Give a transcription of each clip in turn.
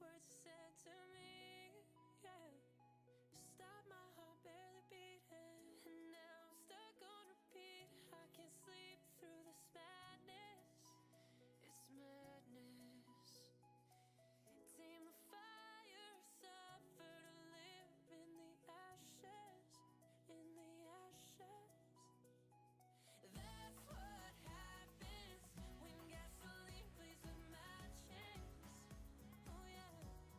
words said to me, yeah. Stop my heart barely beating, and now I'm stuck on repeat. I can't sleep through this madness. It's madness. Tame the fire, suffer to live in the ashes, in the ashes. That's what happens when gasoline plays with matches. Oh yeah.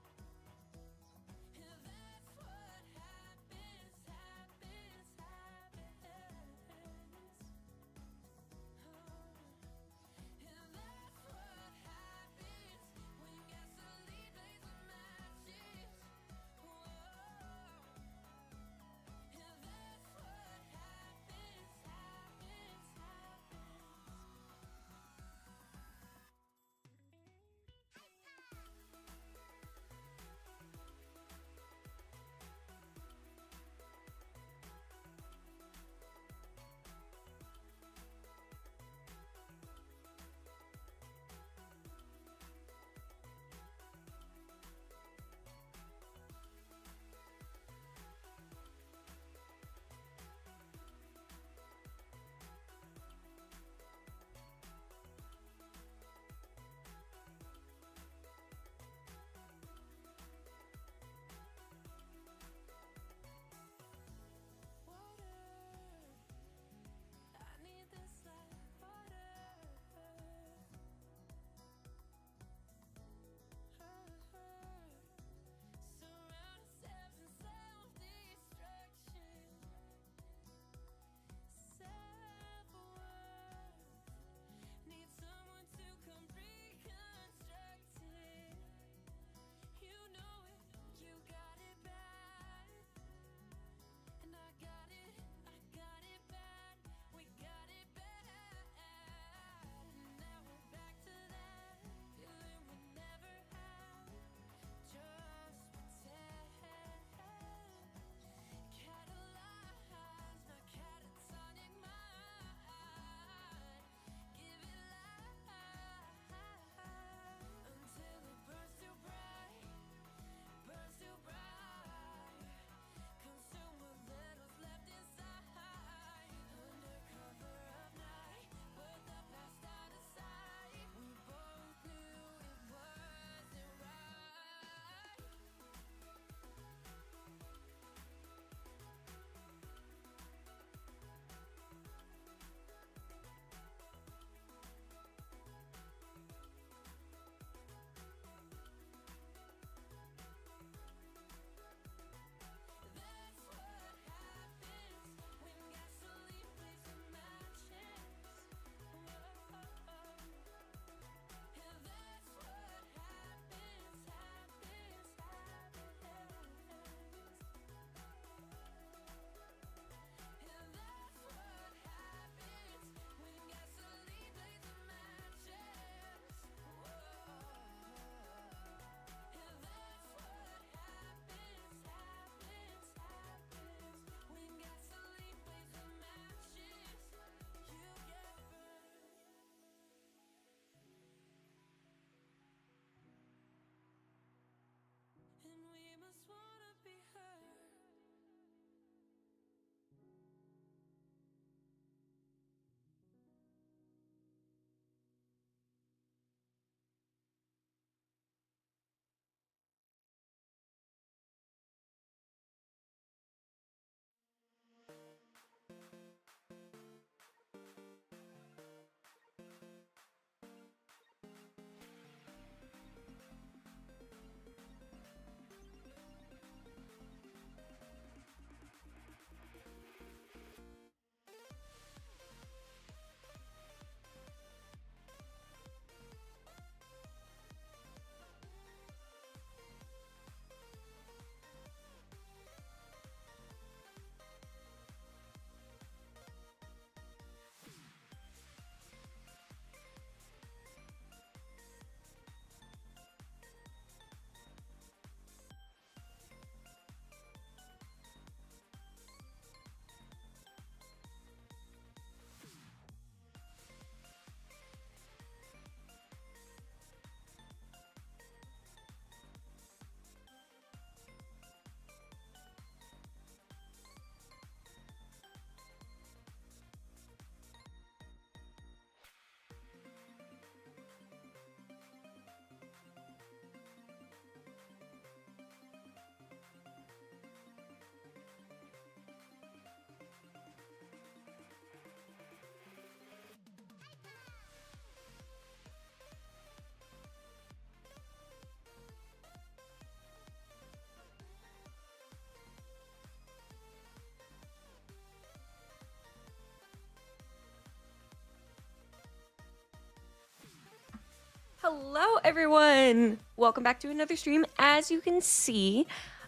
Hello, everyone! Welcome back to another stream. As you can see,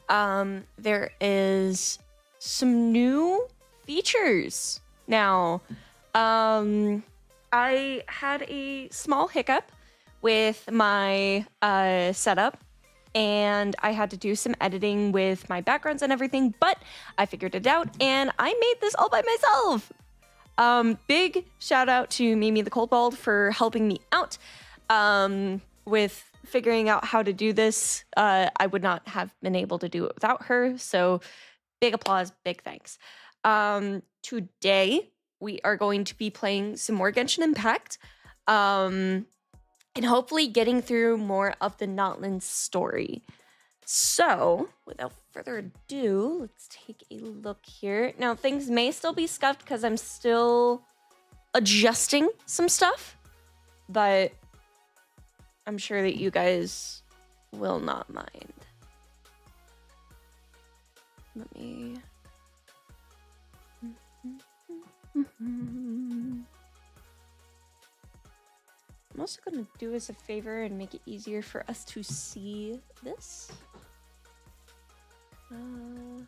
there is some new features now. I had a small hiccup with my setup, and I had to do some editing with my backgrounds and everything, but I figured it out, and I made this all by myself. Big shout out to Mimi the Coldbald for helping me out with figuring out how to do this. I would not have been able to do it without her, so big applause, big thanks. Today, we are going to be playing some more Genshin Impact, and hopefully getting through more of the Notland story. So, without further ado, let's take a look here. Now, things may still be scuffed because I'm still adjusting some stuff, but I'm sure that you guys will not mind. Let me... I'm also going to do us a favor and make it easier for us to see this. Let me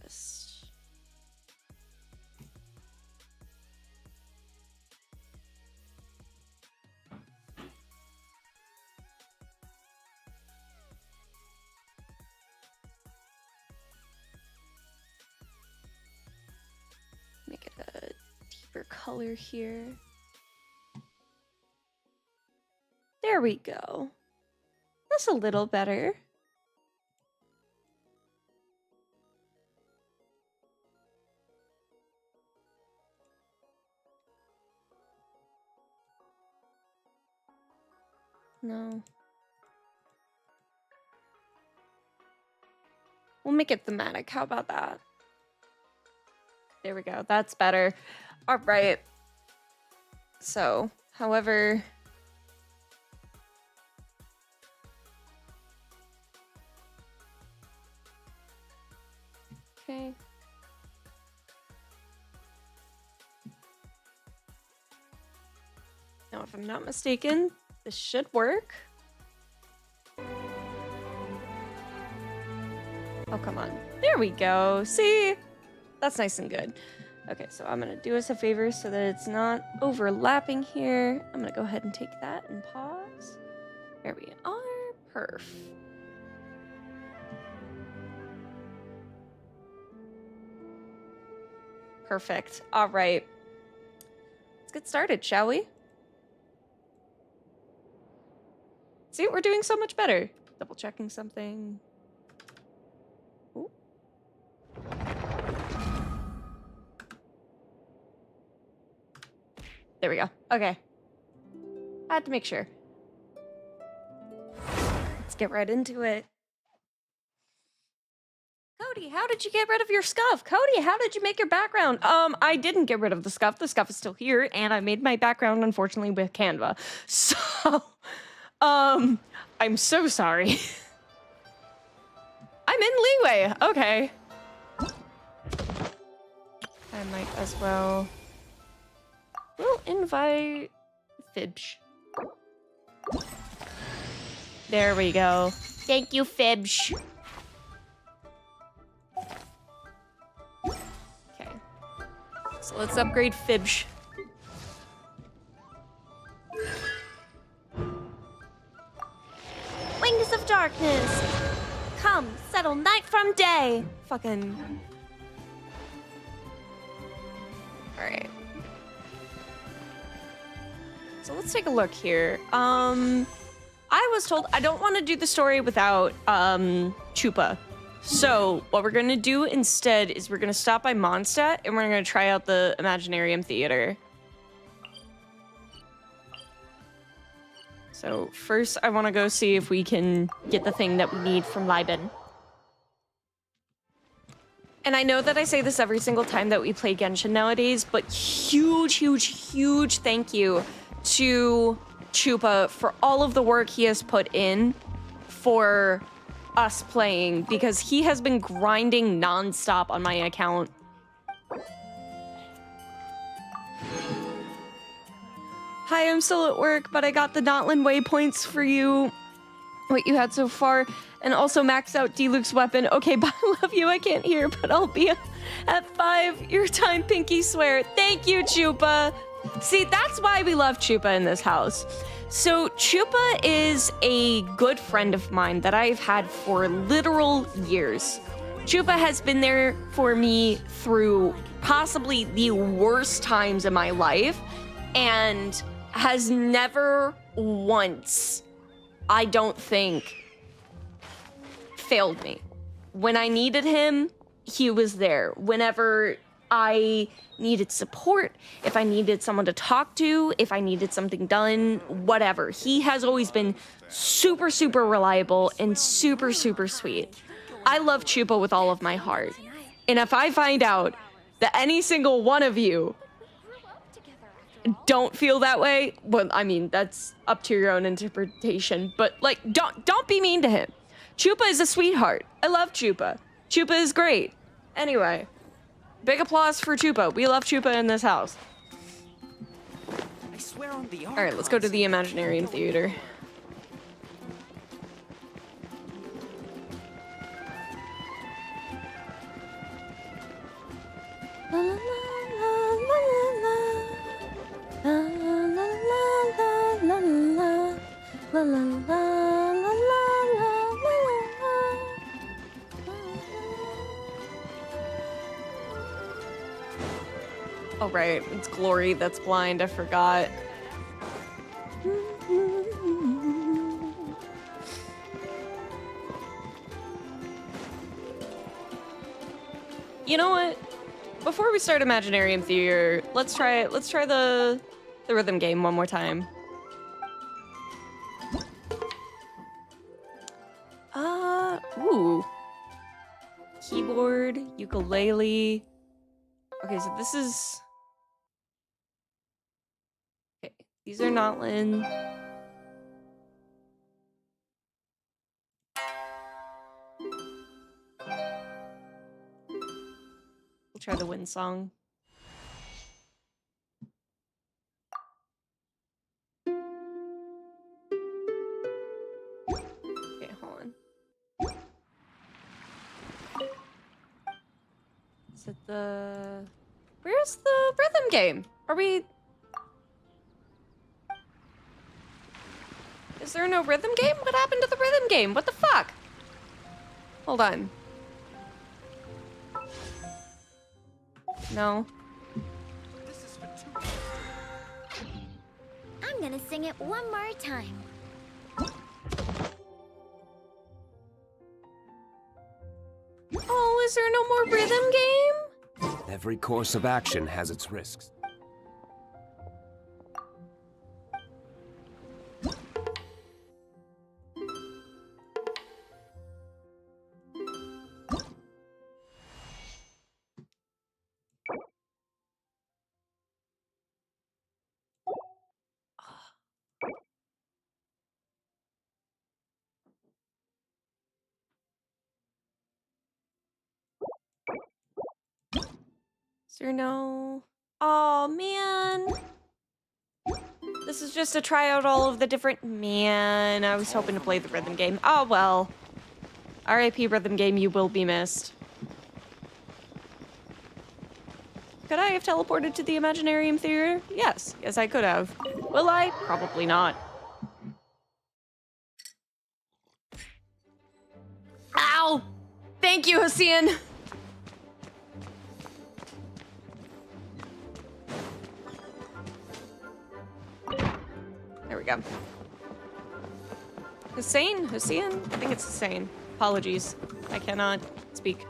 just... make it a deeper color here. There we go. That's a little better. No. We'll make it thematic. How about that? There we go. That's better. All right. So, however... Okay. Now, if I'm not mistaken, this should work. Oh, come on. There we go. See? That's nice and good. Okay, so I'm going to do us a favor so that it's not overlapping here. I'm going to go ahead and take that and pause. There we are. Perf. Perfect. All right. Let's get started, shall we? See, we're doing so much better. Double checking something. Ooh. There we go. Okay. I had to make sure. Let's get right into it. Cody, how did you get rid of your scuff? Cody, how did you make your background? I didn't get rid of the scuff. The scuff is still here, and I made my background, unfortunately, with Canva. So, I'm so sorry. I'm in leeway. Okay. I might as well... We'll invite Fibsh. There we go. Thank you, Fibsh. Okay. So let's upgrade Fibsh. Wings of darkness! Come, settle night from day! Fucking... Alright. So let's take a look here. I was told I don't want to do the story without Chupa. So what we're gonna do instead is we're gonna stop by Mondstadt and we're gonna try out the Imaginarium Theater. So first I want to go see if we can get the thing that we need from Liben. And I know that I say this every single time that we play Genshin nowadays, but huge thank you to Chupa for all of the work he has put in for us playing, because he has been grinding nonstop on my account. Hi, I'm still at work, but I got the Notland waypoints for you. What you had so far, and also maxed out Deluxe weapon. Okay, bye, love you. I can't hear, but I'll be at 5 your time, Pinky swear. Thank you, Chupa. See, that's why we love Chupa in this house. So Chupa is a good friend of mine that I've had for literal years. Chupa has been there for me through possibly the worst times in my life and has never once, I don't think, failed me. When I needed him, he was there. Whenever I needed support, if I needed someone to talk to, if I needed something done, whatever. He has always been super, super reliable and super, super sweet. I love Chupa with all of my heart. And if I find out that any single one of you don't feel that way, well, I mean, that's up to your own interpretation, but like, don't be mean to him. Chupa is a sweetheart. I love Chupa. Chupa is great. Anyway, big applause for Chupa. We love Chupa in this house. I swear on the All right, let's go to the Imaginarium Theater. La la la la la la la la la la la la la. Oh right, it's Glory that's blind, I forgot. You know what? Before we start Imaginarium Theater, let's try the rhythm game one more time. Ooh. Keyboard, ukulele. Okay, so this is... Okay, these are Notlin. We'll try the wind song. Okay, hold on. Is it the... Where's the rhythm game? Are we... Is there no rhythm game? What happened to the rhythm game? What the fuck? Hold on. No. I'm gonna sing it one more time. Oh, is there no more rhythm game? Every course of action has its risks. Is there no... Oh, man. This is just to try out all of the different... Man, I was hoping to play the rhythm game. Oh, well. R.I.P. rhythm game, you will be missed. Could I have teleported to the Imaginarium Theater? Yes. Yes, I could have. Will I? Probably not. Ow! Thank you, Hussein! There we go. Hussein? Hussein? I think it's Hussein. Apologies. I cannot speak.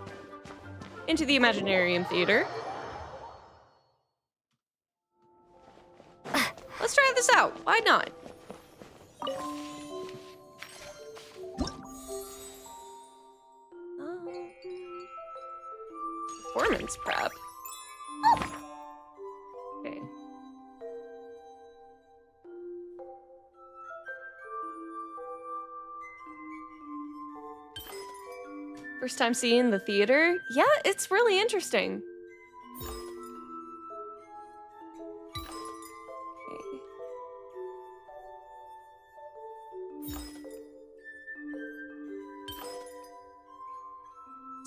Into the Imaginarium Theater. Let's try this out. Why not? Performance prep. Okay. First time seeing the theater? Yeah, it's really interesting. Okay.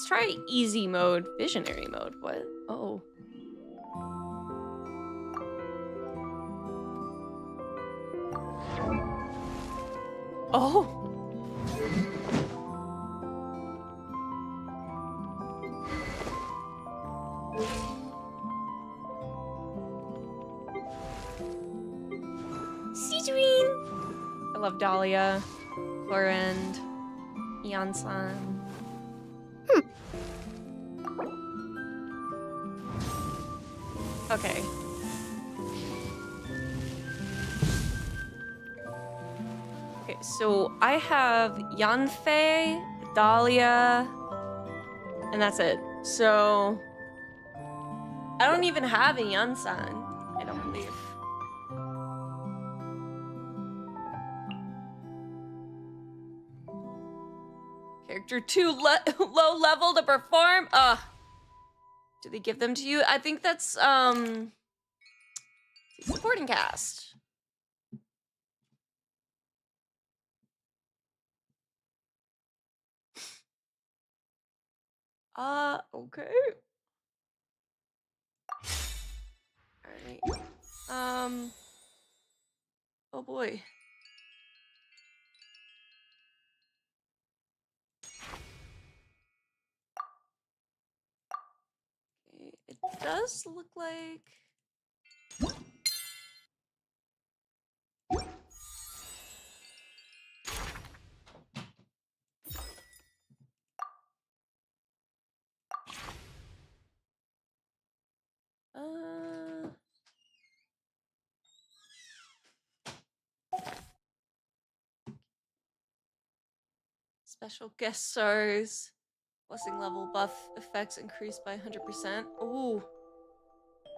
Let's try easy mode, visionary mode. What? Oh. Oh. I love Dahlia, Florend, Yansan. Okay. Okay, so I have Yanfei, Dahlia, and that's it. So I don't even have a Yansan, I don't believe. Character too low level to perform? Ugh. Do they give them to you? I think that's, supporting cast. Okay. Alright. Oh boy. Okay, it does look like... Special guest stars. Blessing level buff effects increased by 100%. Ooh.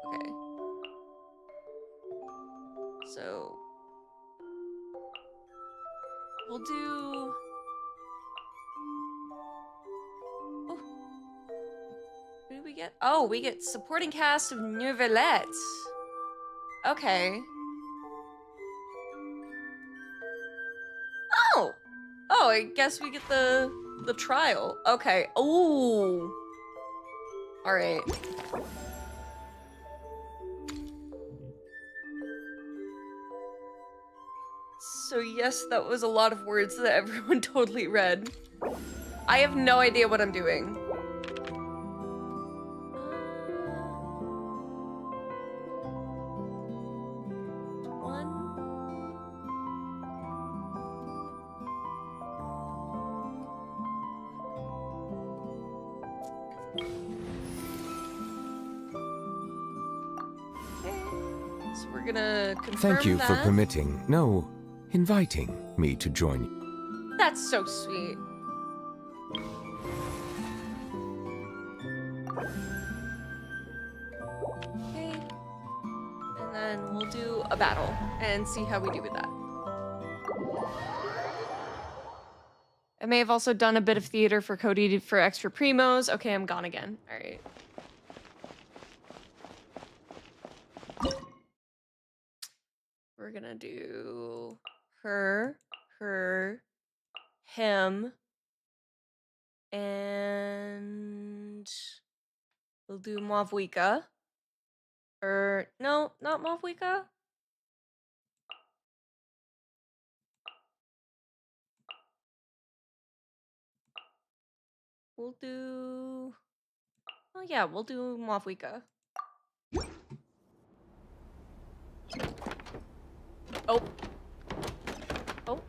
Okay. So... we'll do... Oh. What do we get? Oh, we get supporting cast of Neuvillette. Okay. Oh! Oh, I guess we get the trial. Okay. Ooh. Alright. So yes, that was a lot of words that everyone totally read. I have no idea what I'm doing. Thank you for permitting, no, inviting me to join you. That's so sweet. Okay. And then we'll do a battle and see how we do with that. I may have also done a bit of theater for Cody for extra primos. Okay, I'm gone again. All right. We're gonna do her, him, and we'll do Mavwika. Or, no, not Mavwika. We'll do... oh yeah, we'll do Mavwika. Oh. Oh.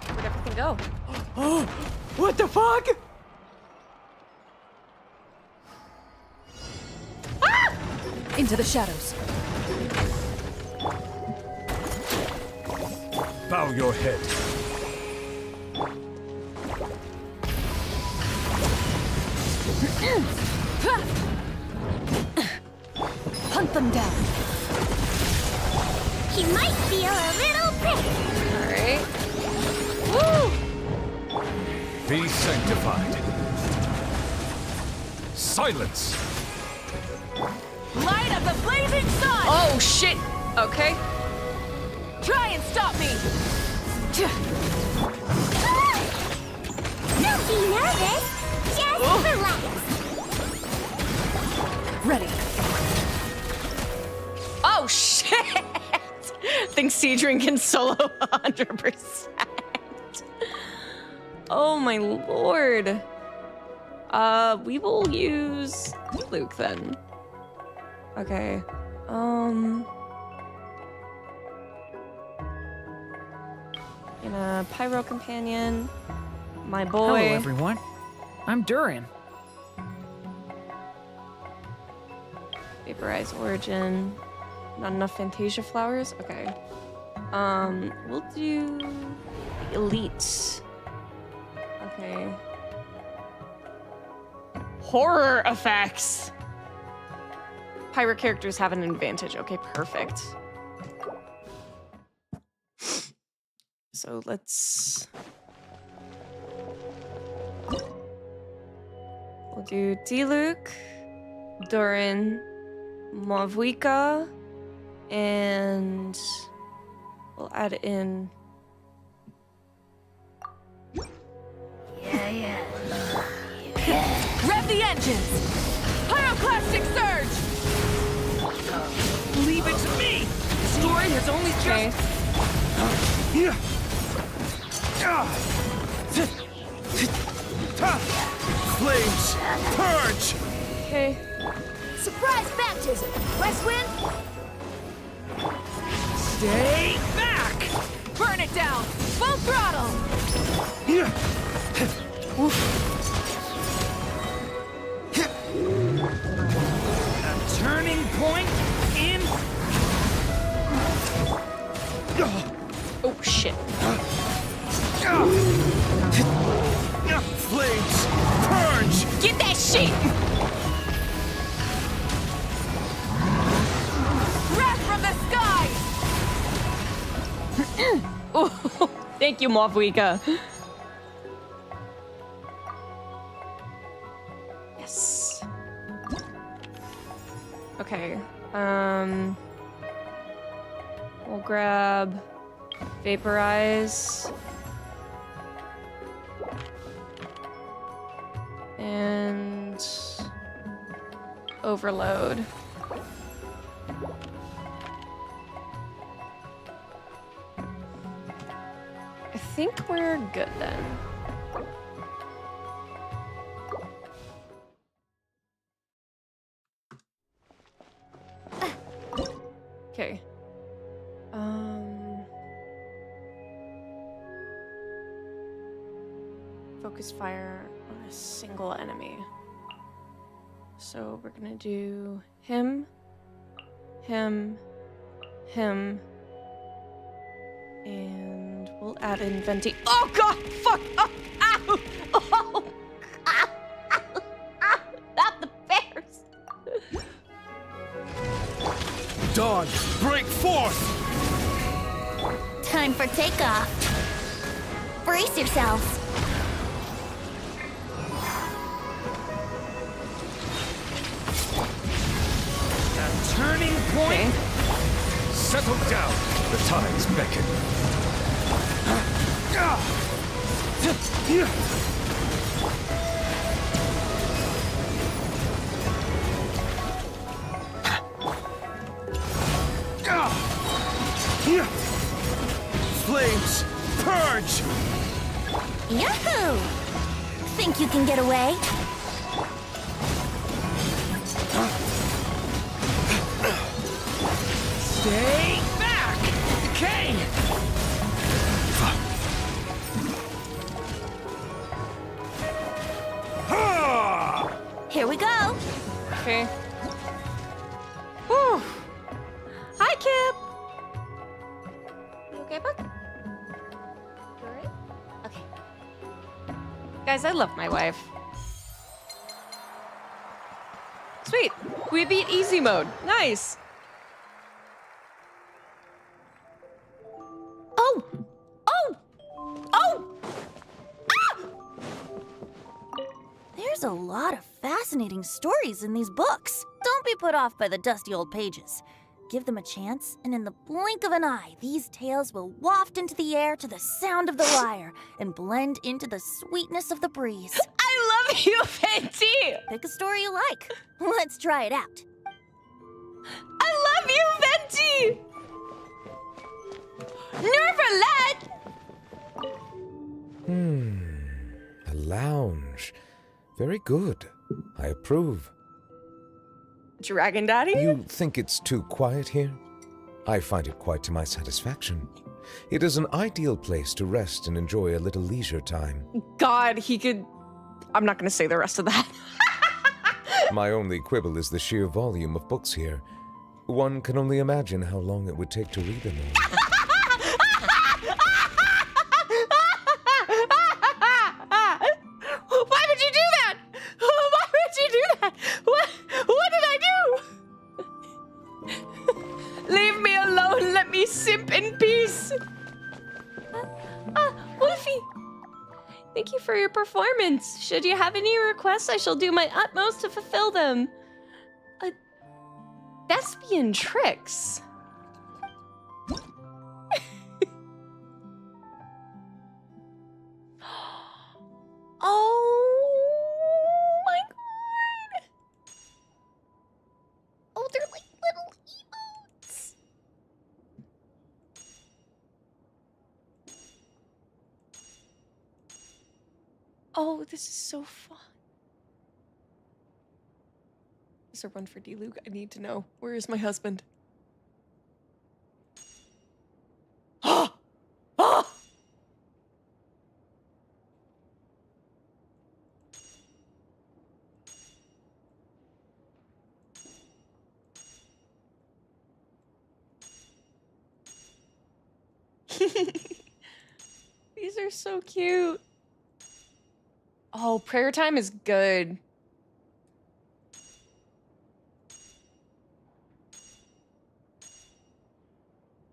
Where'd everything go? Oh, what the fuck? Ah! Into the shadows. Bow your head. Hunt them down. He might feel a little prick. Alright. Woo! Be sanctified. Silence. Light of the blazing sun! Oh shit! Okay. Try and stop me! You know this. Just relax. Ready. Oh shit! Think Seedring can solo 100%. Oh my lord. We will use Luke then. Okay. In a Pyro Companion, my boy. Hello, everyone. I'm Durin. Vaporize Origin. Not enough Fantasia flowers? Okay. We'll do Elite. Okay. Horror effects! Pirate characters have an advantage. Okay, perfect. So let's... We'll do Diluc, Durin, Mavuika, and we'll add in... Rev the engines! Pyroclastic surge! Leave it to me! The story has only Okay. Flames! Purge! Okay. Surprise baptism. West Wind? Stay back! Burn it down! Full throttle! A turning point in... Oh, shit. Flames! Purge! Get that shit! Wrath from the sky! Oh, thank you, Mavuika. Yes. Okay. We'll grab Vaporize. And Overload. I think we're good then. Okay. Focus fire on a single enemy. So we're gonna do him, him, him, and we'll add in Venti. Oh god! Fuck! Oh! Ow! Oh! Ow! Ow! Ow! Not the bears! Dawn, break forth! Time for takeoff. Brace yourselves. A turning point? Okay. Settle down. The tides beckon. Flames, purge! Yahoo! Think you can get away? Stay back! Okay! Here we go. Okay. Whew. Hi, Kip! You okay, bud? You alright? Okay. Guys, I love my wife. Sweet! We beat easy mode. Nice! Oh! Oh! Oh! Ah! There's a lot of fascinating stories in these books. Don't be put off by the dusty old pages. Give them a chance, and in the blink of an eye, these tales will waft into the air to the sound of the lyre and blend into the sweetness of the breeze. I love you, Fenty! Pick a story you like. Let's try it out. I love you, Fenty! Never let! A lounge. Very good. I approve. Dragon Daddy? You think it's too quiet here? I find it quite to my satisfaction. It is an ideal place to rest and enjoy a little leisure time. God, he could... I'm not gonna say the rest of that. My only quibble is the sheer volume of books here. One can only imagine how long it would take to read them all. Why would you do that? Why would you do that? What did I do? Leave me alone. Let me simp in peace. Wolfie. Thank you for your performance. Should you have any requests, I shall do my utmost to fulfill them. Thespian tricks. Oh my god! Oh, they're like little emotes. Oh, this is so fun. Is there one for D. Luke? I need to know. Where is my husband? Oh! Oh! These are so cute. Oh, prayer time is good.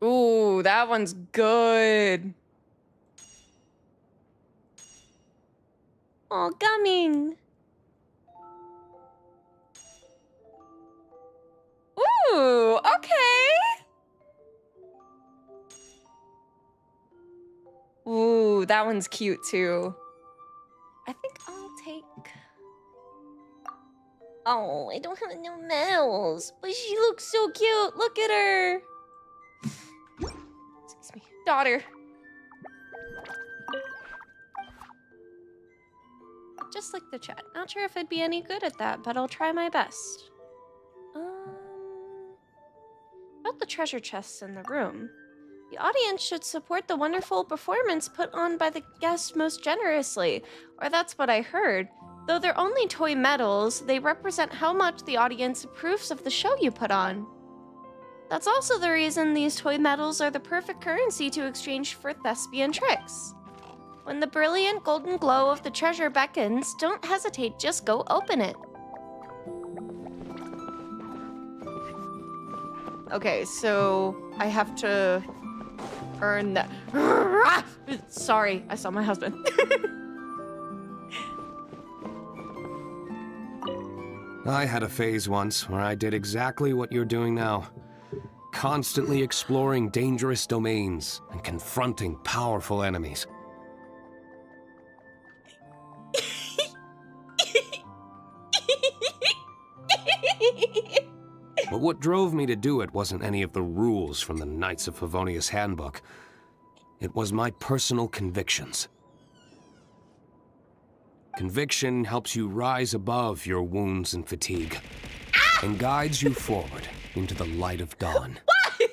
Ooh, that one's good. Oh, gumming. Ooh, okay. Ooh, that one's cute too. I think I'll take... Oh, I don't have no medals, but she looks so cute. Look at her. Excuse me. Daughter. Just like the chat. Not sure if I'd be any good at that, but I'll try my best. About the treasure chests in the room. The audience should support the wonderful performance put on by the guests most generously, or that's what I heard. Though they're only toy medals, they represent how much the audience approves of the show you put on. That's also the reason these toy medals are the perfect currency to exchange for thespian tricks. When the brilliant golden glow of the treasure beckons, don't hesitate, just go open it. Okay, so I have to earn that. Sorry, I saw my husband. I had a phase once where I did exactly what you're doing now. Constantly exploring dangerous domains and confronting powerful enemies. But what drove me to do it wasn't any of the rules from the Knights of Favonius handbook. It was my personal convictions. Conviction helps you rise above your wounds and fatigue, and guides you forward into the light of dawn. What?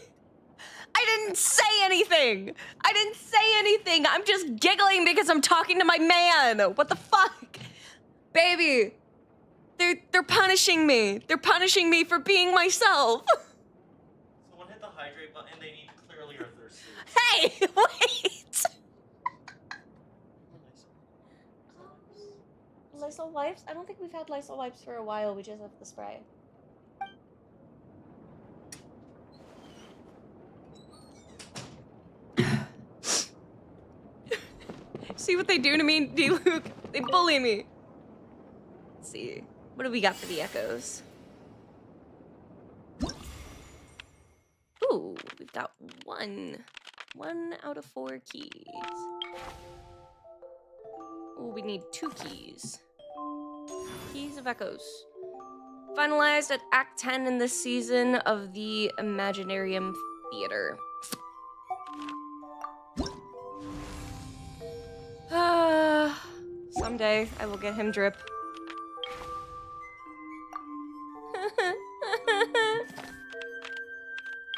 I didn't say anything! I didn't say anything! I'm just giggling because I'm talking to my man! What the fuck? Baby, they're punishing me. They're punishing me for being myself. Someone hit the hydrate button, they need to clearly earth their suit. Hey, wait! Lysol wipes? I don't think we've had Lysol wipes for a while. We just have the spray. See what they do to me, D. Luke? They bully me. Let's see. What do we got for the echoes? 1. 1 out of 4 keys. Oh, we need 2 keys. Keys of Echoes. Finalized at Act 10 in this season of the Imaginarium Theater. Someday I will get him drip.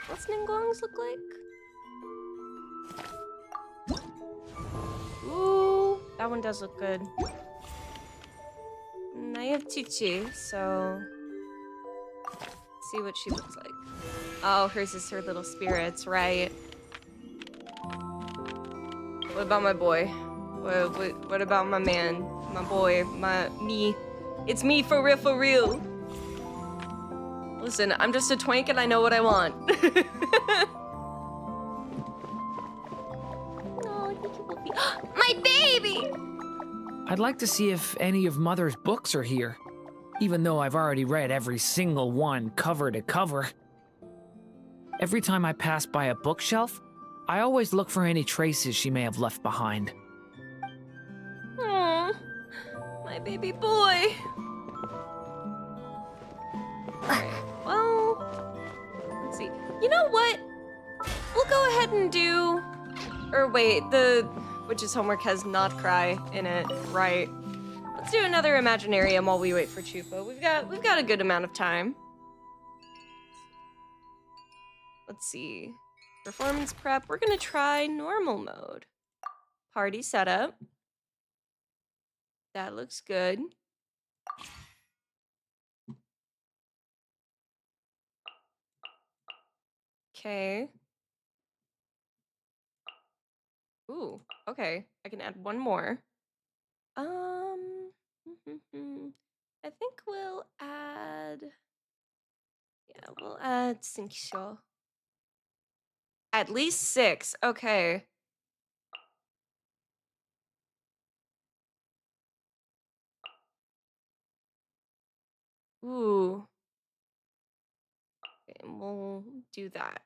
What's Ningguang's look like? Ooh, that one does look good. And I have Chi-Chi, so let's see what she looks like. Oh, hers is her little spirits, right? What about my boy? What about my man? My boy, me. It's me for real, for real. Listen, I'm just a twink and I know what I want. Oh, thank you, Wolfie. My baby! I'd like to see if any of Mother's books are here, even though I've already read every single one cover to cover. Every time I pass by a bookshelf, I always look for any traces she may have left behind. Aw, my baby boy. Alright, well, let's see. You know what? We'll go ahead and do... Or wait, the Witch's Homework has Not Cry in it, right? Let's do another Imaginarium while we wait for Chupo. We've got a good amount of time. Let's see. Performance prep. We're gonna try normal mode. Party setup. That looks good. Okay. Ooh, okay. I can add one more. I think we'll add... Yeah, we'll add 5. At least 6. Okay. Ooh. Okay, and we'll do that.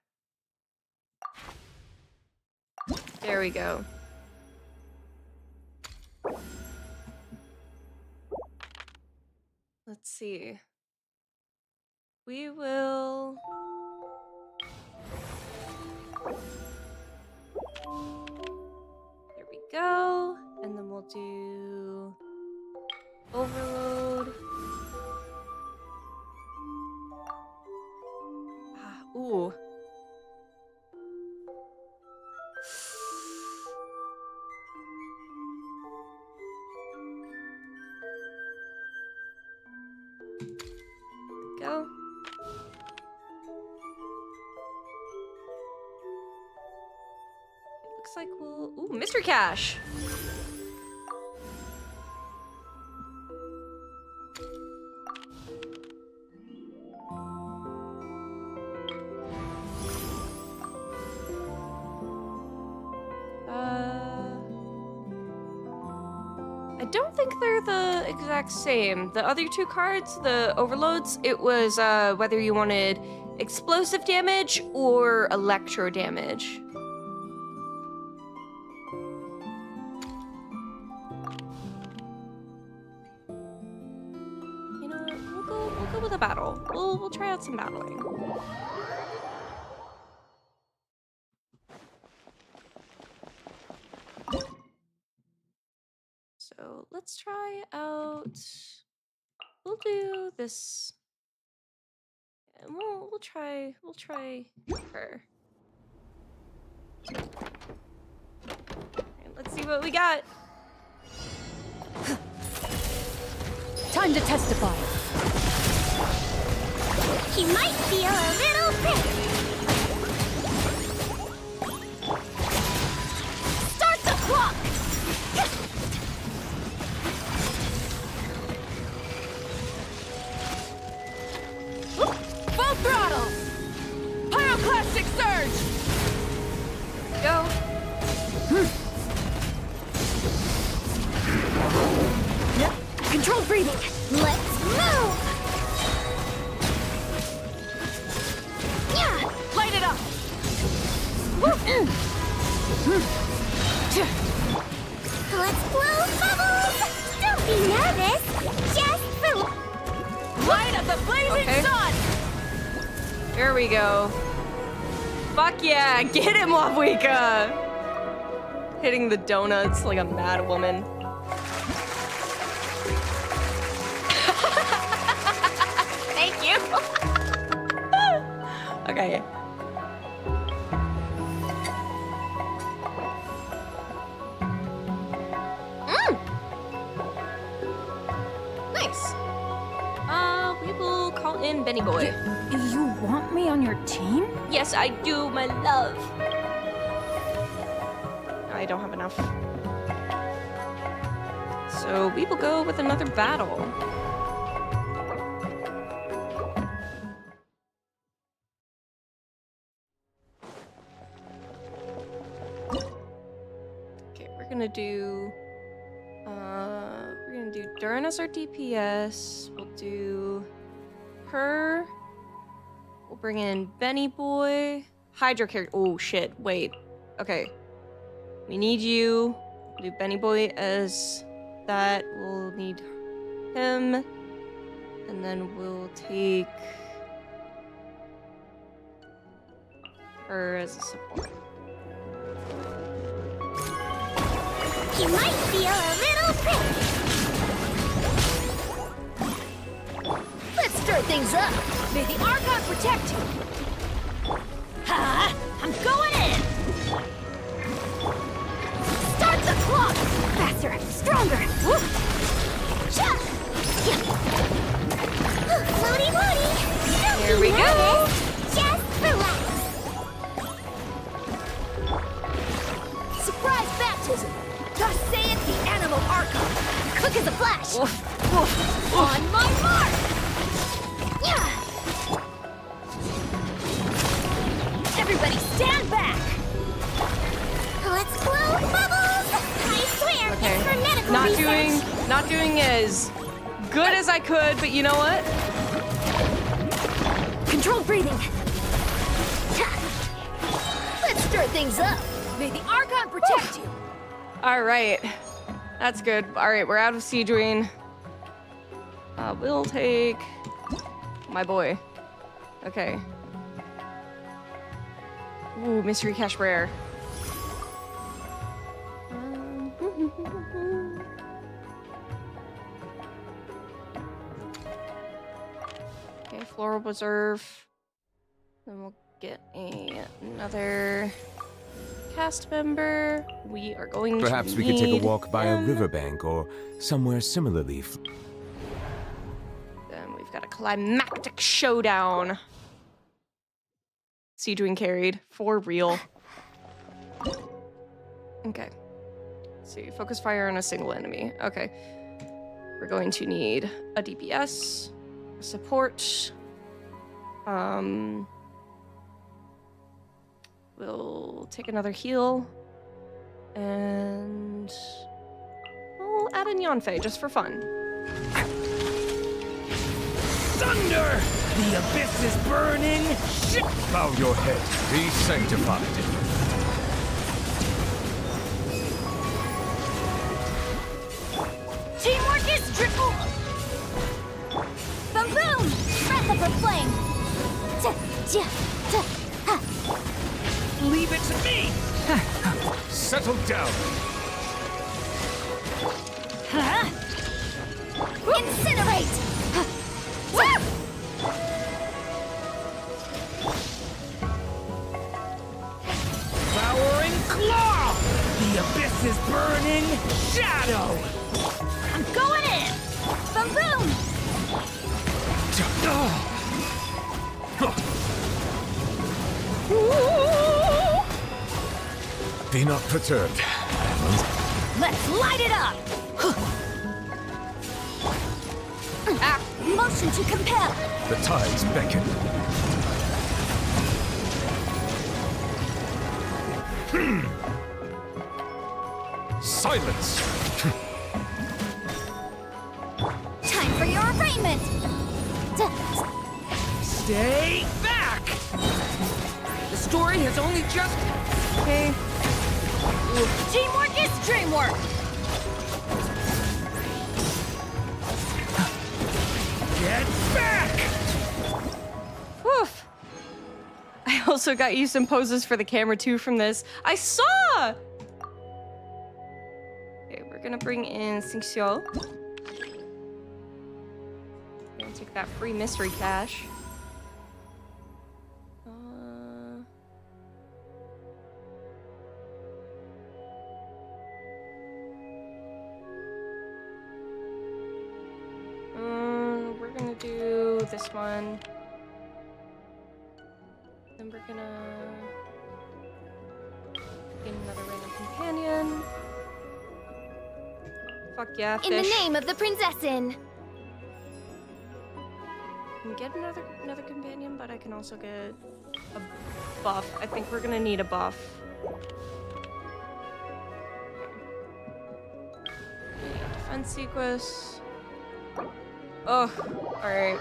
There we go. Let's see. We will... There we go. And then we'll do... Overload. Ooh. Go. It looks like we'll... Ooh, mystery cache! I don't think they're the exact same. The other 2 cards, the overloads, it was whether you wanted explosive damage or electro damage. You know what? We'll go with a battle. We'll try out some battling. So let's try out. We'll do this, and we'll try her. And let's see what we got. Time to testify. He might feel a little bit. Start the clock! Full throttle! Pyroclastic surge! Go. Controlled breathing! Let's move! Yeah! Light it up! Woo! Let's blow bubbles! Don't be nervous! Just relax! Light of the blazing Okay. sun! There we go. Fuck yeah, get him, Wabuika! Hitting the donuts like a mad woman. Thank you. Okay. Nice. We will call in Benny Boy. You want me on your team? Yes, I do, my love. I don't have enough. So we will go with another battle. Okay, we're gonna do Durin as our DPS. We'll do her. We'll bring in Benny Boy. Hydra character. Oh shit, wait. Okay. We need you. We'll do Benny Boy as that. We'll need him. And then we'll take her as a support. You might feel a little prick. Let's stir things up. May the Archon protect you. Ha! I'm going in. Start the clock. Faster, stronger. Woo! Cha! Yeah. Floaty, floaty. Don't Here be we go. nervous. Just relax. Surprise baptism. Thus saith the animal Archon. Quick as a flash. On my mark. Yeah. Everybody stand back. Let's blow bubbles. I swear it's for medical research. Not doing as good as I could, but you know what? Controlled breathing. Let's stir things up. May the Archon protect you. All right. That's good. All right, we're out of Siegewing. We'll take my boy. Okay. Ooh, mystery cache rare. Okay, floral preserve. Then we'll get another cast member. We are going Perhaps to we could take a need walk by a him. riverbank or somewhere similarly. Then we've got a climactic showdown. Siegewing carried for real. Okay. Let's see, focus fire on a single enemy. Okay. We're going to need a DPS, a support. We'll take another heal. And we'll add in Yanfei just for fun. Thunder! The abyss is burning! Shit! Bow your head. Be sanctified. Teamwork is triple. Boom boom! Breath of the flame. Leave it to me! Settle down. Incinerate! Woo! Devouring claw! The abyss is burning! Shadow! I'm going in! Boom boom! Be not perturbed. Let's light it up! Motion to compel! The tides beckon. Silence! Time for your arraignment! Stay back! The story has only just Okay. Teamwork is dreamwork! Get back! Whew. I also got you some poses for the camera too from this. I saw! Okay, we're gonna bring in Xingxiu. Gonna take that free mystery cash. We're gonna do this one. Then we're gonna get another random companion. Fuck yeah, fish. In the name of the Prinzessin! I can get another companion, but I can also get a buff. I think we're gonna need a buff. Defense sequence. Oh, alright.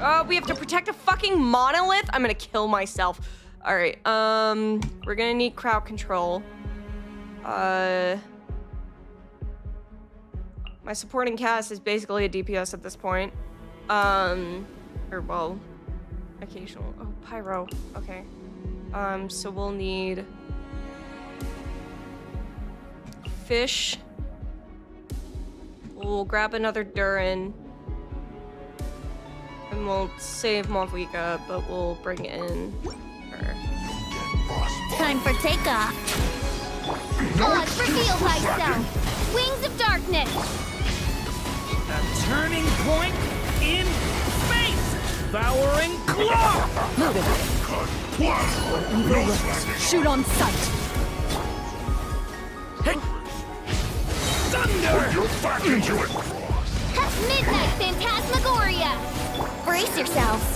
Oh, we have to protect a fucking monolith? I'm gonna kill myself. Alright, we're gonna need crowd control. My supporting cast is basically a DPS at this point. Or well, occasional. Oh, pyro. Okay. So we'll need fish. We'll grab another Durin. And we'll save Malvika, but we'll bring in her. Time for takeoff! Odds reveal thyself! Wings of darkness! A turning point in space! Devouring claw! Shoot on sight! Thunder! You're back into it! Midnight Phantasmagoria! Brace yourselves.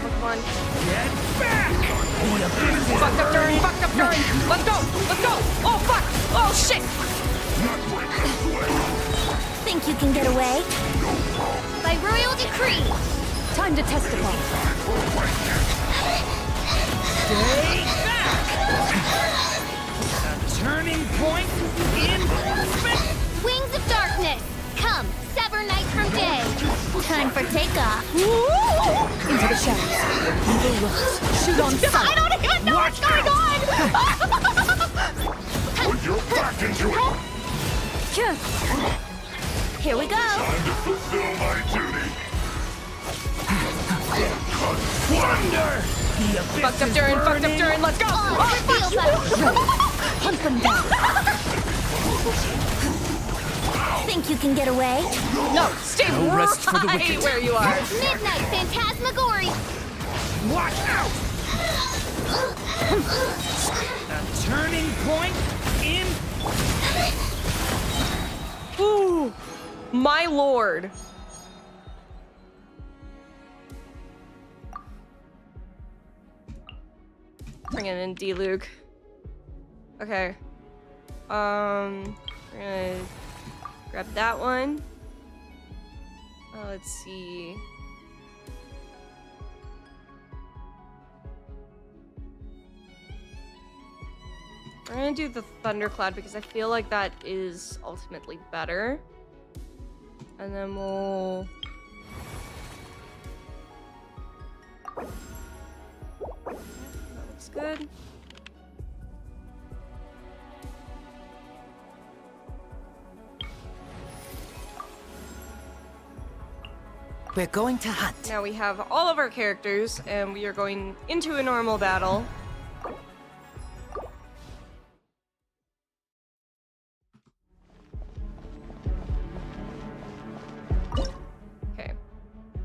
Come on. Get back! The abyss is Fucked up Durin! Fucked up Durin! Let's go! Let's go! Oh fuck! Oh shit! Think you can get away? By royal decree! Time to testify. Stay back! A turning point in space! Wings of darkness! Come, sever night from day! Time for takeoff. Into the shadows. Evil looks. Shoot on sight. I don't even know what's going on! Put your back into it! Here we go. Time to fulfill my duty! Thunder! The abyss Fucked up is Durin! Fucked up burning. Durin! Let's go! Odds reveal thyself! Hunt them down! Think you can get away? No, stay No rest for the right wicked. where you are. Midnight Phantasmagoria! Watch out! A turning point in... Ooh, my lord. Bringing in D-Luke. Okay. We're gonna grab that one. Let's see. We're gonna do the Thundercloud because I feel like that is ultimately better. And then we'll... That looks good. We're going to hunt. Now we have all of our characters, and we are going into a normal battle. Okay.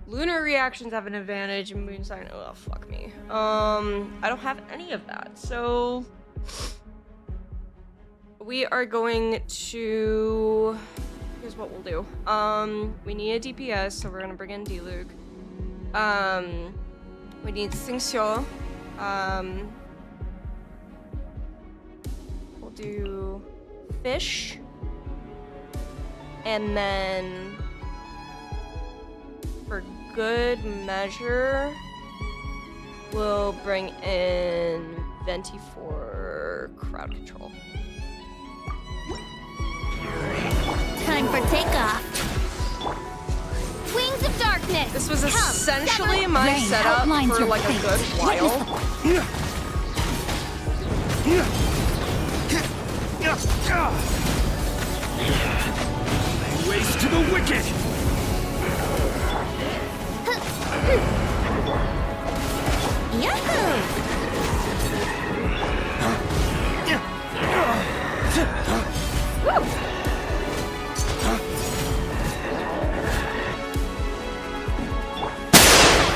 Lunar reactions have an advantage, and moon sign. Oh, fuck me. I don't have any of that, so we are going to. Here's what we'll do. We need a DPS, so we're gonna bring in D-Luke. We need Xingxiu. We'll do fish. And then for good measure, we'll bring in Venti for crowd control. Time for takeoff. Wings of darkness. This was essentially my Rain setup outlines for your like a fate. good while. Lay waste to the wicked! Yahoo!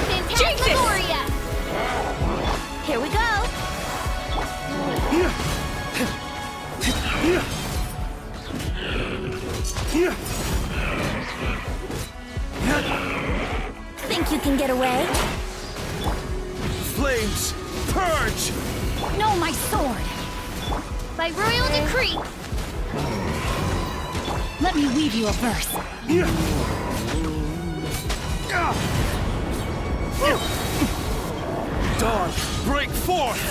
Phantasmagoria! Here we go. Think you can get away? Flames, purge! No, my sword! By royal decree. Let me weave you a verse. Dawn, break forth!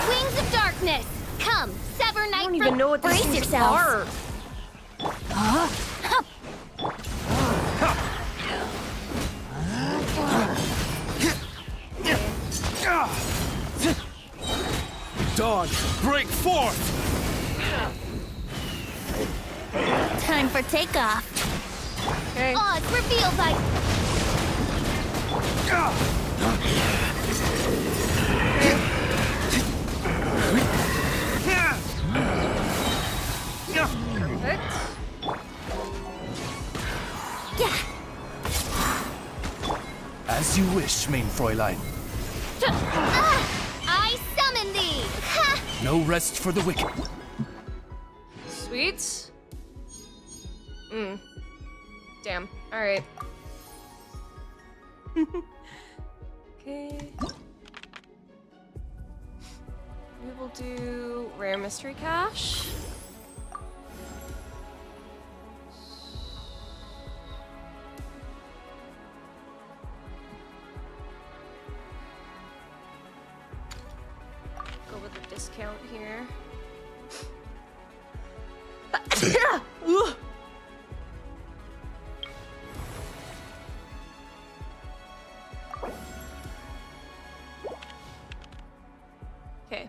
Wings of darkness. Come, sever night I don't even know what these Brace things yourselves. are. Dawn, break forth! Time for takeoff. Okay. Oz revealed by Perfect. yeah. As you wish, main Fräulein. I summon thee. Ha! No rest for the wicked. Sweet. Damn. Alright. Okay. We will do rare mystery cache. Go with a discount here. Ugh. Okay.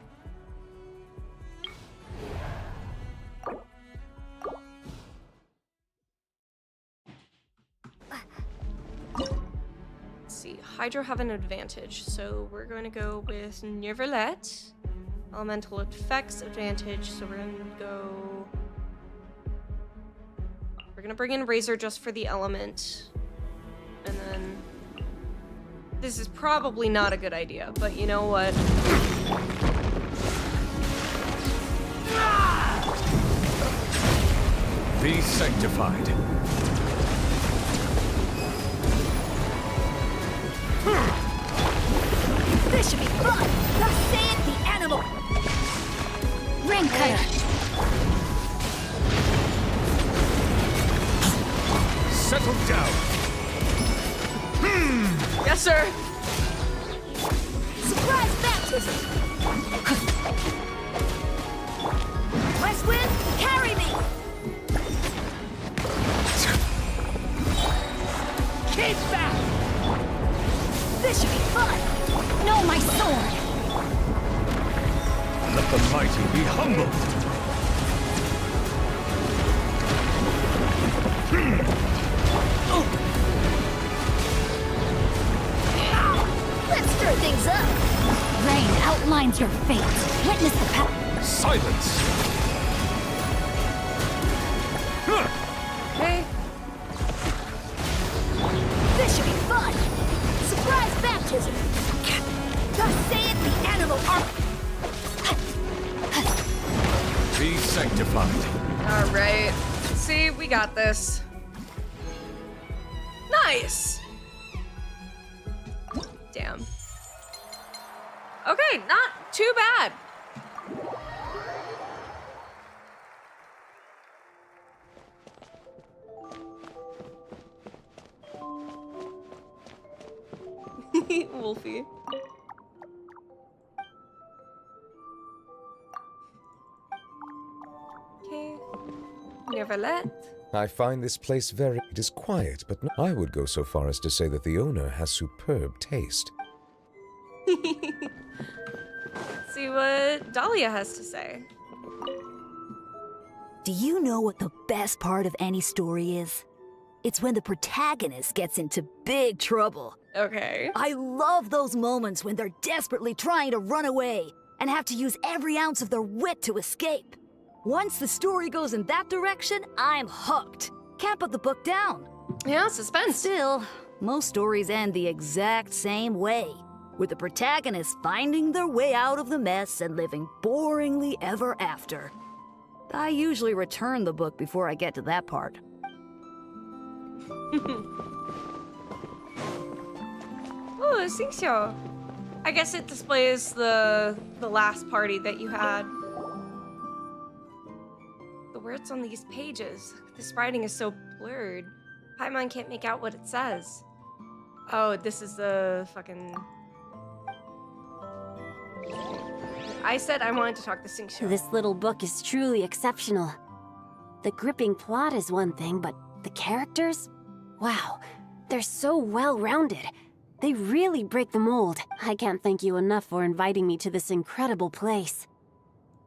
Let's see. Hydro have an advantage, so we're going to go with Neverlet. Elemental effects advantage, so we're going to go. We're going to bring in Razor just for the element. And then. This is probably not a good idea, but you know what? Be sanctified. This should be fun! Thus saith the animal! Ring cutter! Settle down. Yes, sir! Surprise baptism! West wind, carry me! Keep back! This should be fun! No, my sword! Let the mighty be humbled. Let's stir things up! Rain outlines your fate. Witness the power. Silence. Okay. This should be fun! Surprise baptism! Thus saith the animal arm. Be sanctified. Alright. See, we got this. Nice! Damn. Okay, not too bad. Wolfie. Okay. Never let. I find this place very... It is quiet, but I would go so far as to say that the owner has superb taste. See what Dahlia has to say. Do you know what the best part of any story is? It's when the protagonist gets into big trouble. Okay. I love those moments when they're desperately trying to run away and have to use every ounce of their wit to escape. Once the story goes in that direction, I'm hooked. Can't put the book down. Yeah, suspense. Still, most stories end the exact same way, with the protagonist finding their way out of the mess and living boringly ever after. I usually return the book before I get to that part. Oh, I think so. I guess it displays the last party that you had. The words on these pages. This writing is so blurred. Paimon can't make out what it says. Oh, this is the fucking... I said I wanted to talk to Xingqiu. This little book is truly exceptional. The gripping plot is one thing, but the characters? Wow, they're so well-rounded. They really break the mold. I can't thank you enough for inviting me to this incredible place.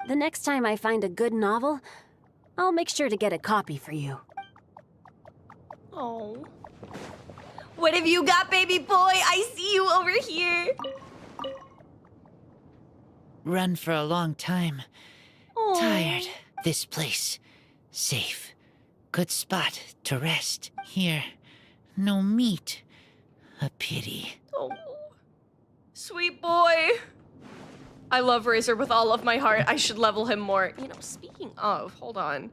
The next time I find a good novel, I'll make sure to get a copy for you. Oh. What have you got, baby boy? I see you over here. Run for a long time. Aw. Tired. This place. Safe. Good spot to rest. Here. No meat. A pity. Oh. Sweet boy. I love Razor with all of my heart. I should level him more. You know, speaking of, hold on.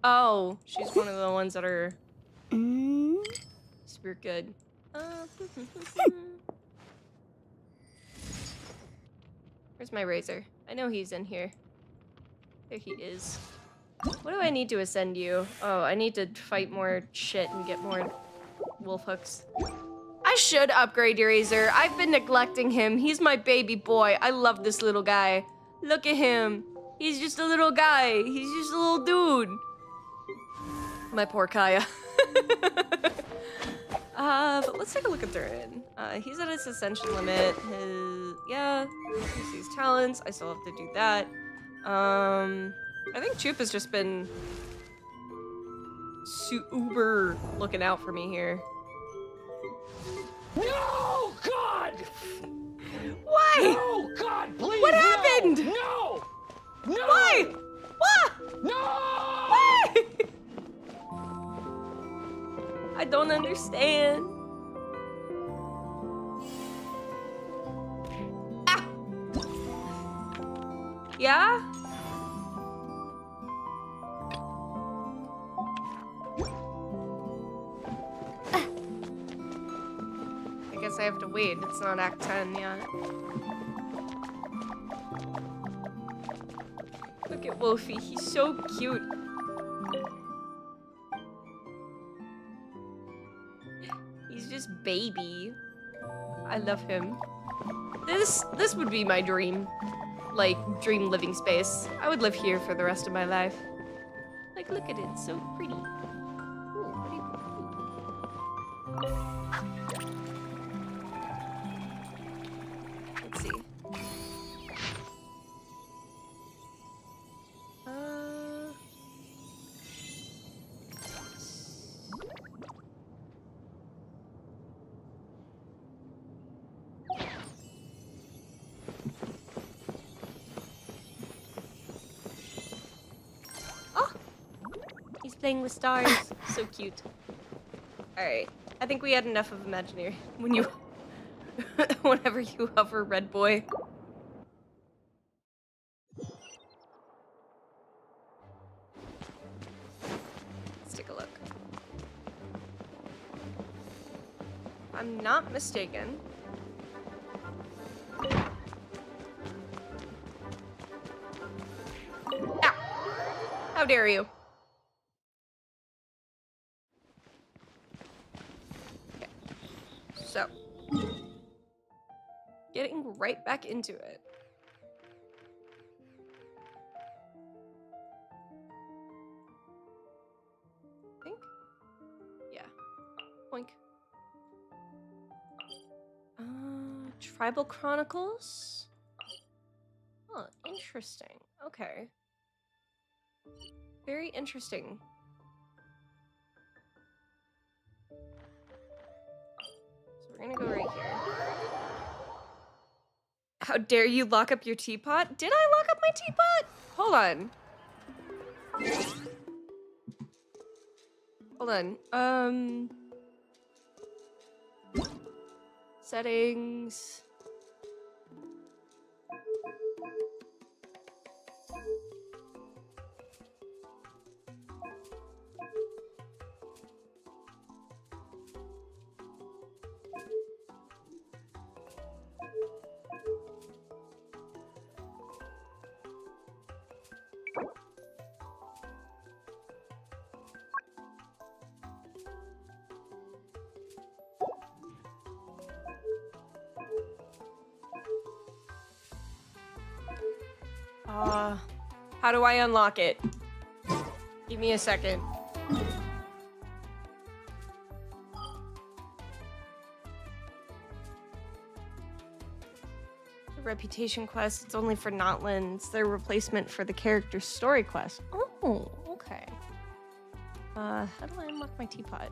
Oh, she's one of the ones that are super good. Where's my Razor? I know he's in here. There he is. What do I need to ascend you? Oh, I need to fight more shit and get more wolf hooks. I should upgrade your Razor. I've been neglecting him. He's my baby boy. I love this little guy. Look at him. He's just a little guy. He's just a little dude. My poor Kaya. But let's take a look at Durin. He's at his ascension limit. Yeah, use these talents. I still have to do that. I think Choop has just been super looking out for me here. No, God! Why? No, God, please! What no! happened? No! No! Why? What? No! Why? I don't understand. Ah! Yeah? I guess I have to wait. It's not Act 10 yet. Look at Wolfie. He's so cute. He's just baby. I love him. This would be my dream. Like, dream living space. I would live here for the rest of my life. Like, look at it. It's so pretty. Ooh, pretty. Let's see. Oh! He's playing with stars. So cute. Alright. I think we had enough of Imaginary. Whenever you hover, Red Boy. Let's take a look. If I'm not mistaken. Ow! How dare you? back into it. I think? Yeah. Boink. Tribal Chronicles? Huh, interesting. Okay. Very interesting. So we're gonna go right here. How dare you lock up your teapot? Did I lock up my teapot? Hold on. Hold on. Settings. How do I unlock it? Give me a second. The reputation quest, it's only for Notlin. It's their replacement for the character story quest. Oh, okay. How do I unlock my teapot?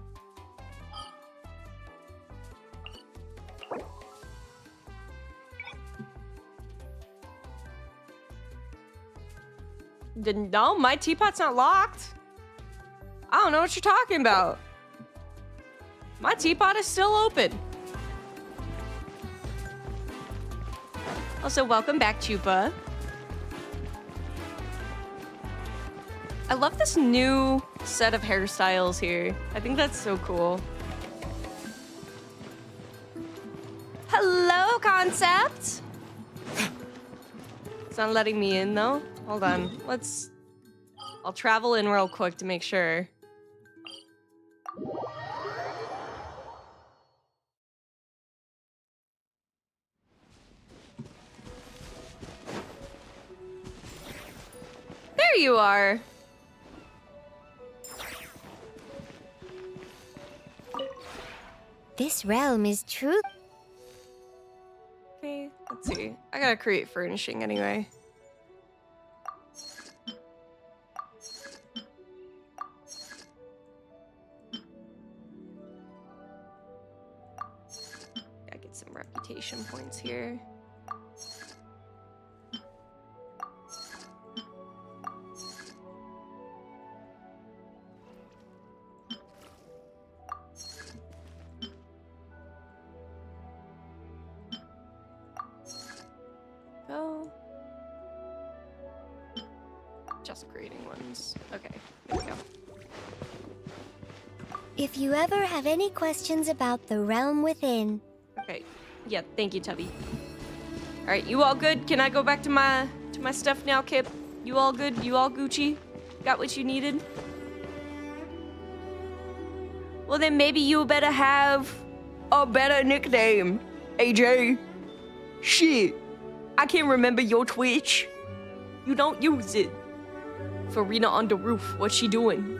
No, my teapot's not locked. I don't know what you're talking about. My teapot is still open. Also, welcome back, Chupa. I love this new set of hairstyles here. I think that's so cool. Hello, Concept! It's not letting me in, though. Hold on. I'll travel in real quick to make sure. There you are. This realm is true. Okay, let's see. I gotta create furnishing anyway. Gotta get some reputation points here. Go. Just creating ones. Okay, there we go. If you ever have any questions about the realm within. Okay. Yeah, thank you, Tubby. Alright, you all good? Can I go back to my stuff now, Kip? You all good? You all Gucci? Got what you needed? Well then maybe you better have a better nickname, AJ. Shit. I can't remember your Twitch. You don't use it. Farina on the roof, what's she doing?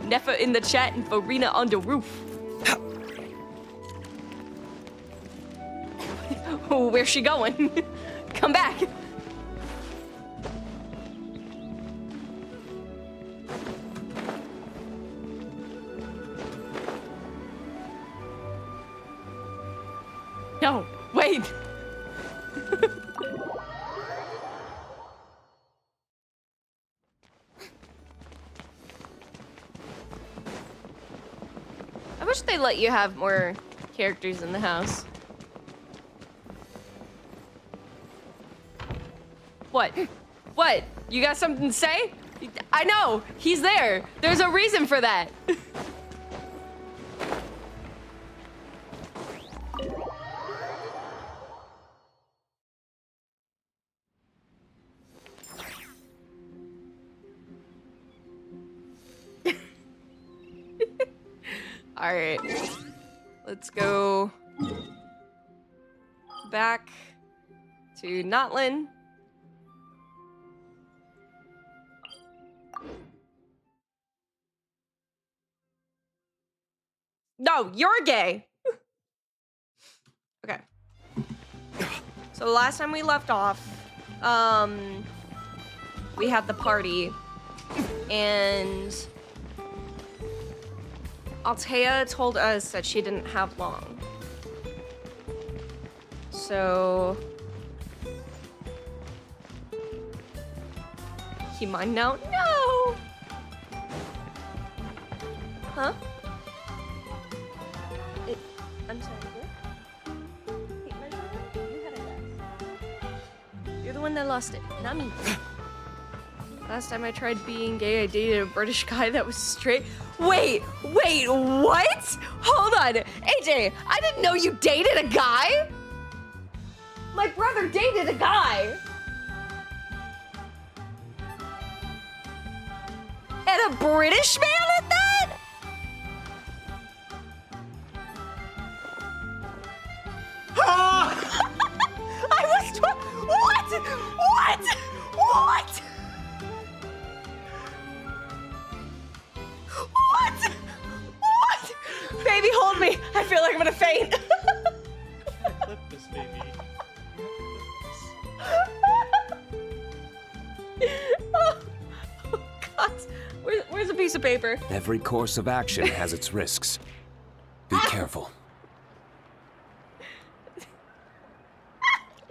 Nefa in the chat and Farina on the roof. Oh, where's she going? Come back. No, wait. I wish they let you have more characters in the house. What? What? You got something to say? I know, he's there. There's a reason for that. All right, let's go back to Notlin. No, you're gay. Okay. So last time we left off, we had the party, and Altea told us that she didn't have long. So he mine now? No. Huh? I'm sorry. What? Hey, you had a guess. You're the one that lost it, not me. Last time I tried being gay, I dated a British guy that was straight. Wait, what? Hold on. AJ, I didn't know you dated a guy. My brother dated a guy. And a British man at that? I was what? Baby, hold me. I feel like I'm gonna faint. Clip this, baby. Oh, God. Where's a piece of paper? Every course of action has its risks. Be careful.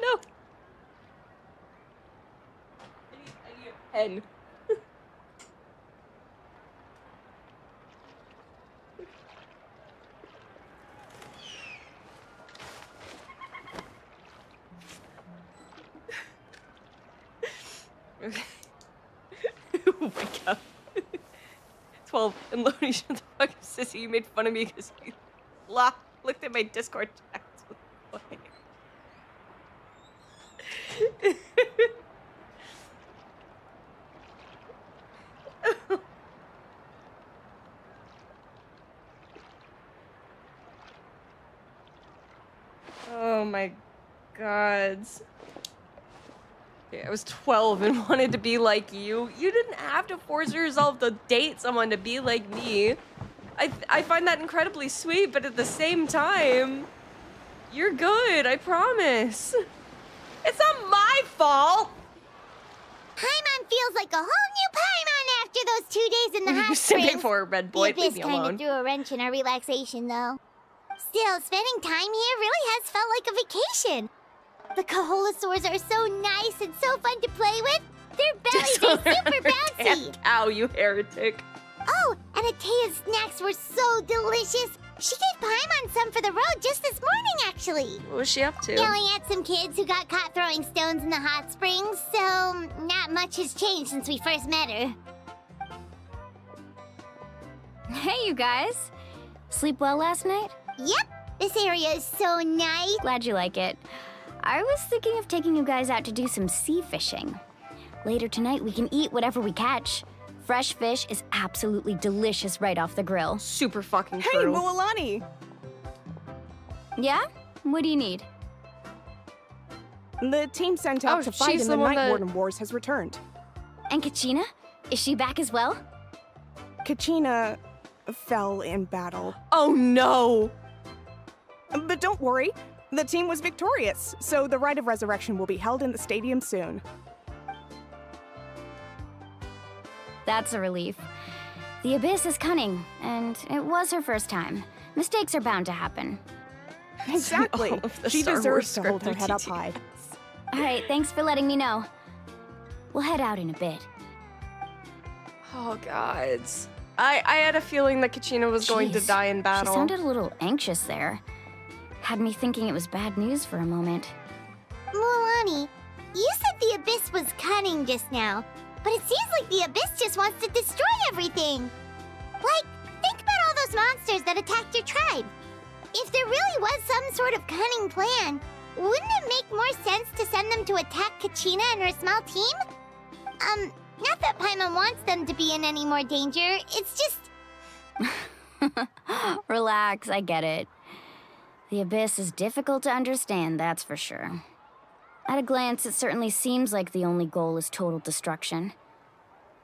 No. I need a pen. Okay. Oh my god. 12. And Lonnie, shut the fuck up, sissy. You made fun of me because you looked at my Discord chat. Oh my gods. Yeah, I was 12 and wanted to be like you. You didn't have to force yourself to date someone to be like me. I find that incredibly sweet, but at the same time, you're good, I promise. It's not my fault. Paimon feels like a whole new Paimon after those 2 days in the hot You're springs. sipping for a red boy, The leave abyss me kind alone. of threw a wrench in our relaxation, though. Still, spending time here really has felt like a vacation. The Kaholasaurs are so nice and so fun to play with. Their bellies are super bouncy. Ow, you heretic. Oh, and Atea's snacks were so delicious. She gave Paimon some for the road just this morning, actually. What was she up to? Yelling at some kids who got caught throwing stones in the hot springs, so not much has changed since we first met her. Hey, you guys. Sleep well last night? Yep, this area is so nice. Glad you like it. I was thinking of taking you guys out to do some sea fishing. Later tonight, we can eat whatever we catch. Fresh fish is absolutely delicious right off the grill. Super fucking Hey, true. Mualani! Yeah? What do you need? The team sent out to fight she's in the the one Night that- Warden Wars has returned. And Kachina? Is she back as well? Kachina fell in battle. Oh no! But don't worry, the team was victorious, so the Rite of Resurrection will be held in the stadium soon. That's a relief. The Abyss is cunning, and it was her first time. Mistakes are bound to happen. Exactly. All of the She Star deserves Wars to hold her scripted head up TTS. high. All right, thanks for letting me know. We'll head out in a bit. Oh gods. I had a feeling that Kachina was going to Jeez, die in battle. She sounded a little anxious there. Had me thinking it was bad news for a moment. Mualani, you said the Abyss was cunning just now, but it seems like the Abyss just wants to destroy everything. Like, think about all those monsters that attacked your tribe. If there really was some sort of cunning plan, wouldn't it make more sense to send them to attack Kachina and her small team? Not that Paimon wants them to be in any more danger, it's just... Relax, I get it. The Abyss is difficult to understand, that's for sure. At a glance, it certainly seems like the only goal is total destruction.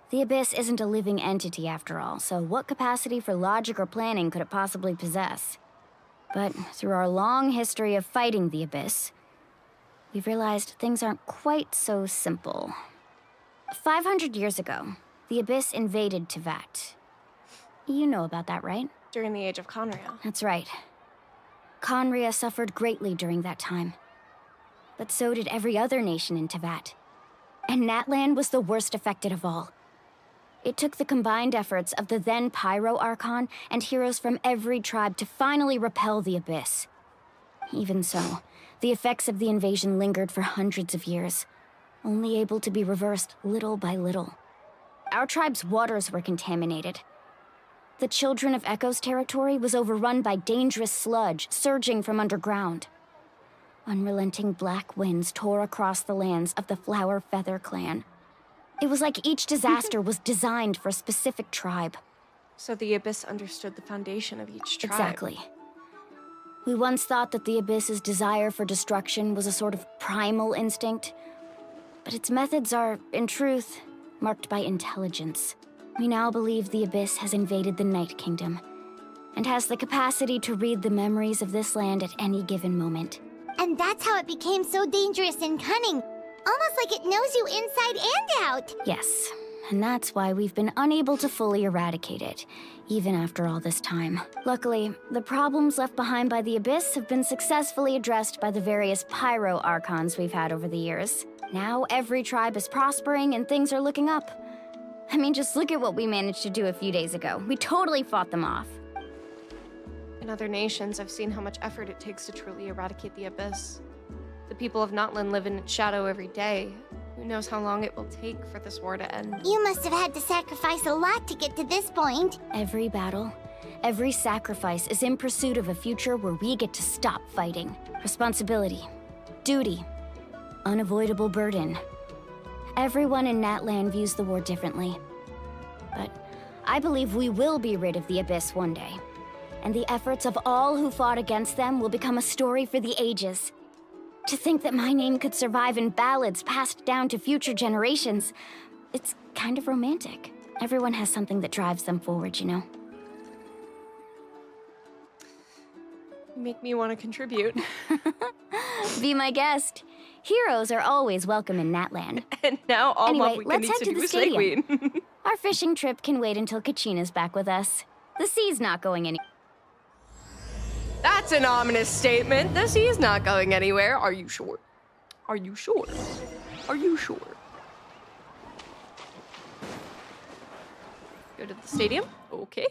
The Abyss isn't a living entity after all, so what capacity for logic or planning could it possibly possess? But through our long history of fighting the Abyss, we've realized things aren't quite so simple. 500 years ago, the Abyss invaded Tevat. You know about that, right? During the age of Conria. That's right. Conria suffered greatly during that time. But so did every other nation in Tevat. And Natlan was the worst affected of all. It took the combined efforts of the then Pyro Archon and heroes from every tribe to finally repel the Abyss. Even so, the effects of the invasion lingered for hundreds of years, only able to be reversed little by little. Our tribe's waters were contaminated. The Children of Echo's territory was overrun by dangerous sludge surging from underground. Unrelenting black winds tore across the lands of the Flower Feather clan. It was like each disaster was designed for a specific tribe. So the Abyss understood the foundation of each tribe. Exactly. We once thought that the Abyss's desire for destruction was a sort of primal instinct, but its methods are, in truth, marked by intelligence. We now believe the Abyss has invaded the Night Kingdom, and has the capacity to read the memories of this land at any given moment. And that's how it became so dangerous and cunning. Almost like it knows you inside and out. Yes, and that's why we've been unable to fully eradicate it, even after all this time. Luckily, the problems left behind by the Abyss have been successfully addressed by the various Pyro Archons we've had over the years. Now every tribe is prospering and things are looking up. I mean, just look at what we managed to do a few days ago. We totally fought them off. In other nations, I've seen how much effort it takes to truly eradicate the Abyss. The people of Notland live in its shadow every day. Who knows how long it will take for this war to end? You must have had to sacrifice a lot to get to this point. Every battle, every sacrifice is in pursuit of a future where we get to stop fighting. Responsibility, duty, unavoidable burden. Everyone in Natlan views the war differently. But I believe we will be rid of the Abyss one day. And the efforts of all who fought against them will become a story for the ages. To think that my name could survive in ballads passed down to future generations, it's kind of romantic. Everyone has something that drives them forward, you know? You make me want to contribute. Be my guest. Heroes are always welcome in Natlan. And now all anyway, Mopweek let's needs head to to do the is Slay stadium. Queen. Our fishing trip can wait until Kachina's back with us. The sea's not going anywhere. That's an ominous statement. The sea is not going anywhere. Are you sure? Are you sure? Are you sure? Go to the stadium? Okay.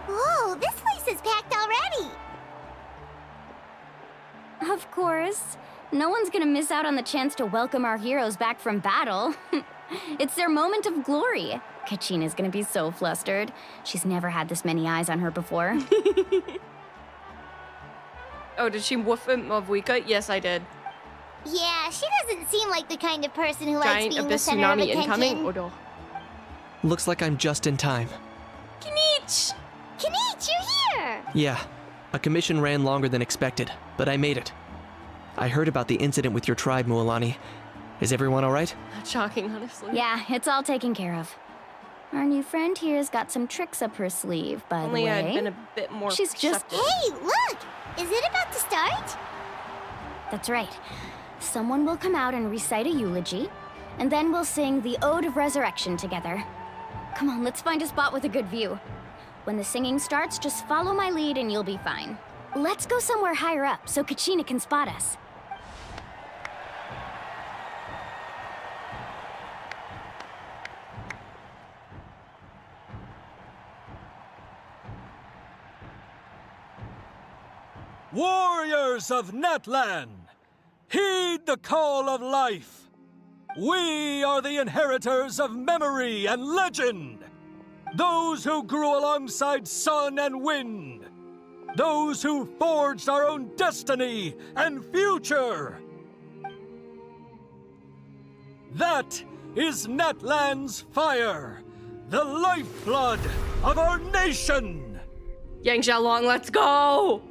Whoa, this place is packed already. Of course. No one's gonna miss out on the chance to welcome our heroes back from battle. It's their moment of glory. Kachina's gonna be so flustered. She's never had this many eyes on her before. Oh, did she woof at Mopweek? Yes, I did. Yeah, she doesn't seem like the kind of person who likes Giant being the abyss center of tsunami attention. incoming? Oh no. Looks like I'm just in time. Kinich! Kinich, you're here! Yeah, a commission ran longer than expected, but I made it. I heard about the incident with your tribe, Mualani. Is everyone alright? Not shocking, honestly. Yeah, it's all taken care of. Our new friend here's got some tricks up her sleeve, by Only the way. I'd been a bit more She's just... Hey, look! Is it about to start? That's right. Someone will come out and recite a eulogy, and then we'll sing the Ode of Resurrection together. Come on, let's find a spot with a good view. When the singing starts, just follow my lead and you'll be fine. Let's go somewhere higher up so Kachina can spot us. Warriors of Natlan, heed the call of life. We are the inheritors of memory and legend. Those who grew alongside sun and wind. Those who forged our own destiny and future. That is Natlan's fire, the lifeblood of our nation. Yang Xiaolong, let's go!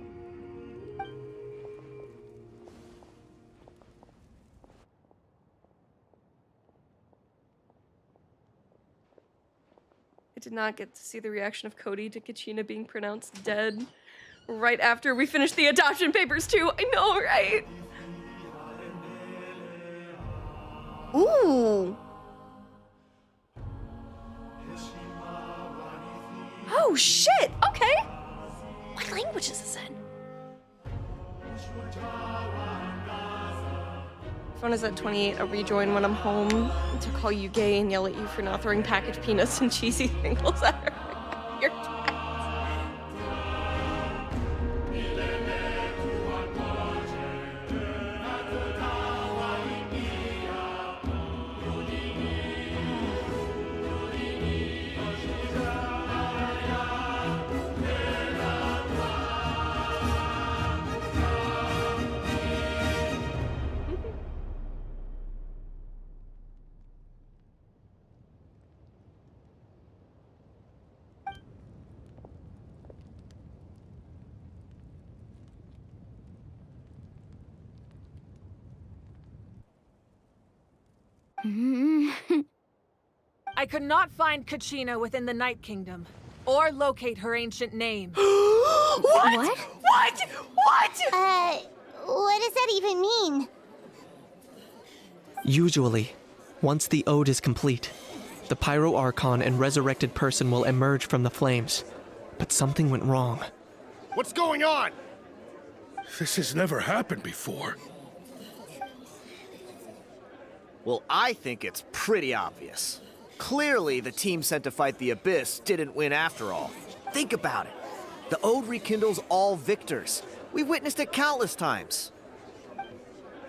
I did not get to see the reaction of Cody to Kachina being pronounced dead right after we finished the adoption papers too. I know, right? Ooh. Oh shit, okay. What language is this in? Phone is at 28. I'll rejoin when I'm home to call you gay and yell at you for not throwing packaged peanuts and cheesy thingles at her. Your cat. I could not find Kachina within the Night Kingdom, or locate her ancient name. What? What? What does that even mean? Usually, once the ode is complete, the Pyro Archon and resurrected person will emerge from the flames. But something went wrong. What's going on? This has never happened before. Well, I think it's pretty obvious. Clearly, the team sent to fight the Abyss didn't win after all. Think about it. The Ode rekindles all victors. We've witnessed it countless times.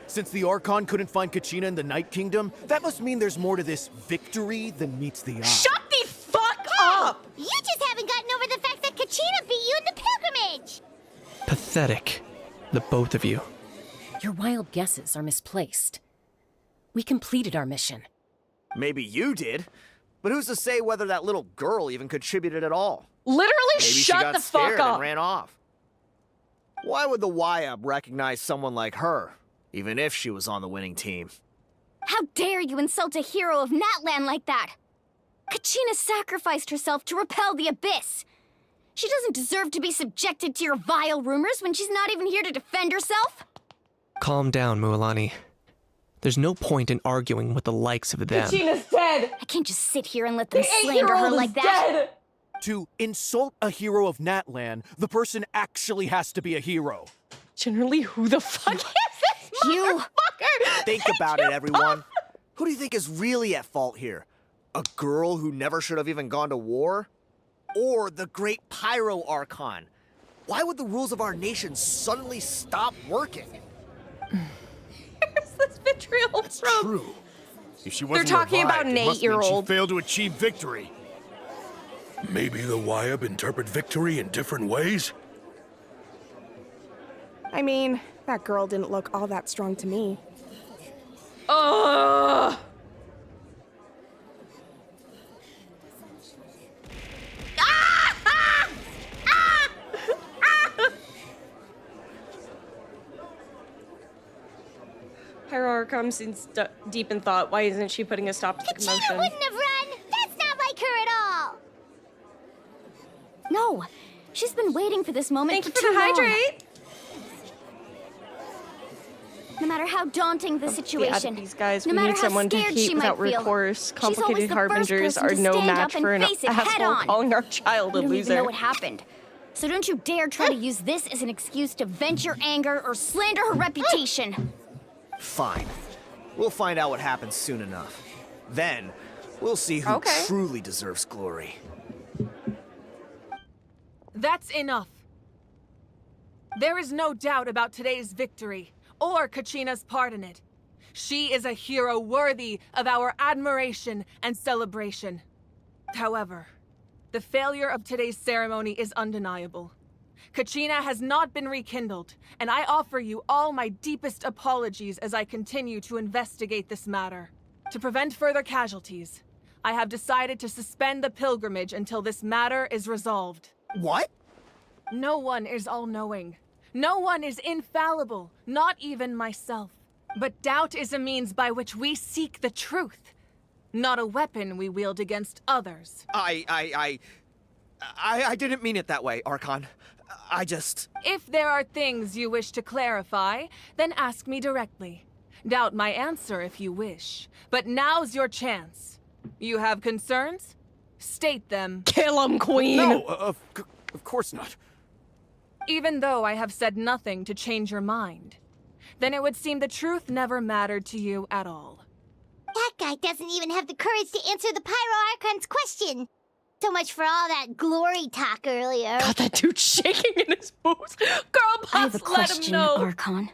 Since the Archon couldn't find Kachina in the Night Kingdom, that must mean there's more to this victory than meets the eye. Shut the fuck up! You just haven't gotten over the fact that Kachina beat you in the pilgrimage! Pathetic, the both of you. Your wild guesses are misplaced. We completed our mission. Maybe you did, but who's to say whether that little girl even contributed at all? Literally, Maybe she shut got the fuck scared up. and ran off. Why would the YUB recognize someone like her, even if she was on the winning team? How dare you insult a hero of Natlan like that? Kachina sacrificed herself to repel the Abyss. She doesn't deserve to be subjected to your vile rumors when she's not even here to defend herself. Calm down, Mualani. There's no point in arguing with the likes of them. Kachina's dead! I can't just sit here and let them The slander her 8-year-old like is that. dead! To insult a hero of Natlan, the person actually has to be a hero. Generally, who the fuck is this motherfucker? Think about it, everyone. Who do you think is really at fault here? A girl who never should have even gone to war? Or the great Pyro Archon? Why would the rules of our nation suddenly stop working? Where's this vitriol from? True. If she They're wasn't talking about revived, an it must mean 8-year-old. She failed to achieve victory. Maybe the YUB interpret victory in different ways? I mean, that girl didn't look all that strong to me. Hierarchum seems deep in thought. Why isn't she putting a stop to the Kachina commotion? wouldn't have run! That's not like her at all! No, she's been waiting for this moment Thank for you for too the long. hydrate. No matter how daunting the situation, these guys, no we matter need how someone to scared hate she without might feel, recourse. she's always Complicated the first harbingers person are to no stand match up and for an face it head asshole on. calling our child a You don't loser. even know what happened. So don't you dare try to use this as an excuse to vent your anger or slander her reputation. Fine. We'll find out what happens soon enough. Then, we'll see who truly deserves glory. That's enough. There is no doubt about today's victory, or Kachina's part in it. She is a hero worthy of our admiration and celebration. However, the failure of today's ceremony is undeniable. Kachina has not been rekindled, and I offer you all my deepest apologies as I continue to investigate this matter. To prevent further casualties, I have decided to suspend the pilgrimage until this matter is resolved. What? No one is all-knowing. No one is infallible, not even myself. But doubt is a means by which we seek the truth, not a weapon we wield against others. I didn't mean it that way, Archon. I just... If there are things you wish to clarify, then ask me directly. Doubt my answer if you wish. But now's your chance. You have concerns? State them. Kill him, Queen! No, of course not. Even though I have said nothing to change your mind, then it would seem the truth never mattered to you at all. That guy doesn't even have the courage to answer the Pyro Archon's question. So much for all that glory talk earlier. God, that dude's shaking in his boots. Girl, I have a boss, let him question, know. Archon.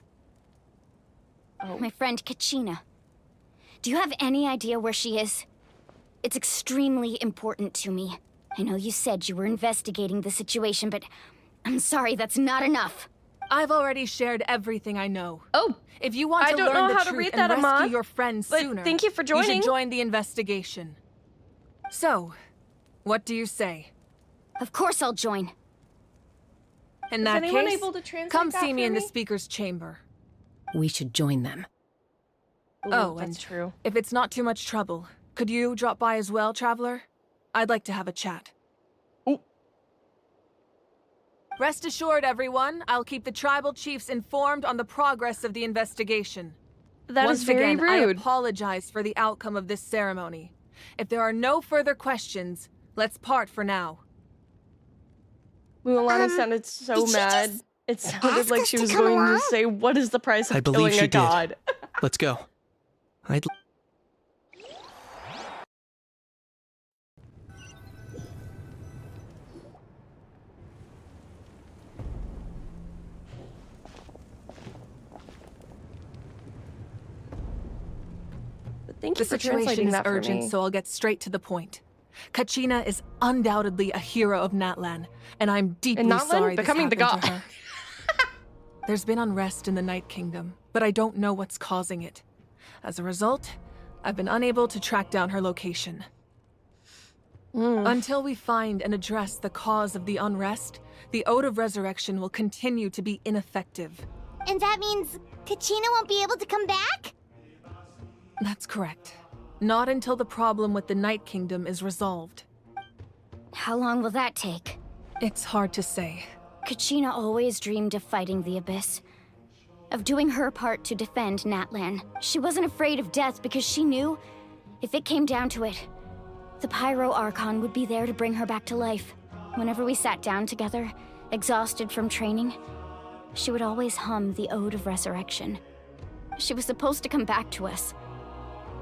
Oh. My friend Kachina. Do you have any idea where she is? It's extremely important to me. I know you said you were investigating the situation, but I'm sorry, that's not enough. I've already shared everything I know. Oh, if you want I to don't learn know the how to truth read and that, rescue Ahmad, your friends but sooner, thank you for you joining. should join the investigation. So, what do you say? Of course I'll join. In Is that anyone case, able to translate come that see me for in the me? speaker's chamber. We should join them. Oh, that's and true. if it's not too much trouble, could you drop by as well, Traveler? I'd like to have a chat. Ooh. Rest assured, everyone, I'll keep the tribal chiefs informed on the progress of the investigation. That Once is very again, I rude. apologize for the outcome of this ceremony. If there are no further questions, let's part for now. Mualani sounded so mad. It sounded ask like us she to was come going along? to say, "What is the price of I believe killing she a did. god?" Let's go. I'd... But thank The you for situation translating is that for urgent, me. so I'll get straight to the point. Kachina is undoubtedly a hero of Natlan, and I'm deeply Natlan sorry this becoming the happened to god. her. There's been unrest in the Night Kingdom, but I don't know what's causing it. As a result, I've been unable to track down her location. Until we find and address the cause of the unrest, the Ode of Resurrection will continue to be ineffective. And that means Kachina won't be able to come back? That's correct. Not until the problem with the Night Kingdom is resolved. How long will that take? It's hard to say. Kachina always dreamed of fighting the Abyss. Of doing her part to defend Natlan. She wasn't afraid of death because she knew, if it came down to it, the Pyro Archon would be there to bring her back to life. Whenever we sat down together, exhausted from training, she would always hum the Ode of Resurrection. She was supposed to come back to us.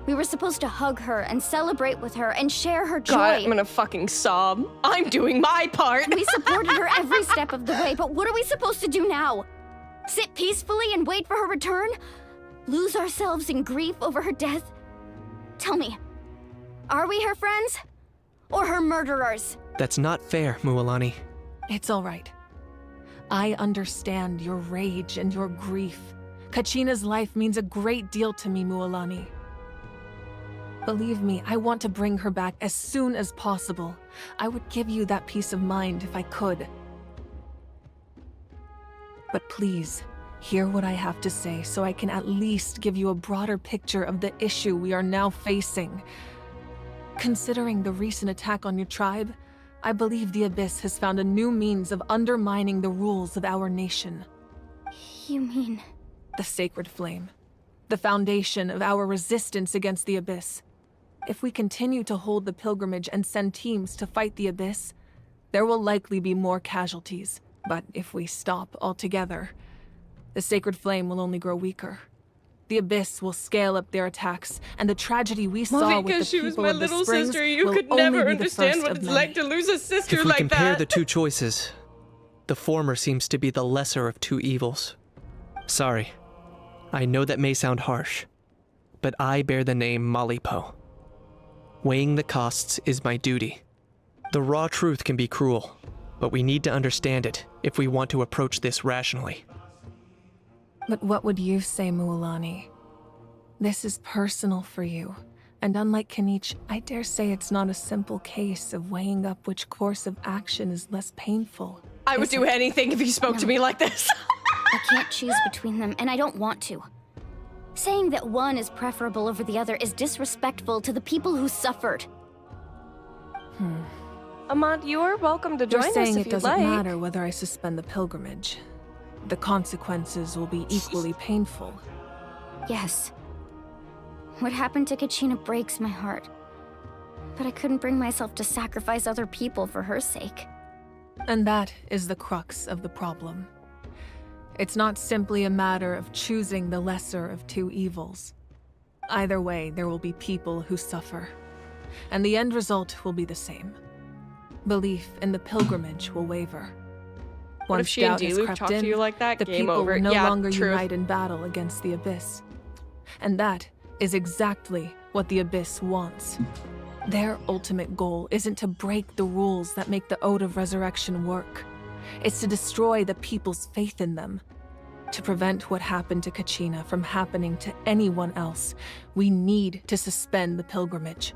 We were supposed to hug her and celebrate with her and share her joy. God, I'm gonna fucking sob. I'm doing my part. We supported her every step of the way, but what are we supposed to do now? Sit peacefully and wait for her return? Lose ourselves in grief over her death? Tell me, are we her friends? Or her murderers? That's not fair, Mualani. It's all right. I understand your rage and your grief. Kachina's life means a great deal to me, Mualani. Believe me, I want to bring her back as soon as possible. I would give you that peace of mind if I could. But please, hear what I have to say so I can at least give you a broader picture of the issue we are now facing. Considering the recent attack on your tribe, I believe the Abyss has found a new means of undermining the rules of our nation. You mean... The Sacred Flame. The foundation of our resistance against the Abyss. If we continue to hold the pilgrimage and send teams to fight the Abyss, there will likely be more casualties. But if we stop altogether, the Sacred Flame will only grow weaker. The Abyss will scale up their attacks, and the tragedy we saw with the because she was people my of the little Springs sister, you will could only never be the understand first what of it's many. like to lose a sister If we like compare that. the two choices, The former seems to be the lesser of two evils. Sorry, I know that may sound harsh, but I bear the name Malipo. Weighing the costs is my duty. The raw truth can be cruel, but we need to understand it if we want to approach this rationally. But what would you say, Mualani? This is personal for you, and unlike Kanich, I dare say it's not a simple case of weighing up which course of action is less painful. I would do anything if you spoke to me like this. I can't choose between them, and I don't want to. Saying that one is preferable over the other is disrespectful to the people who suffered. Ahmad, you are welcome to join You're us saying if it you'd doesn't like. matter whether I suspend the pilgrimage. The consequences will be equally painful. Yes. What happened to Kachina breaks my heart. But I couldn't bring myself to sacrifice other people for her sake. And that is the crux of the problem. It's not simply a matter of choosing the lesser of two evils. Either way, there will be people who suffer. And the end result will be the same. Belief in the pilgrimage will waver. What if Once she and doubt has Diluc crept talk to in, you like that? the Game people over. will no Yeah, longer truth. unite in battle against the Abyss. And that is exactly what the Abyss wants. Their ultimate goal isn't to break the rules that make the Ode of Resurrection work. It's to destroy the people's faith in them. To prevent what happened to Kachina from happening to anyone else, we need to suspend the pilgrimage.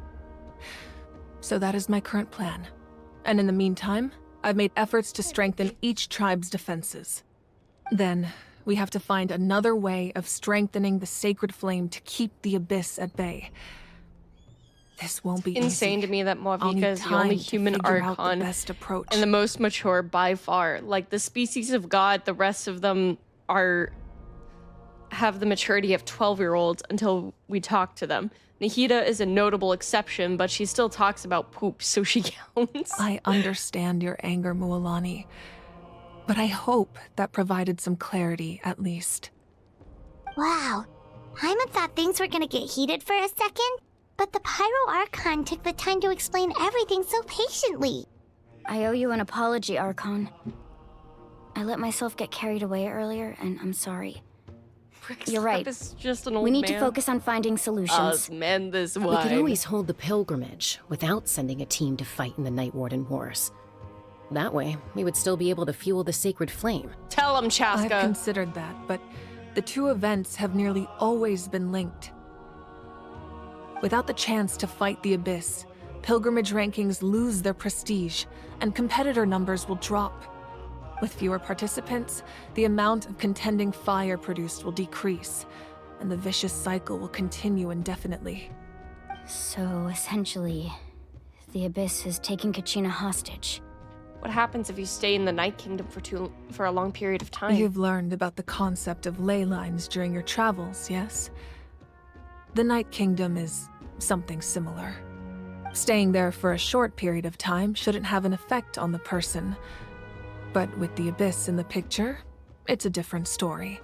So that is my current plan. And in the meantime, I've made efforts to strengthen each tribe's defenses. Then, we have to find another way of strengthening the sacred flame to keep the Abyss at bay. This won't be Insane easy. to me that I'll Mavica need is the only time to human figure out the archon best approach. and the most mature by far. Like the species of God, the rest of them have the maturity of 12-year-olds until we talk to them. Nahida is a notable exception, but she still talks about poop, so she counts. I understand your anger, Mualani, but I hope that provided some clarity, at least. Wow. Hyman thought things were gonna get heated for a second, but the Pyro Archon took the time to explain everything so patiently. I owe you an apology, Archon. I let myself get carried away earlier, and I'm sorry. You're right. Is just an old We need to man. focus on finding solutions. Us men this We wide. could always hold the pilgrimage without sending a team to fight in the Night Warden Wars. That way, we would still be able to fuel the sacred flame. Tell him, Chaska. I've considered that, but the two events have nearly always been linked. Without the chance to fight the Abyss, pilgrimage rankings lose their prestige, and competitor numbers will drop. With fewer participants, the amount of contending fire produced will decrease, and the vicious cycle will continue indefinitely. So, essentially, the Abyss is taking Kachina hostage. What happens if you stay in the Night Kingdom for a long period of time? You've learned about the concept of ley lines during your travels, yes? The Night Kingdom is something similar. Staying there for a short period of time shouldn't have an effect on the person. But with the Abyss in the picture, it's a different story.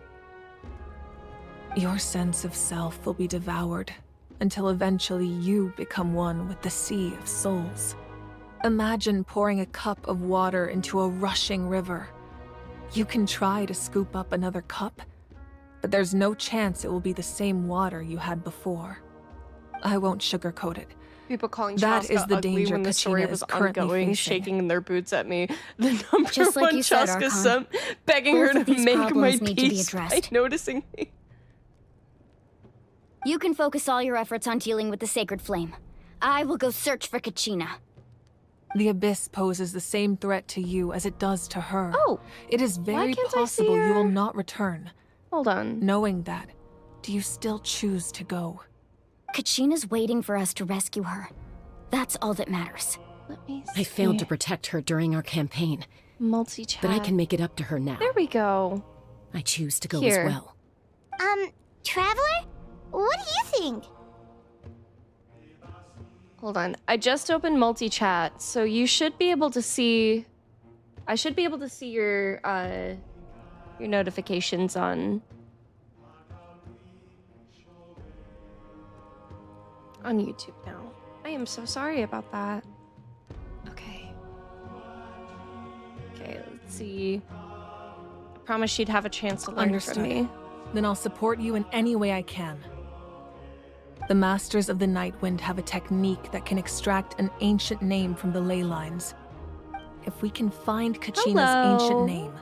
Your sense of self will be devoured until eventually you become one with the Sea of Souls. Imagine pouring a cup of water into a rushing river. You can try to scoop up another cup, but there's no chance it will be the same water you had before. I won't sugarcoat it. People calling That Chaska is the ugly danger when the story Kachina was is currently ongoing, facing. shaking in their boots at me. The number Just like one you said, Chaska Archon. son begging her Both to of these make my problems need to be peace by addressed. noticing me. You can focus all your efforts on dealing with the sacred flame. I will go search for Kachina. The Abyss poses the same threat to you as it does to her. Oh, it is very can't I see possible you will her? not return. Hold on. Knowing that, do you still choose to go? Kachina's waiting for us to rescue her. That's all that matters. Let me I failed to protect her during our campaign, multi-chat. but I can make it up to her now. There we go. I choose to go Here. as well. Traveler? What do you think? Hold on. I just opened multi-chat, so you should be able to see. I should be able to see your notifications on YouTube now. I am so sorry about that. Okay. Okay, let's Let's see. I promised she'd have a chance to learn Understood. from me. Then I'll support you in any way I can. The Masters of the Nightwind have a technique that can extract an ancient name from the ley lines. If we can find Kachina's ancient name,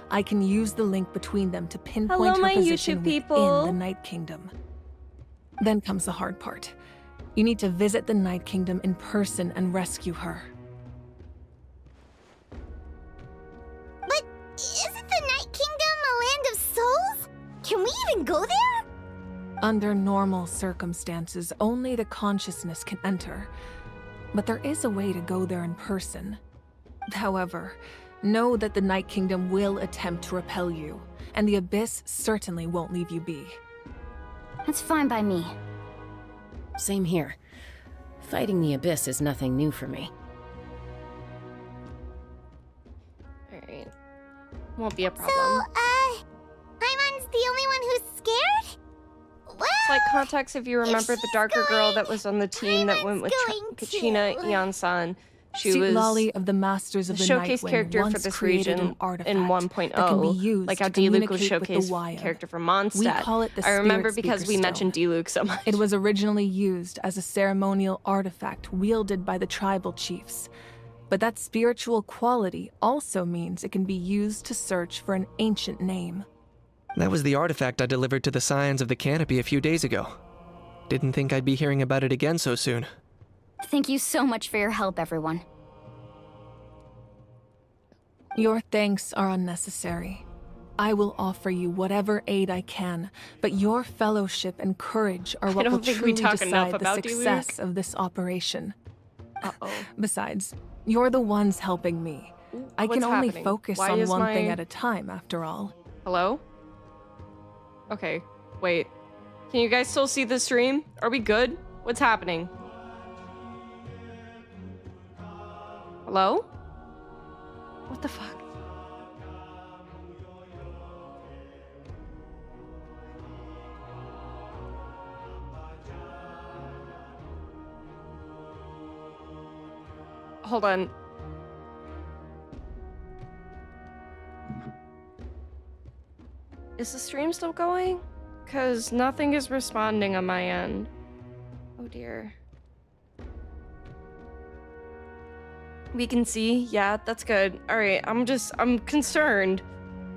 I can use the link between them to pinpoint her position within the Night Kingdom. Then comes the hard part. You need to visit the Night Kingdom in person and rescue her. But isn't the Night Kingdom a land of souls? Can we even go there? Under normal circumstances, only the consciousness can enter. But there is a way to go there in person. However, know that the Night Kingdom will attempt to repel you, and the Abyss certainly won't leave you be. That's fine by me. Same here. Fighting the Abyss is nothing new for me. Alright. Won't be a problem. So, Paimon's the only one who's scared? Well, it's like context if you remember the darker girl that was on the team that went with Kachina Ian-san. She was Lolly of the Masters of the showcase Nightwind character for this region in 1.0, like how D-Luke was showcased character for Mondstadt. We call it the I remember Spirit because we Speaker mentioned Stone. D-Luke so much. It was originally used as a ceremonial artifact wielded by the tribal chiefs. But that spiritual quality also means it can be used to search for an ancient name. That was the artifact I delivered to the Scions of the Canopy a few days ago. Didn't think I'd be hearing about it again so soon. Thank you so much for your help, everyone. Your thanks are unnecessary. I will offer you whatever aid I can, but your fellowship and courage are what will truly decide the success of this operation. Besides, you're the ones helping me. I can only focus on one thing at a time, after all. Hello? Okay, wait. Can you guys still see the stream? Are we good? What's happening? Hello? What the fuck? Hold on. Is the stream still going? Because nothing is responding on my end. Oh dear. We can see? Yeah, that's good. Alright, I'm concerned.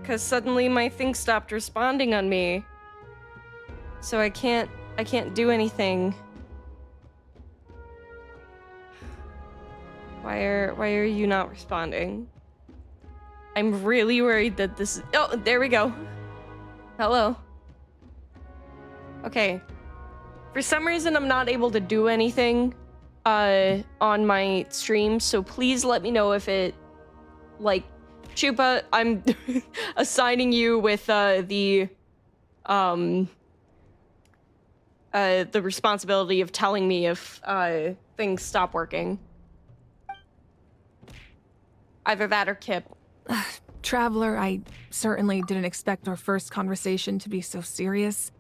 Because suddenly my thing stopped responding on me. So I can't do anything. Why are you not responding? I'm really worried that this is... Oh, there we go. Hello. Okay. For some reason, I'm not able to do anything on my stream, so please let me know if it... Like, Chupa, I'm assigning you with the responsibility of telling me if things stop working. Either that or Kip. Traveler, I certainly didn't expect our first conversation to be so serious.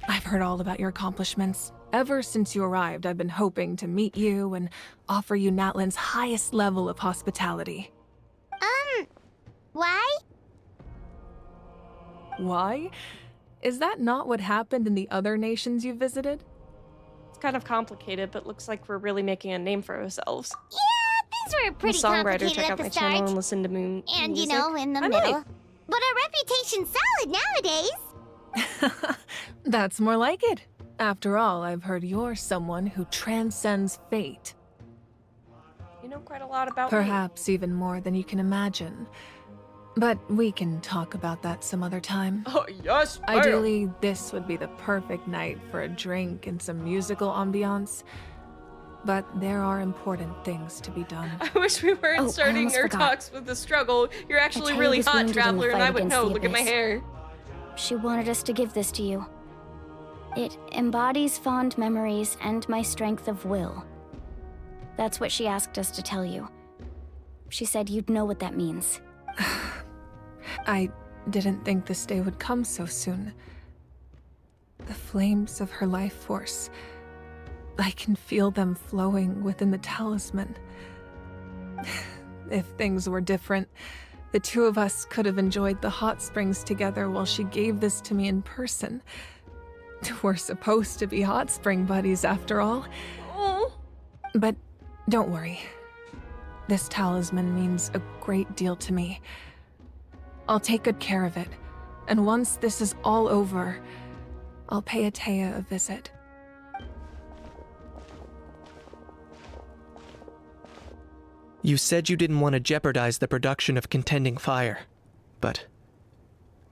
I've heard all about your accomplishments. Ever since you arrived, I've been hoping to meet you and offer you Natlan's highest level of hospitality. Why? Why? Is that not what happened in the other nations you visited? It's kind of complicated, but looks like we're really making a name for ourselves. Yeah, things were pretty I'm a songwriter. complicated Check at out the my start. channel and listen to music. And, you know, in the middle. But our reputation's solid nowadays. That's more like it. After all, I've heard you're someone who transcends fate. You know quite a lot about me. Perhaps even more than you can imagine. But we can talk about that some other time. Oh, yes, ma'am. Ideally, this would be the perfect night for a drink and some musical ambiance. But there are important things to be done. I wish we weren't starting our talks with the struggle. You're actually really hot, Traveler, and I would know. Look at my hair. She wanted us to give this to you. It embodies fond memories and my strength of will. That's what she asked us to tell you. She said you'd know what that means. I didn't think this day would come so soon. The flames of her life force. I can feel them flowing within the talisman. If things were different, The two of us could have enjoyed the hot springs together while she gave this to me in person. We're supposed to be hot spring buddies after all. Oh. But don't worry. This talisman means a great deal to me. I'll take good care of it, and once this is all over, I'll pay Atea a visit. You said you didn't want to jeopardize the production of Contending Fire, but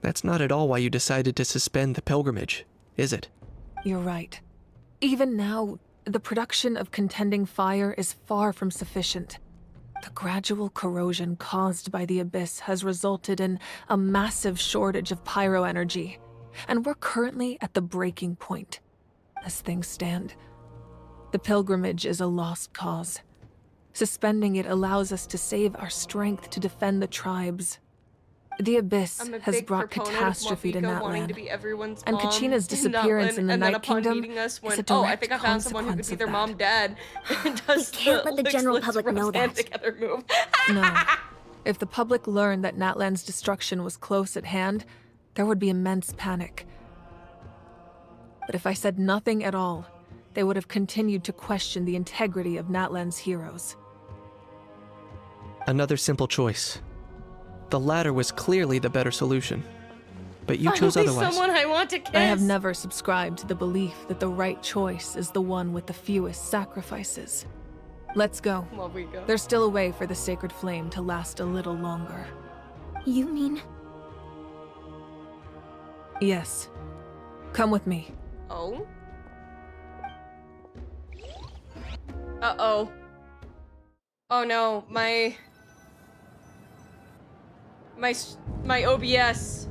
that's not at all why you decided to suspend the pilgrimage, is it? You're right. Even now, the production of Contending Fire is far from sufficient. The gradual corrosion caused by the Abyss has resulted in a massive shortage of pyro energy, and we're currently at the breaking point. As things stand, the pilgrimage is a lost cause. Suspending it allows us to save our strength to defend the tribes. The Abyss I'm a has big brought proponent catastrophe to of wanting to Natlan, be everyone's and mom Kachina's in disappearance in the Natlan, and then Night upon Kingdom meeting us is when, a direct I think I found someone who could consequence be of their that. mom, dad, and does We can't let the general Lips, public know Roseanne that. together move. No. If the public learned that Natlan's destruction was close at hand, there would be immense panic. But if I said nothing at all, they would have continued to question the integrity of Natlan's heroes. Another simple choice. The latter was clearly the better solution, but you chose Finally Oh, otherwise. someone I want to kiss. I have never subscribed to the belief that the right choice is the one with the fewest sacrifices. Let's go. Well, we go. There's still a way for the sacred flame to last a little longer. You mean? Yes. Come with me. Oh? Uh-oh. Oh no, my OBS.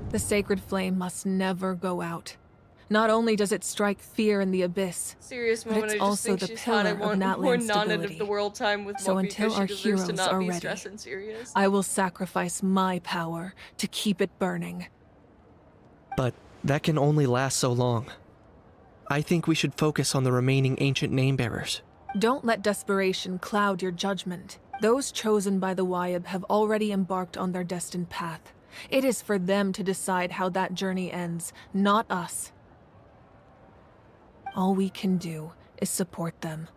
The sacred flame must never go out. Not only does it strike fear in the Abyss, Serious but moment, it's I just also think the she's pillar hot. I of want more Natlan's non-end of stability. the world time with So Moby until because our she deserves to heroes not are be ready, stressed and serious. I will sacrifice my power to keep it burning. But that can only last so long. I think we should focus on the remaining ancient name-bearers. Don't let desperation cloud your judgment. Those chosen by the Wyab have already embarked on their destined path. It is for them to decide how that journey ends, not us. All we can do is support them.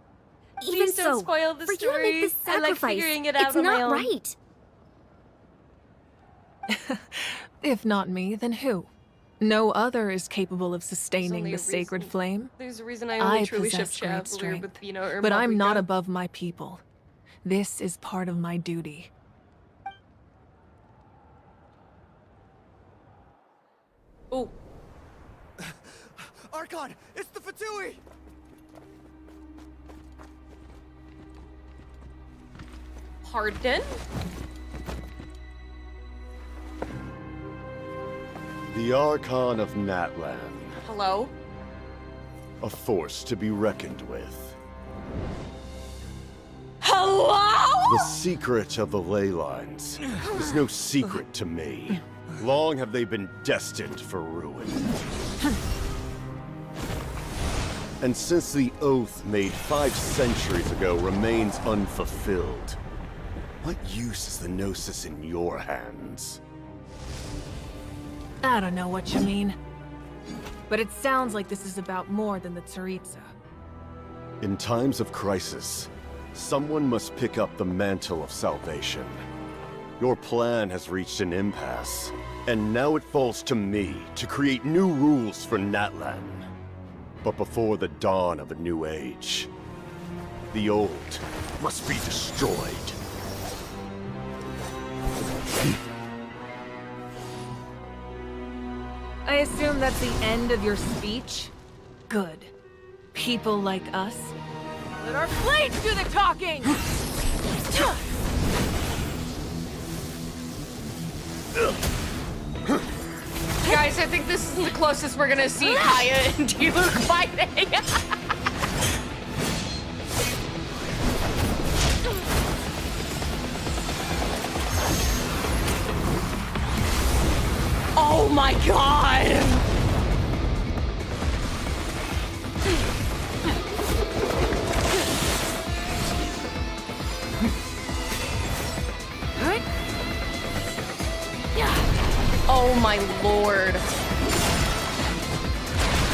Even Please don't so, spoil the for you to make this story. I like sacrifice, figuring it out it's on my not own. right. If not me, then who? No other is capable of sustaining only the a sacred reason- flame. There's a reason I only truly ship possess great Chavalier strength, with Bino or but I'm not Mabuko. above my people. This is part of my duty. Oh. Archon, it's the Fatui! Pardon? The Archon of Natlan, Hello? a force to be reckoned with. Hello? The secret of the ley lines is no secret to me. Long have they been destined for ruin. And since the oath made 5 centuries ago remains unfulfilled, what use is the Gnosis in your hands? I don't know what you mean. But it sounds like this is about more than the Tsaritsa. In times of crisis, someone must pick up the mantle of salvation. Your plan has reached an impasse, and now it falls to me to create new rules for Natlan. But before the dawn of a new age, the old must be destroyed. I assume that's the end of your speech? Good. People like us. Let our blades do the talking! Guys, I think this is the closest we're gonna see Kaya and Diluc fighting. Oh my god! my lord.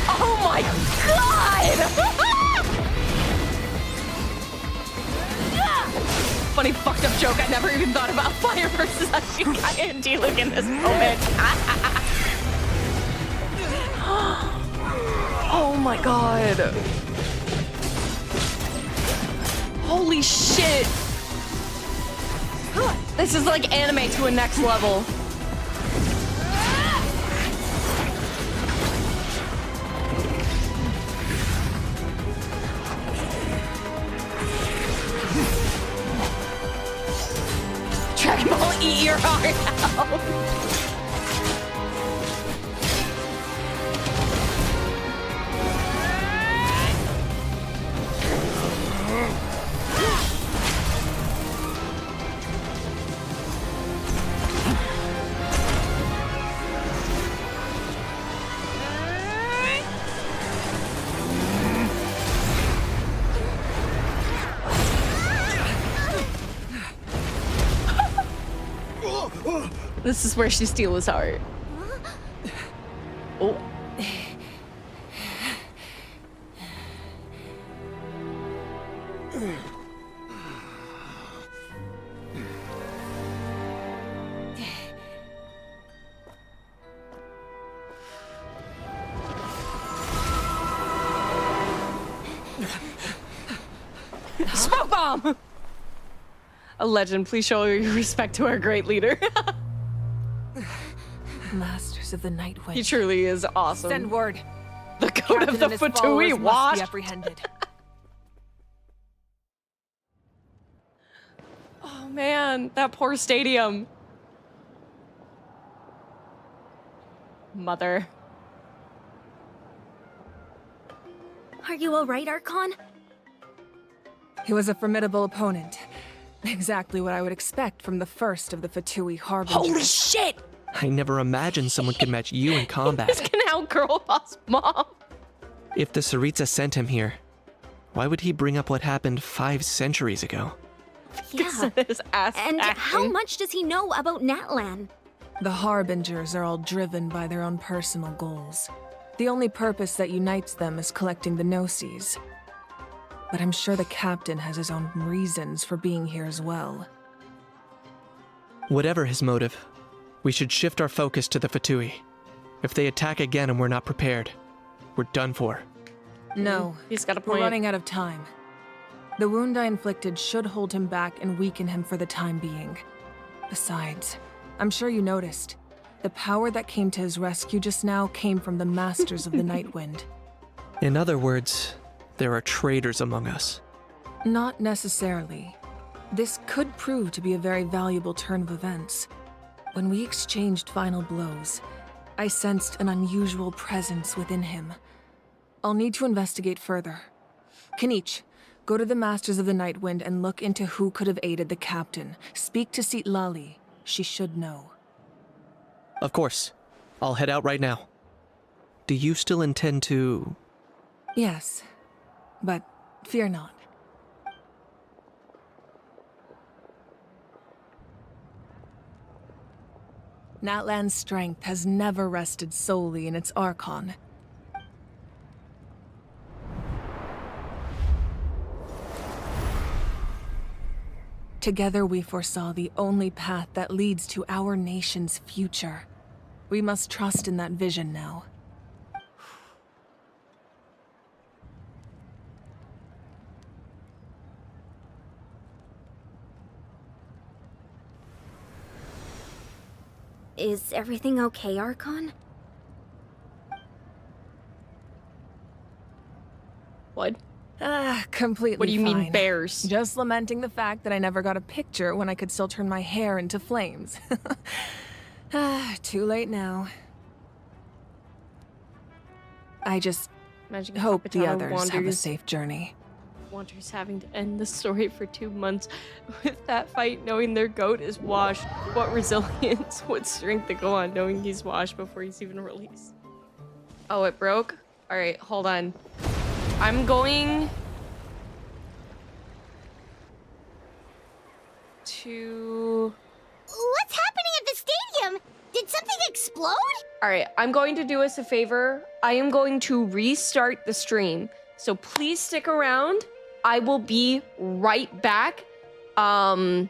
Oh my god! Funny fucked up joke. I never even thought about fire versus Ashikai and Diluc in this moment. Oh my god. Holy shit. This is like anime to a next level. Dragon Ball, eat your heart out. This is where she steals his heart. Oh. Smoke bomb! A legend, please show your respect to our great leader. Masters of the Night Wind. He truly is awesome. Send word. The code of the Fatui must washed. be apprehended. Oh man, that poor stadium. Mother. Are you alright, Archon? He was a formidable opponent. Exactly what I would expect from the first of the Fatui Harbingers. Holy shit! I never imagined someone could match you in combat. This can outgirl boss mom. If the Tsaritsa sent him here, why would he bring up what happened 5 centuries ago? Yeah. His ass And acting. how much does he know about Natlan? The Harbingers are all driven by their own personal goals. The only purpose that unites them is collecting the Gnosis. But I'm sure the captain has his own reasons for being here as well. Whatever his motive, we should shift our focus to the Fatui. If they attack again and we're not prepared, we're done for. No, he's got a we're point. running out of time. The wound I inflicted should hold him back and weaken him for the time being. Besides, I'm sure you noticed, the power that came to his rescue just now came from the Masters of the Night Wind. In other words, there are traitors among us. Not necessarily. This could prove to be a very valuable turn of events. When we exchanged final blows, I sensed an unusual presence within him. I'll need to investigate further. Kanich, go to the Masters of the Night Wind and look into who could have aided the captain. Speak to Citlali. She should know. Of course. I'll head out right now. Do you still intend to... Yes, but fear not. Natlan's strength has never rested solely in its Archon. Together we foresaw the only path that leads to our nation's future. We must trust in that vision now. Is everything okay, Archon? What? Completely What do you mean, fine. bears? Just lamenting the fact that I never got a picture when I could still turn my hair into flames. Too late now. I just Imagine hope the Capitano others have a wanders- safe journey. Wanders having to end the story for 2 months with that fight, knowing their goat is washed. What resilience, what strength to go on knowing he's washed before he's even released. Oh, it broke? All right, hold on. I'm going to... What's happening at the stadium? Did something explode? All right, I'm going to do us a favor. I am going to restart the stream. So please stick around. I will be right back. No,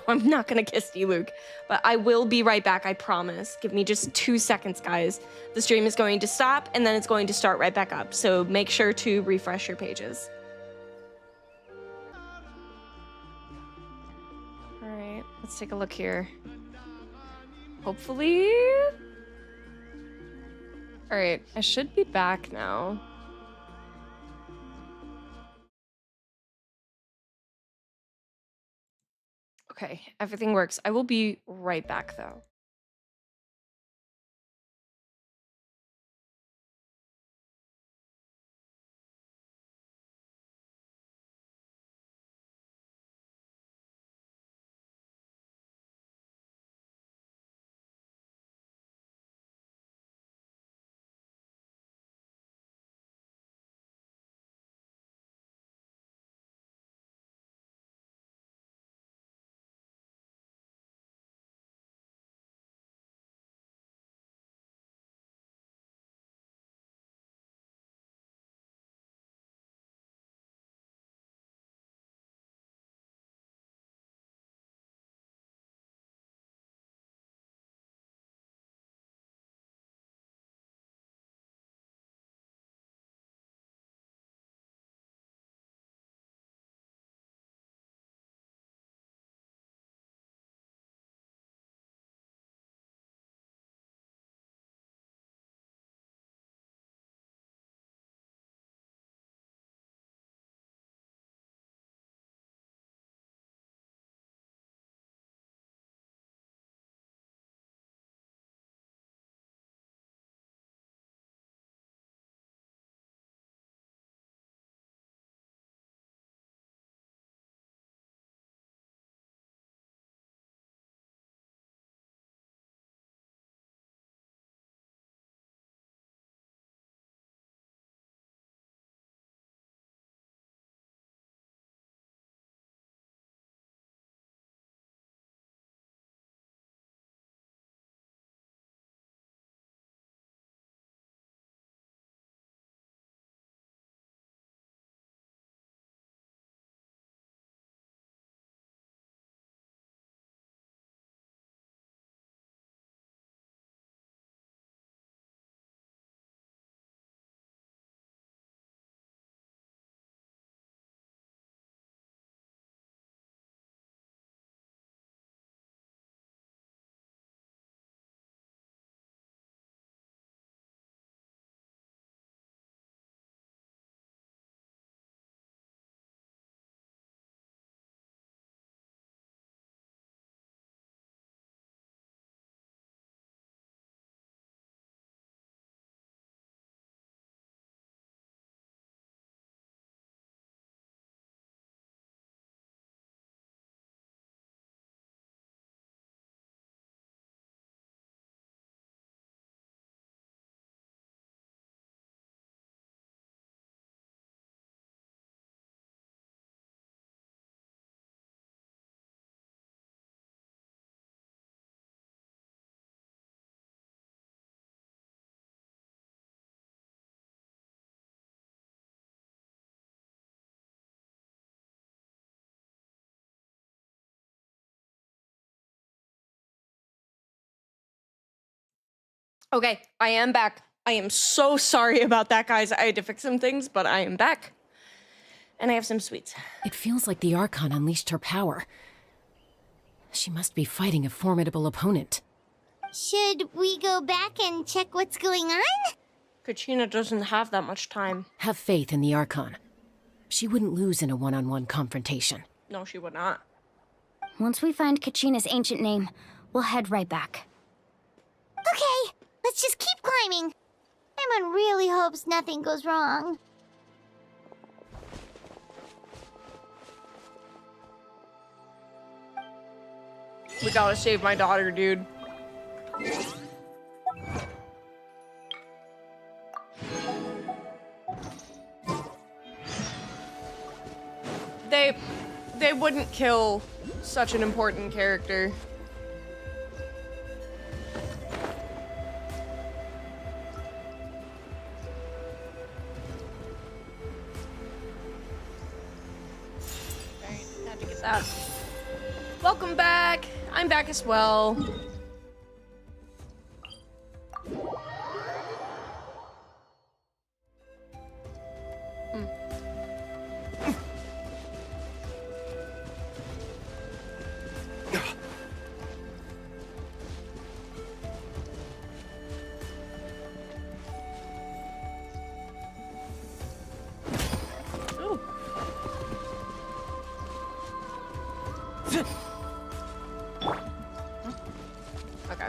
I'm not gonna kiss you, Luke. But I will be right back, I promise. Give me just 2 seconds, guys. The stream is going to stop, and then it's going to start right back up. So make sure to refresh your pages. All right, let's take a look here. Hopefully... All right, I should be back now. Okay, everything works. I will be right back, though. Okay, I am back. I am so sorry about that, guys. I had to fix some things, but I am back. And I have some sweets. It feels like the Archon unleashed her power. She must be fighting a formidable opponent. Should we go back and check what's going on? Kachina doesn't have that much time. Have faith in the Archon. She wouldn't lose in a one-on-one confrontation. No, she would not. Once we find Kachina's ancient name, we'll head right back. Okay, let's just keep climbing. Emon really hopes nothing goes wrong. We gotta save my daughter, dude. They wouldn't kill such an important character. Sad. Welcome back. I'm back as well. Okay.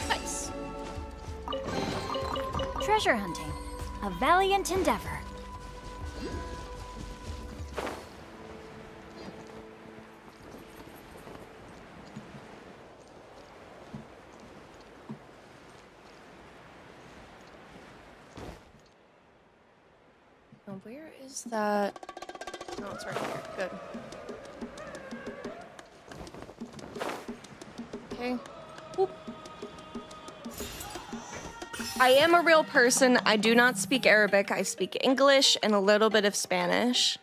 Nice. Treasure hunting, a valiant endeavor. Now, where is that? Oh, it's right here. Good. Okay. Whoop. I am a real person. I do not speak Arabic. I speak English and a little bit of Spanish.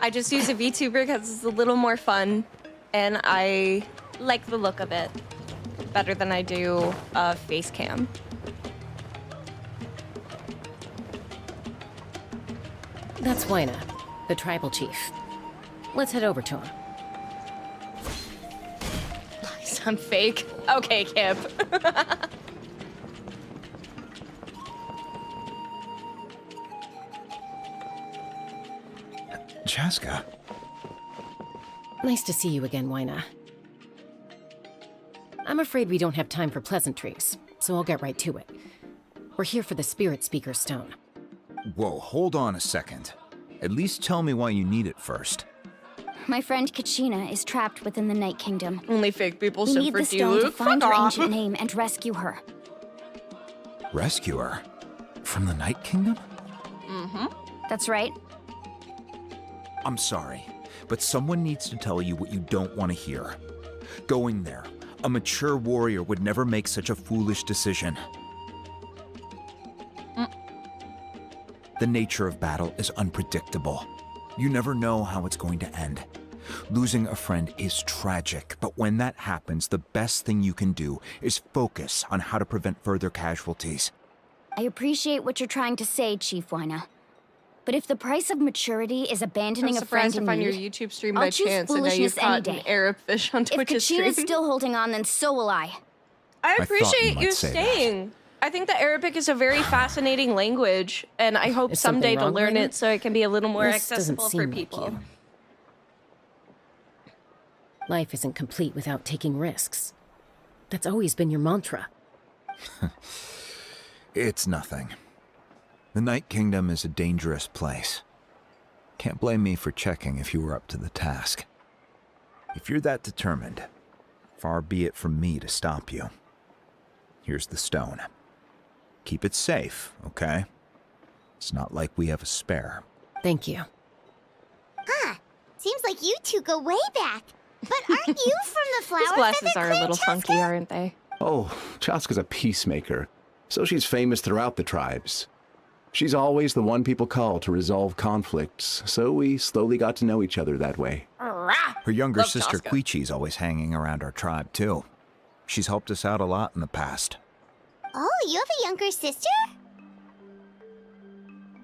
I just use a VTuber because it's a little more fun, and I like the look of it better than I do a face cam. That's Wyna, the tribal chief. Let's head over to him. Nice, I'm fake. Okay, Kip. Chaska. Nice to see you again, Wyna. I'm afraid we don't have time for pleasantries, so I'll get right to it. We're here for the Spirit Speaker Stone. Whoa, hold on a second. At least tell me why you need it first. My friend Kachina is trapped within the Night Kingdom. Only fake people We should need the forgive stone you. to find Fuck her off. ancient name and rescue her. Rescue her? From the Night Kingdom? Mm-hmm. That's right. I'm sorry, but someone needs to tell you what you don't want to hear. Going there, a mature warrior would never make such a foolish decision. The nature of battle is unpredictable. You never know how it's going to end. Losing a friend is tragic, but when that happens, the best thing you can do is focus on how to prevent further casualties. I appreciate what you're trying to say, Chief Wyna. But if the price of maturity is abandoning I'm a friend surprised to in find your need, YouTube stream I'll by choose chance, and now you've foolishness any caught an day. Arab fish on If Twitch's stream. Kachina's still holding on, then so will I. I thought you appreciate might you say that. staying. I think that Arabic is a very fascinating language, and I hope Is something someday to wrong, learn Wyna? it so it can be a little more This doesn't accessible seem for like people. you. Life isn't complete without taking risks. That's always been your mantra. It's nothing. The Night Kingdom is a dangerous place. Can't blame me for checking if you were up to the task. If you're that determined, far be it from me to stop you. Here's the stone. Keep it safe, okay? It's not like we have a spare. Thank you. Huh. Seems like you two go way back. But aren't you from the flower These glasses feather are a clan, little Chaska? funky, aren't they? Oh, Chaska's a peacemaker, so she's famous throughout the tribes. She's always the one people call to resolve conflicts, so we slowly got to know each other that way. Her younger Love sister Chaska. Quichi's always hanging around our tribe, too. She's helped us out a lot in the past. Oh, you have a younger sister?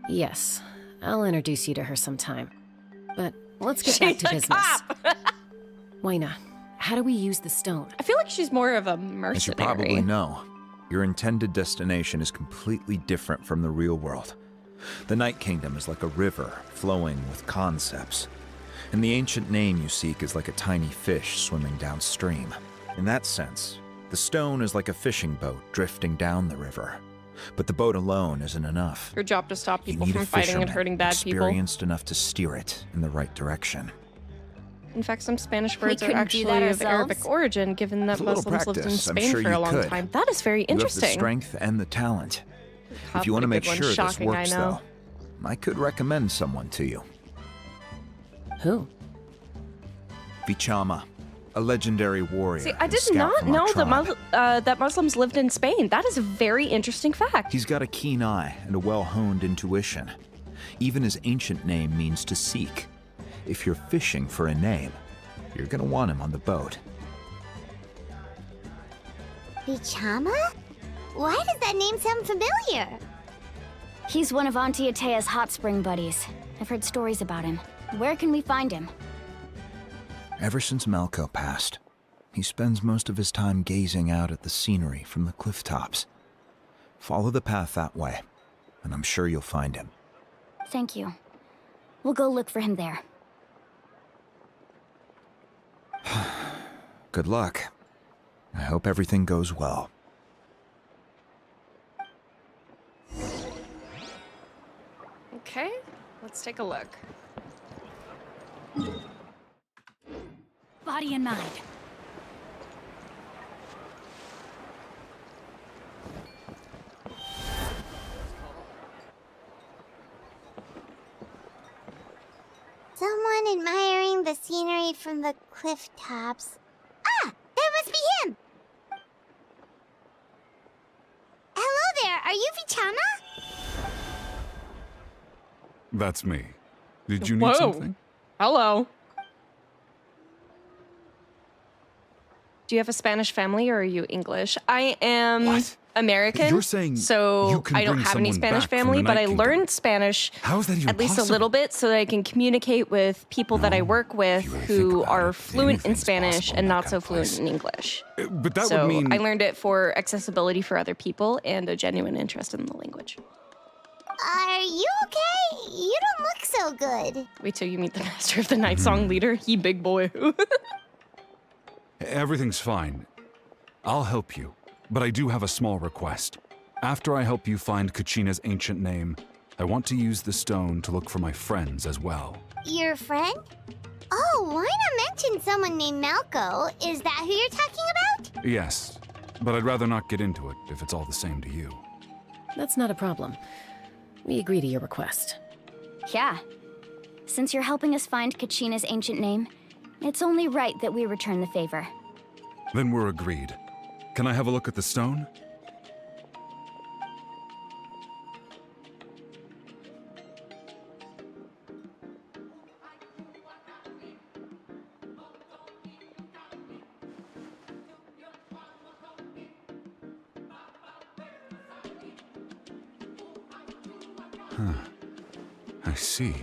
Yes, I'll introduce you to her sometime. But let's get She's back to a business. cop. Wyna, how do we use the stone? I feel like she's more of a As you mercenary. probably know, your intended destination is completely different from the real world. The Night Kingdom is like a river flowing with concepts, and the ancient name you seek is like a tiny fish swimming downstream. In that sense, the stone is like a fishing boat drifting down the river. But the boat alone isn't enough. Your job to stop You people need from a fighting fisherman and hurting bad people. experienced enough to steer it in the right direction. In fact, some Spanish We words are couldn't do actually that of Arabic ourselves? origin, given that With a little Muslims lived in practice, I'm Spain sure for a you long could. time. That is very You have the interesting. strength and the talent. God, If you what want a to make good one. sure this Shocking, I works, know. though, I could recommend someone to you. Who? Vichama. a legendary warrior. See, I and did scout not from our know tribe. that Muslims lived in Spain. That is a very interesting fact. He's got a keen eye and a well-honed intuition. Even his ancient name means to seek. If you're fishing for a name, you're gonna want him on the boat. Bichama? Why does that name sound familiar? He's one of Auntie Atea's hot spring buddies. I've heard stories about him. Where can we find him? Ever since Malco passed, he spends most of his time gazing out at the scenery from the cliff tops. Follow the path that way, and I'm sure you'll find him. Thank you. We'll go look for him there. Good luck. I hope everything goes well. Okay, let's take a look. Body and mind. Someone admiring the scenery from the cliff tops. Ah! That must be him! Hello there, are you Vichama? That's me. Did you need Whoa. something? Hello. Do you have a Spanish family or are you English? I am American. You're saying so you can I don't bring have any someone Spanish back from family, the but Night I Kingdom? learned Spanish How is that even at least possible? a little bit so that I can communicate with people that I work with who are fluent in Spanish and not so fluent in English. But that so would mean... I learned it for accessibility for other people and a genuine interest in the language. Are you okay? You don't look so good. Wait till you meet the master of the night song leader. He big boy. Everything's fine. I'll help you, but I do have a small request. After I help you find Kachina's ancient name, I want to use the stone to look for my friends as well. Your friend? Oh, why not mention someone named Malco? Is that who you're talking about? Yes, but I'd rather not get into it if it's all the same to you. That's not a problem. We agree to your request. Yeah. Since you're helping us find Kachina's ancient name, it's only right that we return the favor. Then we're agreed. Can I have a look at the stone? Huh. I see.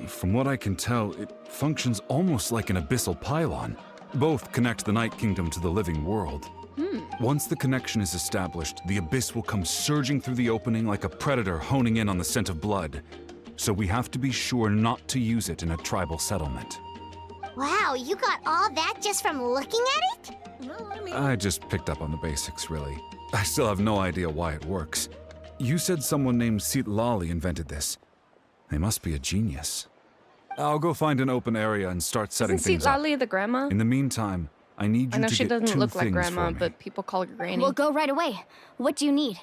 From what I can tell, it functions almost like an abyssal pylon. Both connect the Night Kingdom to the living world. Once the connection is established, the abyss will come surging through the opening like a predator honing in on the scent of blood. So we have to be sure not to use it in a tribal settlement. Wow, you got all that just from looking at it? I just picked up on the basics, really. I still have no idea why it works. You said someone named Lali invented this. They must be a genius. I'll go find an open area and start setting Isn't things up. Lali the grandma? In the meantime, I need I you know to she get doesn't two look like things grandma, for me. but people call her granny. We'll go right away. What do you need?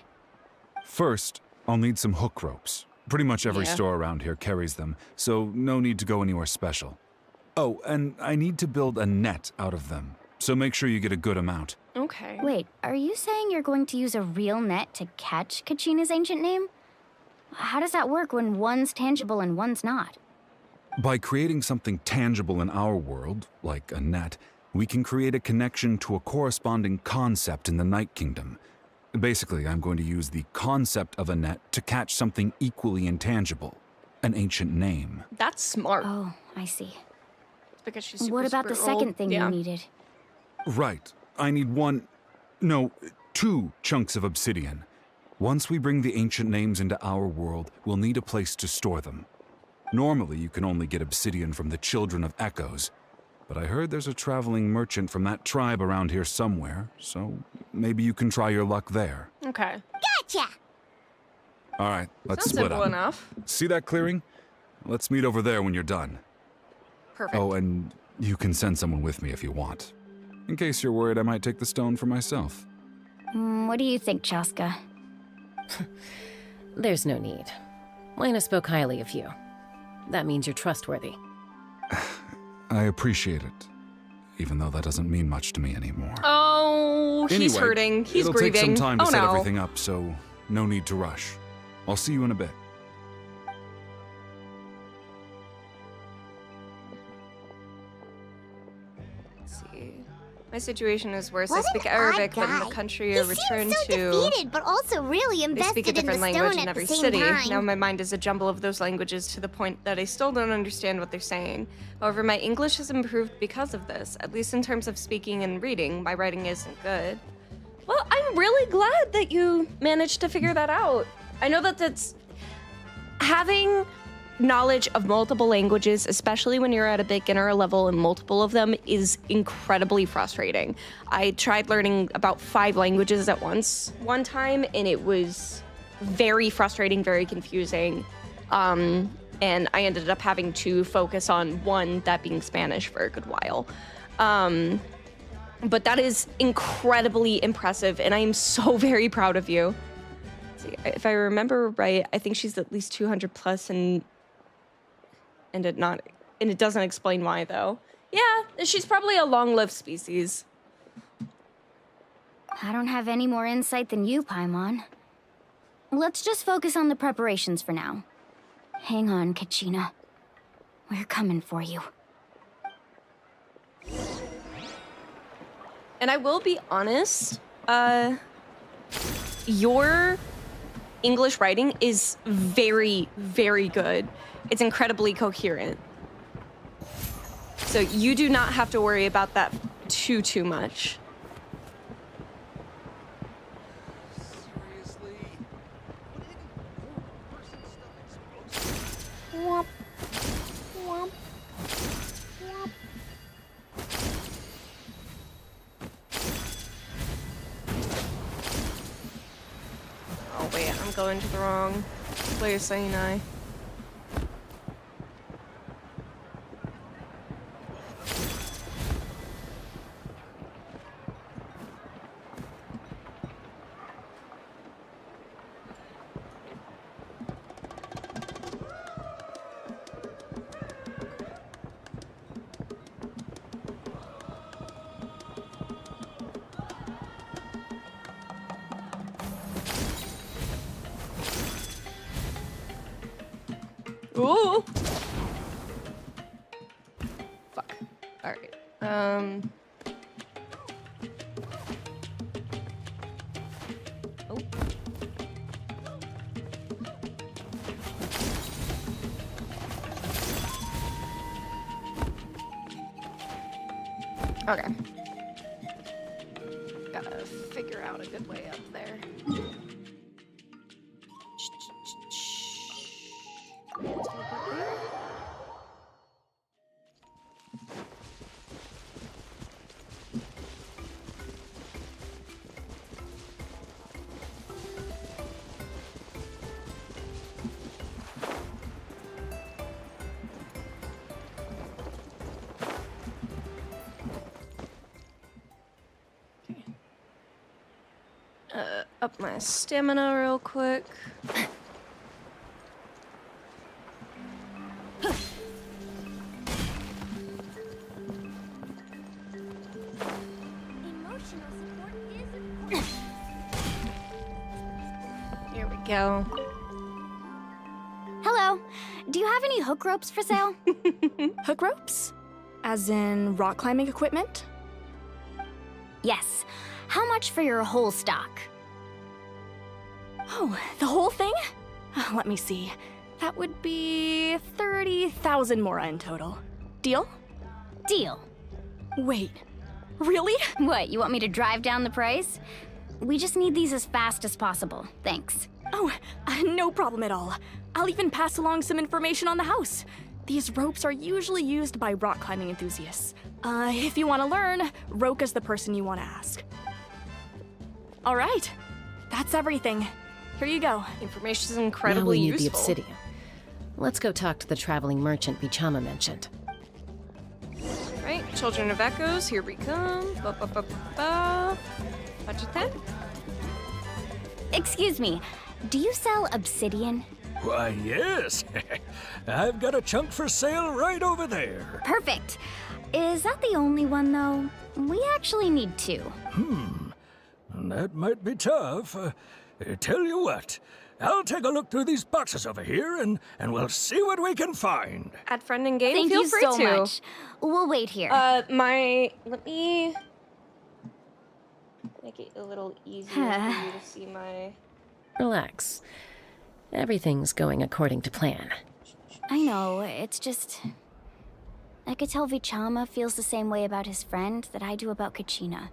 First, I'll need some hook ropes. Pretty much every Yeah. store around here carries them, so no need to go anywhere special. Oh, and I need to build a net out of them, so make sure you get a good amount. Okay. Wait, are you saying you're going to use a real net to catch Kachina's ancient name? How does that work when one's tangible and one's not? By creating something tangible in our world, like a net, we can create a connection to a corresponding concept in the Night Kingdom. Basically, I'm going to use the concept of a net to catch something equally intangible, an ancient name. That's smart. Oh, I see. It's because she's super, What about the super old. second thing Yeah. you needed? Right. I need two chunks of obsidian. Once we bring the ancient names into our world, we'll need a place to store them. Normally, you can only get obsidian from the Children of Echoes, but I heard there's a traveling merchant from that tribe around here somewhere, so maybe you can try your luck there. Okay. Gotcha! All right, let's Sounds split simple up. enough. See that clearing? Let's meet over there when you're done. Perfect. Oh, and you can send someone with me if you want. In case you're worried I might take the stone for myself. What do you think, Chaska? There's no need. Lena spoke highly of you. That means you're trustworthy. I appreciate it. even though that doesn't mean much to me anymore. Oh, he's Anyway, hurting. He's it'll grieving. take some time to oh set no. everything up, so no need to rush. I'll see you in a bit. Let's see. My situation is worse. What I speak an Arabic, odd but in the guy. country He I returned seems so to, defeated, but also really they speak a invested in the different language stone in at every the same city. time. Now my mind is a jumble of those languages to the point that I still don't understand what they're saying. However, my English has improved because of this, at least in terms of speaking and reading. My writing isn't good. Well, I'm really glad that you managed to figure that out. I know that that's having knowledge of multiple languages, especially when you're at a beginner level and multiple of them, is incredibly frustrating. I tried learning about 5 languages at once one time, and it was very frustrating, very confusing. And I ended up having to focus on one, that being Spanish, for a good while. But that is incredibly impressive, and I am so very proud of you. Let's see, if I remember right, I think she's at least 200 plus, and it doesn't explain why though. Yeah, she's probably a long-lived species. I don't have any more insight than you, Paimon. Let's just focus on the preparations for now. Hang on, Kachina. We're coming for you. And I will be honest, your English writing is very, very good. It's incredibly coherent. So you do not have to worry about that too much. Womp. Womp. Womp. Oh wait, I'm going to the wrong place, ain't I? Ooh! Fuck. Alright. Oh. Okay. Gotta figure out a good way up there. Up my stamina real quick. Here we go. Hello. Do you have any hook ropes for sale? Hook ropes? As in rock climbing equipment? Yes. How much for your whole stock? Oh, the whole thing? Let me see. That would be 30,000 mora in total. Deal? Deal. Wait, really? What, you want me to drive down the price? We just need these as fast as possible. Thanks. Oh, no problem at all. I'll even pass along some information on the house. These ropes are usually used by rock climbing enthusiasts. If you want to learn, Roka's the person you want to ask. All right, that's everything. Here you go. Information is Now incredibly we need useful. the obsidian. Let's go talk to the traveling merchant Bichama mentioned. Right, Children of Echoes, here we come. Ba ba ba ba ba. Budget 10. Excuse me, do you sell obsidian? Why, yes. I've got a chunk for sale right over there. Perfect. Is that the only one, though? We actually need two. That might be tough. Tell you what, I'll take a look through these boxes over here, and we'll see what we can find. Add friend in game. Thank Feel you free so to. much. We'll wait here. Let me make it a little easier for you to see my. Relax. Everything's going according to plan. I know, it's just... I could tell Vichama feels the same way about his friend that I do about Kachina.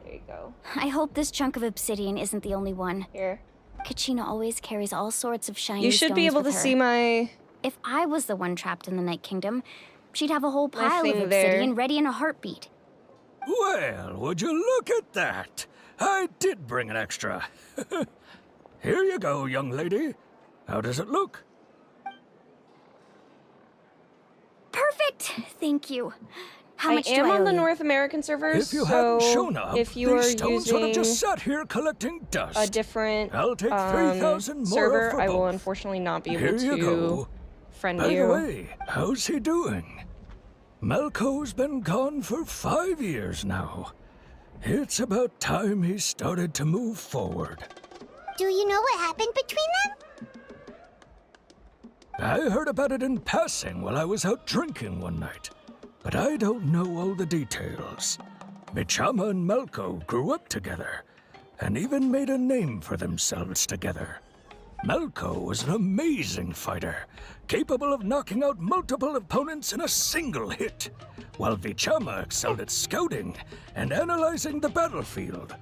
There you go. I hope this chunk of obsidian isn't the only one. Here. Kachina always carries all sorts of shiny You should be stones able to with her. see my. If I was the one trapped in the Night Kingdom, she'd have a whole pile of thing obsidian there. ready in a heartbeat. Well, would you look at that? I did bring an extra. Here you go, young lady. How does it look? Perfect! Thank you. How I much am do I on owe the you? North American servers, If you so hadn't shown up, if you are these stones would have using just sat here collecting dust. a different I'll take 3,000 more server, for I will both. unfortunately not be Here able you to go. friend By you. the way, how's he doing? Malco's been gone for 5 years now. It's about time he started to move forward. Do you know what happened between them? I heard about it in passing while I was out drinking one night, but I don't know all the details. Vichama and Malco grew up together, and even made a name for themselves together. Malco was an amazing fighter, capable of knocking out multiple opponents in a single hit, while Vichama excelled at scouting and analyzing the battlefield.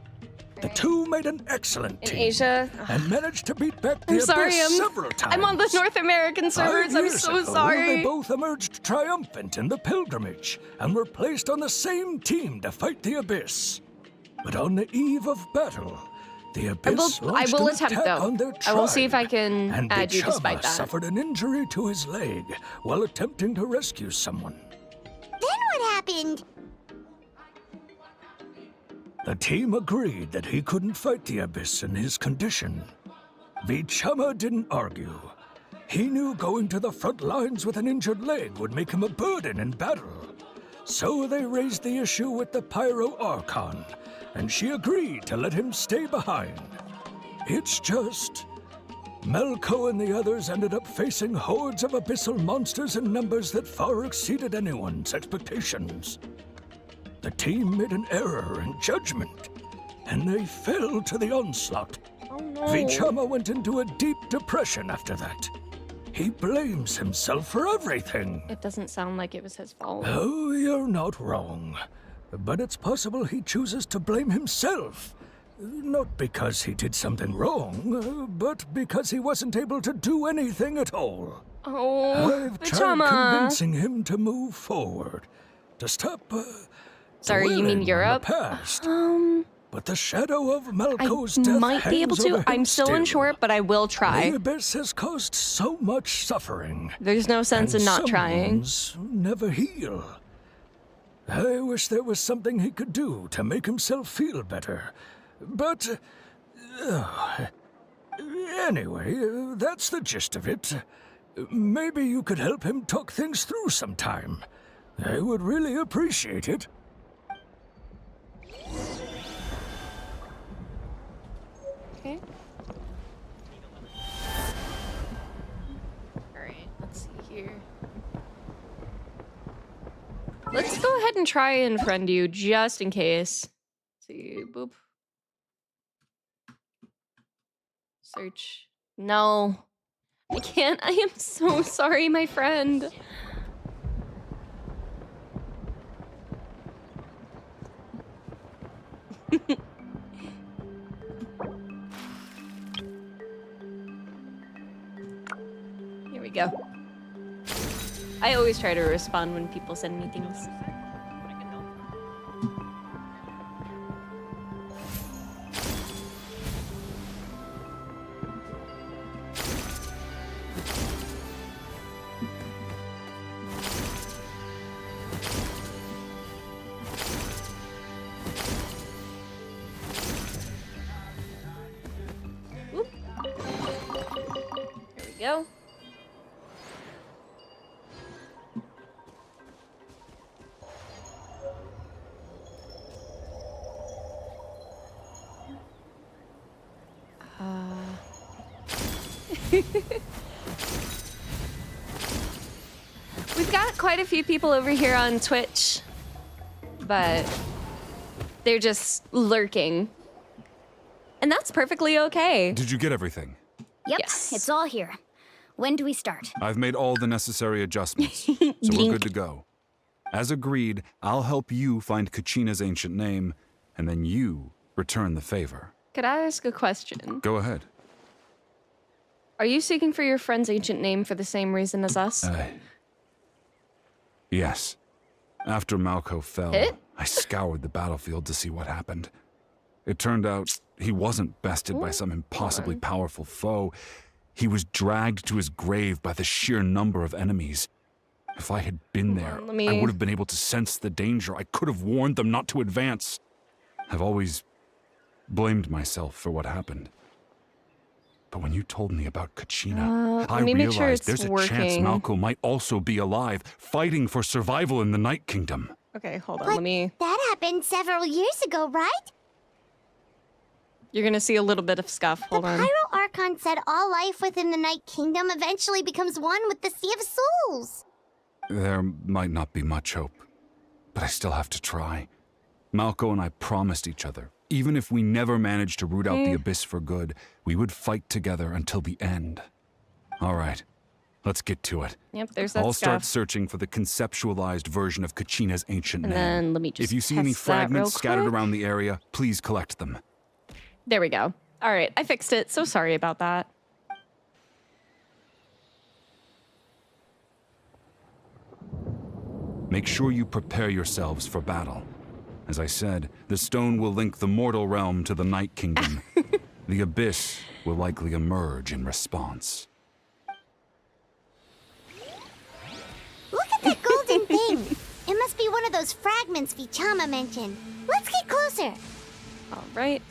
The two made an excellent In team Asia, and managed to beat back the I'm sorry, Abyss several times. I'm on the North American 5 servers. I'm years so ago, sorry. They both emerged triumphant in the pilgrimage and were placed on the same team to fight the Abyss. But on the eve of battle, the Abyss I launched will an attempt attack though. on their I will see if I tribe, can and add you Vichama despite that. suffered an injury to his leg while attempting to rescue someone. Then what happened? The team agreed that he couldn't fight the Abyss in his condition. Vichama didn't argue. He knew going to the front lines with an injured leg would make him a burden in battle. So they raised the issue with the Pyro Archon, and she agreed to let him stay behind. It's just... Malco and the others ended up facing hordes of abyssal monsters in numbers that far exceeded anyone's expectations. The team made an error in judgment, and they fell to the onslaught. Oh no. Vichama went into a deep depression after that. He blames himself for everything. It doesn't sound like it was his fault. Oh, you're not wrong. But it's possible he chooses to blame himself. Not because he did something wrong, but because he wasn't able to do anything at all. Oh, I've tried Vichama. convincing him to move forward, to stop. Sorry, you mean dwelling on Europe? The past. But the shadow of I Malco's death might be able hangs to. over him I'm still unsure, but I will try. The Abyss has caused so much suffering. There's no sense and in not some trying. wounds never heal. I wish there was something he could do to make himself feel better. But... anyway, that's the gist of it. Maybe you could help him talk things through sometime. I would really appreciate it. Okay. Alright, let's see here. Let's go ahead and try and friend you just in case. See, boop. Search. No. I can't. I am so sorry, my friend. Here we go. I always try to respond when people send me things. Oop. There we go. We've got quite a few people over here on Twitch, but they're just lurking. And that's perfectly okay. Did you get everything? Yep, it's all here. When do we start? I've made all the necessary adjustments, so we're good to go. As agreed, I'll help you find Kachina's ancient name, and then you return the favor. Could I ask a question? Go ahead. Are you seeking for your friend's ancient name for the same reason as us? Yes. After Malco fell, I scoured the battlefield to see what happened. It turned out he wasn't bested by some impossibly powerful foe. He was dragged to his grave by the sheer number of enemies. If I had been there, I would have been able to sense the danger. I could have warned them not to advance. I've always blamed myself for what happened. But when you told me about Kachina, I realized there's a chance Malco might also be alive, fighting for survival in the Night Kingdom. Okay, hold on, That happened several years ago, right? You're gonna see a little bit of scuff. Hold on. Pyro Archon said all life within the Night Kingdom eventually becomes one with the Sea of Souls. There might not be much hope, but I still have to try. Malco and I promised each other, even if we never managed to root out the Abyss for good, we would fight together until the end. All right, let's get to it. Yep, there's that I'll start scuff. searching for the conceptualized version of Kachina's ancient name. And then let me just If you see any test that real fragments scattered quick. around the area, please collect them. There we go. All right, I fixed it. So sorry about that. Make sure you prepare yourselves for battle. As I said, the stone will link the mortal realm to the Night Kingdom. The Abyss will likely emerge in response. Look at that golden thing. It must be one of those fragments Vichama mentioned. Let's get closer. All right.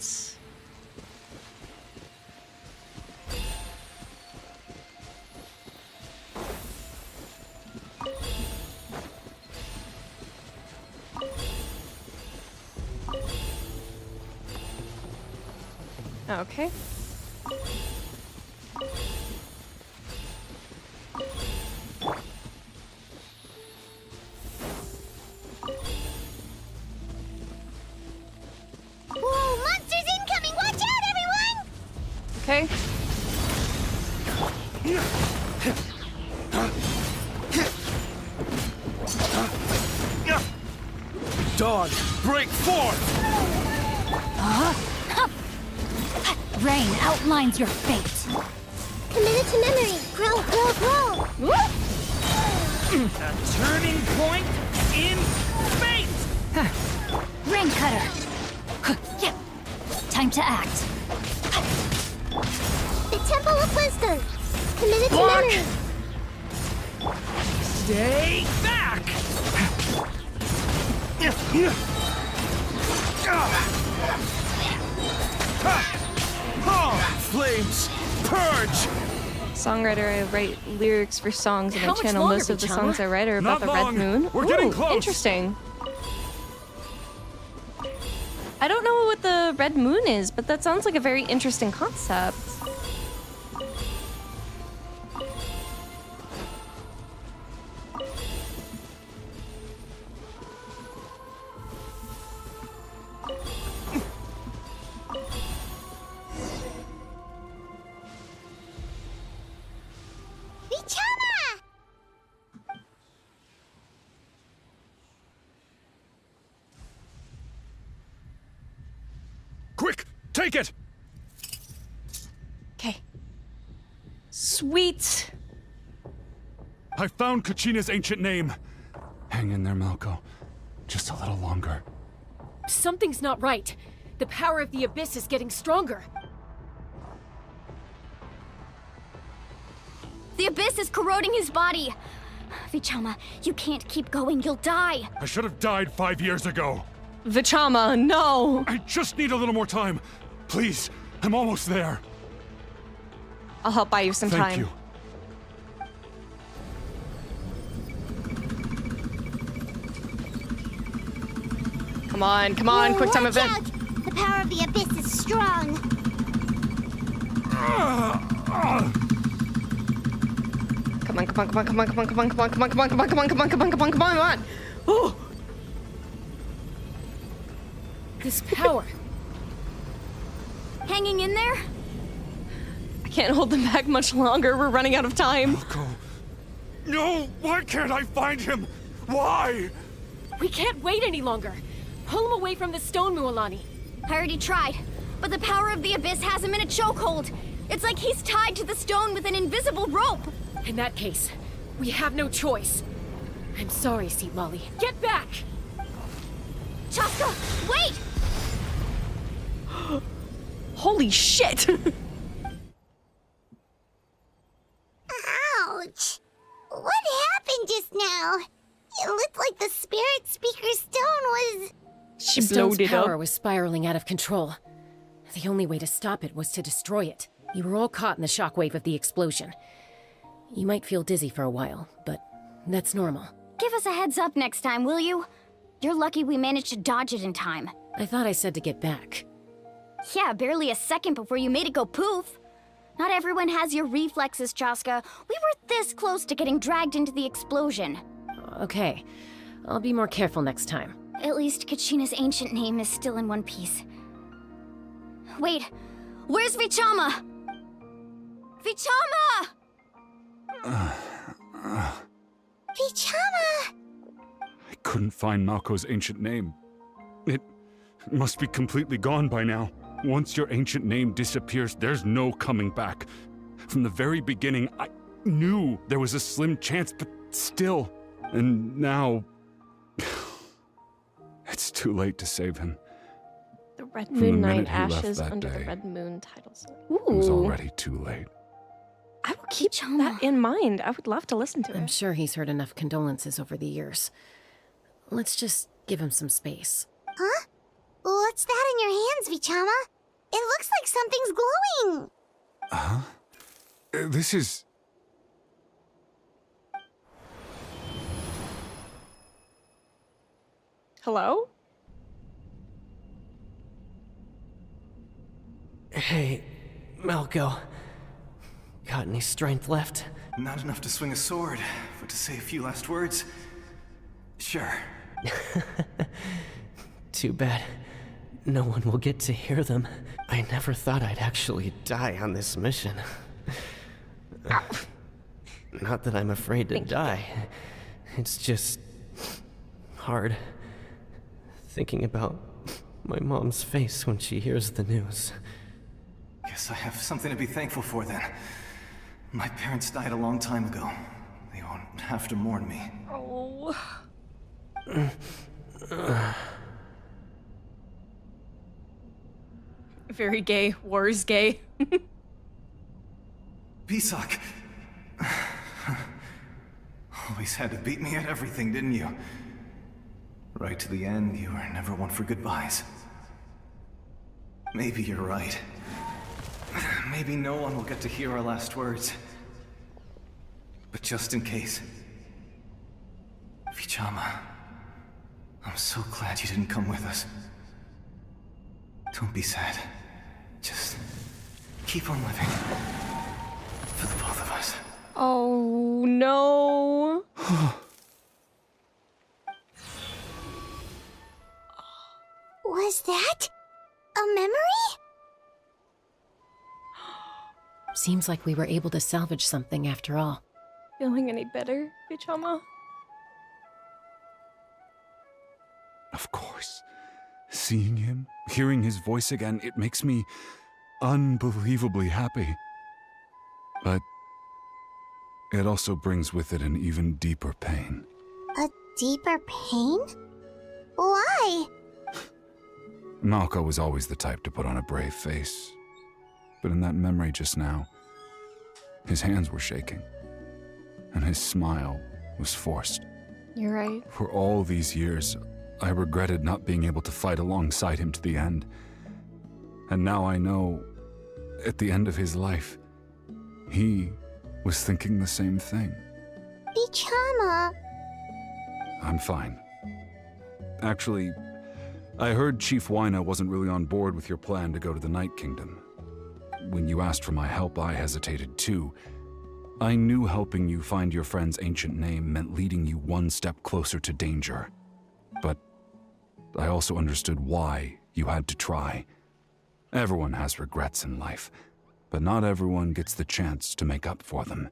Okay. Whoa, monsters incoming! Watch out, everyone! Okay. Dawn, break forth! Rain outlines your fate. Committed to memory. Grow, grow, grow. A turning point in fate! Rain cutter. Time to act. The Temple of Wisdom. Committed to Block. memory. Stay back! Flames, purge! Songwriter, I write lyrics for songs and How I much channel longer, most of the Vichama? songs I write are about Not the long. red moon. We're getting Ooh, close. Interesting. I don't know what the red moon is, but that sounds like a very interesting concept. Vichama! Quick, take it! Okay. Sweet. I found Kachina's ancient name. Hang in there, Malco. Just a little longer. Something's not right. The power of the Abyss is getting stronger. The Abyss is corroding his body. Vichama, you can't keep going. You'll die. I should have died 5 years ago. Vichama, no. I just need a little more time. Please, I'm almost there. I'll help buy you some Thank time. you. Come on, quick time Watch event. out. The power of the Abyss is strong. come on, come on, come on, come on, come on, come on, come on, come on, come on, come on, come on, come on, come on, come on, come on. Oh! This power. Hanging in there? I can't hold them back much longer. We're running out of time. No! Why can't I find him? Why? We can't wait any longer. Pull him away from the stone, Mualani. I already tried, but the power of the Abyss has him in a chokehold. It's like he's tied to the stone with an invisible rope. In that case, we have no choice. I'm sorry, Seat Lolly. Get back! Chaska, wait! Holy shit! Ouch! What happened just now? It looked like the Spirit Speaker stone was... She The stone's blowed it power up. was spiraling out of control. The only way to stop it was to destroy it. You were all caught in the shockwave of the explosion. You might feel dizzy for a while, but that's normal. Give us a heads up next time, will you? You're lucky we managed to dodge it in time. I thought I said to get back. Yeah, barely a second before you made it go poof. Not everyone has your reflexes, Chaska. We were this close to getting dragged into the explosion. Okay, I'll be more careful next time. At least Kachina's ancient name is still in one piece. Wait, where's Vichama? Vichama! Vichama! I couldn't find Malko's ancient name. It must be completely gone by now. Once your ancient name disappears, there's no coming back. From the very beginning, I knew there was a slim chance, but still. And now... it's too late to save him. The Red From the Moon minute Knight he left Ashes that under the day, Red Moon titles. It was Ooh. already too late. I will keep that in mind. I would love to listen to I'm it. sure he's heard enough condolences over the years. Let's just give him some space. Huh? What's that in your hands, Vichama? It looks like something's glowing. Huh? This is... Hello? Hey, Malco. Got any strength left? Not enough to swing a sword, but to say a few last words? Sure. Too bad. No one will get to hear them. I never thought I'd actually die on this mission. Not that I'm afraid to die. It's just... hard. Thinking about my mom's face when she hears the news. Guess I have something to be thankful for then. My parents died a long time ago. They won't have to mourn me. Oh. Very gay. War's gay. Pisak! Always had to beat me at everything, didn't you? Right to the end, you were never one for goodbyes. Maybe you're right. Maybe no one will get to hear our last words. But just in case... Vichama, I'm so glad you didn't come with us. Don't be sad. Just keep on living. For the both of us. Oh, no. Was that a memory? Seems like we were able to salvage something after all. Feeling any better, Vichama? Of course. Seeing him, hearing his voice again, it makes me unbelievably happy. But it also brings with it an even deeper pain. A deeper pain? Why? Malco was always the type to put on a brave face. But in that memory just now, his hands were shaking, and his smile was forced. You're right. For all these years, I regretted not being able to fight alongside him to the end. And now I know, at the end of his life, he was thinking the same thing. Vichama. I'm fine. Actually, I heard Chief Wyna wasn't really on board with your plan to go to the Night Kingdom. When you asked for my help, I hesitated too. I knew helping you find your friend's ancient name meant leading you one step closer to danger. But I also understood why you had to try. Everyone has regrets in life, but not everyone gets the chance to make up for them.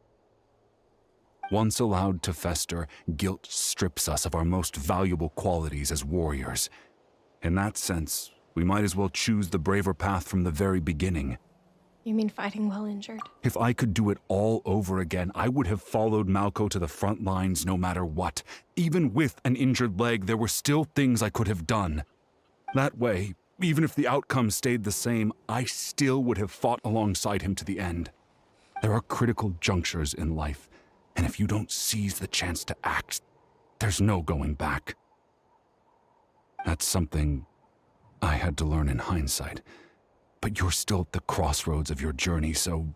Once allowed to fester, guilt strips us of our most valuable qualities as warriors. In that sense, we might as well choose the braver path from the very beginning. You mean fighting while injured? If I could do it all over again, I would have followed Malco to the front lines no matter what. Even with an injured leg, there were still things I could have done. That way, even if the outcome stayed the same, I still would have fought alongside him to the end. There are critical junctures in life, and if you don't seize the chance to act, there's no going back. That's something I had to learn in hindsight. But you're still at the crossroads of your journey, so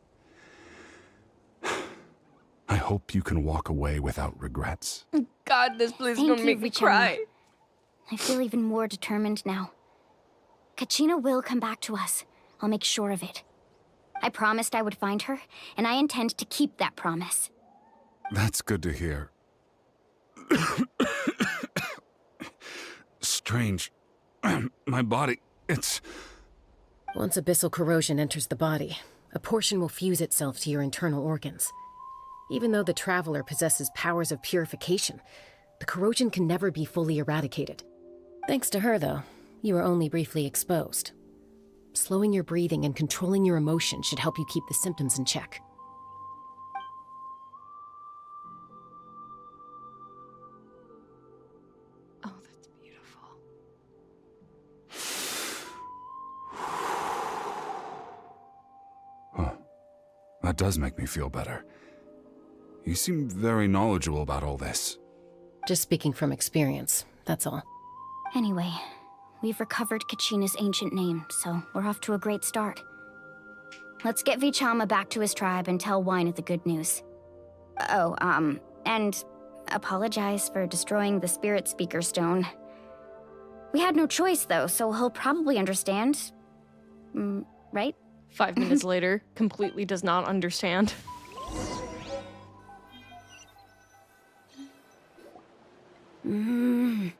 I hope you can walk away without regrets. God, this please Thank don't you, make me Vichama. cry. I feel even more determined now. Kachina will come back to us. I'll make sure of it. I promised I would find her, and I intend to keep that promise. That's good to hear. Strange. My body, it's... Once abyssal corrosion enters the body, a portion will fuse itself to your internal organs. Even though the Traveler possesses powers of purification, the corrosion can never be fully eradicated. Thanks to her, though, you are only briefly exposed. Slowing your breathing and controlling your emotions should help you keep the symptoms in check. Oh, that's beautiful. That does make me feel better. You seem very knowledgeable about all this. Just speaking from experience, that's all. Anyway, we've recovered Kachina's ancient name, so we're off to a great start. Let's get Vichama back to his tribe and tell Wyneth the good news. Oh, and apologize for destroying the Spirit Speaker Stone. We had no choice, though, so he'll probably understand. Right? 5 minutes later, completely does not understand. Is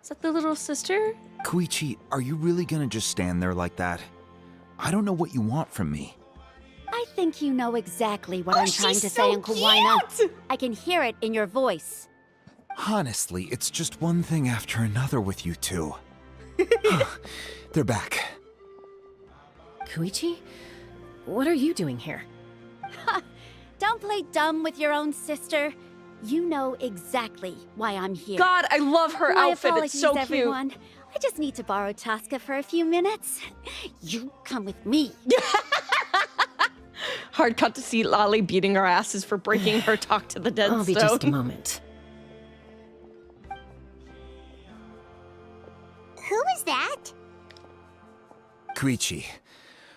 that the little sister? Koichi, are you really gonna just stand there like that? I don't know what you want from me. I think you know exactly what I'm trying to she's say, so Uncle cute! Wyneth. I can hear it in your voice. Honestly, it's just one thing after another with you two. They're back. Koichi? What are you doing here? Don't play dumb with your own sister. You know exactly why I'm here. God, I love her My outfit. It's so apologies, cute. everyone. I just need to borrow Tosca for a few minutes. You come with me. Hard cut to see Lolly beating our asses for breaking her talk to the dead I'll be stone. just a moment. Who is that? Koichi,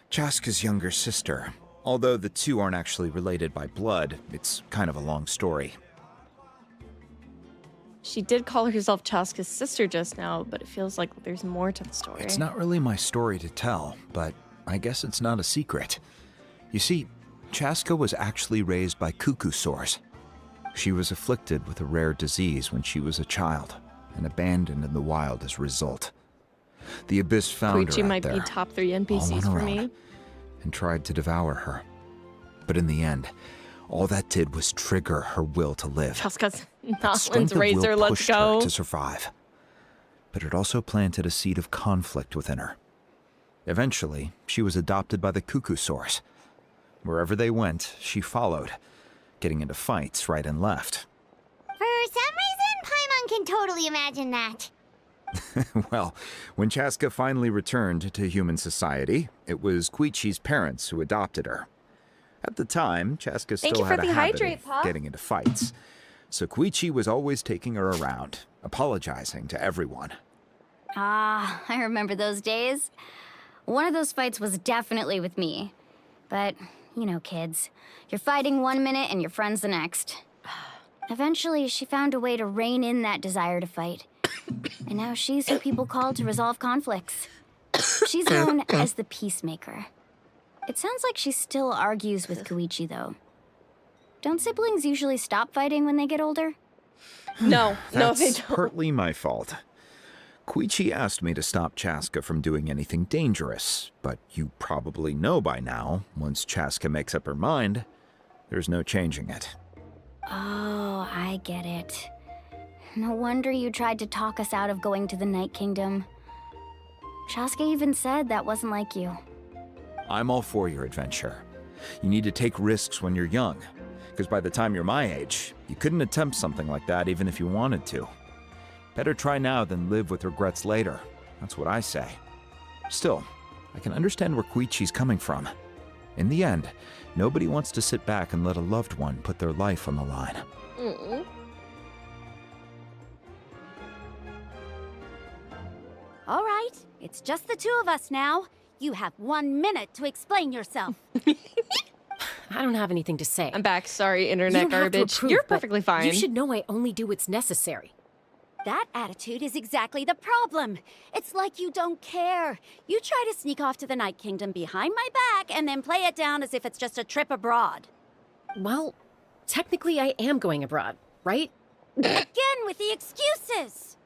Chaska's younger sister. Although the two aren't actually related by blood, it's kind of a long story. She did call herself Chaska's sister just now, but it feels like there's more to the story. It's not really my story to tell, but I guess it's not a secret. You see, Chaska was actually raised by cuckoo sores. She was afflicted with a rare disease when she was a child, and abandoned in the wild as a result. The Abyss found her Koichi out might there, be top 3 all on NPCs her for own, me. and tried to devour her. But in the end, all that did was trigger her will to live. Chaska's That strength Notland's of will razor, let's pushed her go. to survive. But it also planted a seed of conflict within her. Eventually, she was adopted by the cuckoo source. Wherever they went, she followed, getting into fights right and left. For some reason, Paimon can totally imagine that. Well, when Chaska finally returned to human society, it was Koichi's parents who adopted her. At the time, Chaska Thank still you for had a the habit hydrate, of Pop. getting into fights, so Koichi was always taking her around, apologizing to everyone. Ah, I remember those days. One of those fights was definitely with me. But, you know, kids. You're fighting one minute and your friend's the next. Eventually, she found a way to rein in that desire to fight. And now she's who people call to resolve conflicts. She's known as the Peacemaker. It sounds like she still argues with Koichi, though. Don't siblings usually stop fighting when they get older? No, no, they That's don't. partly my fault. Koichi asked me to stop Chaska from doing anything dangerous, but you probably know by now, once Chaska makes up her mind, there's no changing it. Oh, I get it. No wonder you tried to talk us out of going to the Night Kingdom. Chaska even said that wasn't like you. I'm all for your adventure. You need to take risks when you're young, because by the time you're my age, you couldn't attempt something like that even if you wanted to. Better try now than live with regrets later. That's what I say. Still, I can understand where Koichi's coming from. In the end, nobody wants to sit back and let a loved one put their life on the line. All right, it's just the two of us now. You have 1 minute to explain yourself. I don't have anything to say. I'm back. Sorry, You internet don't have to garbage. approve, You're but perfectly fine. You should know I only do what's necessary. That attitude is exactly the problem. It's like you don't care. You try to sneak off to the Night Kingdom behind my back and then play it down as if it's just a trip abroad. Well, technically I am going abroad, right? Again with the excuses.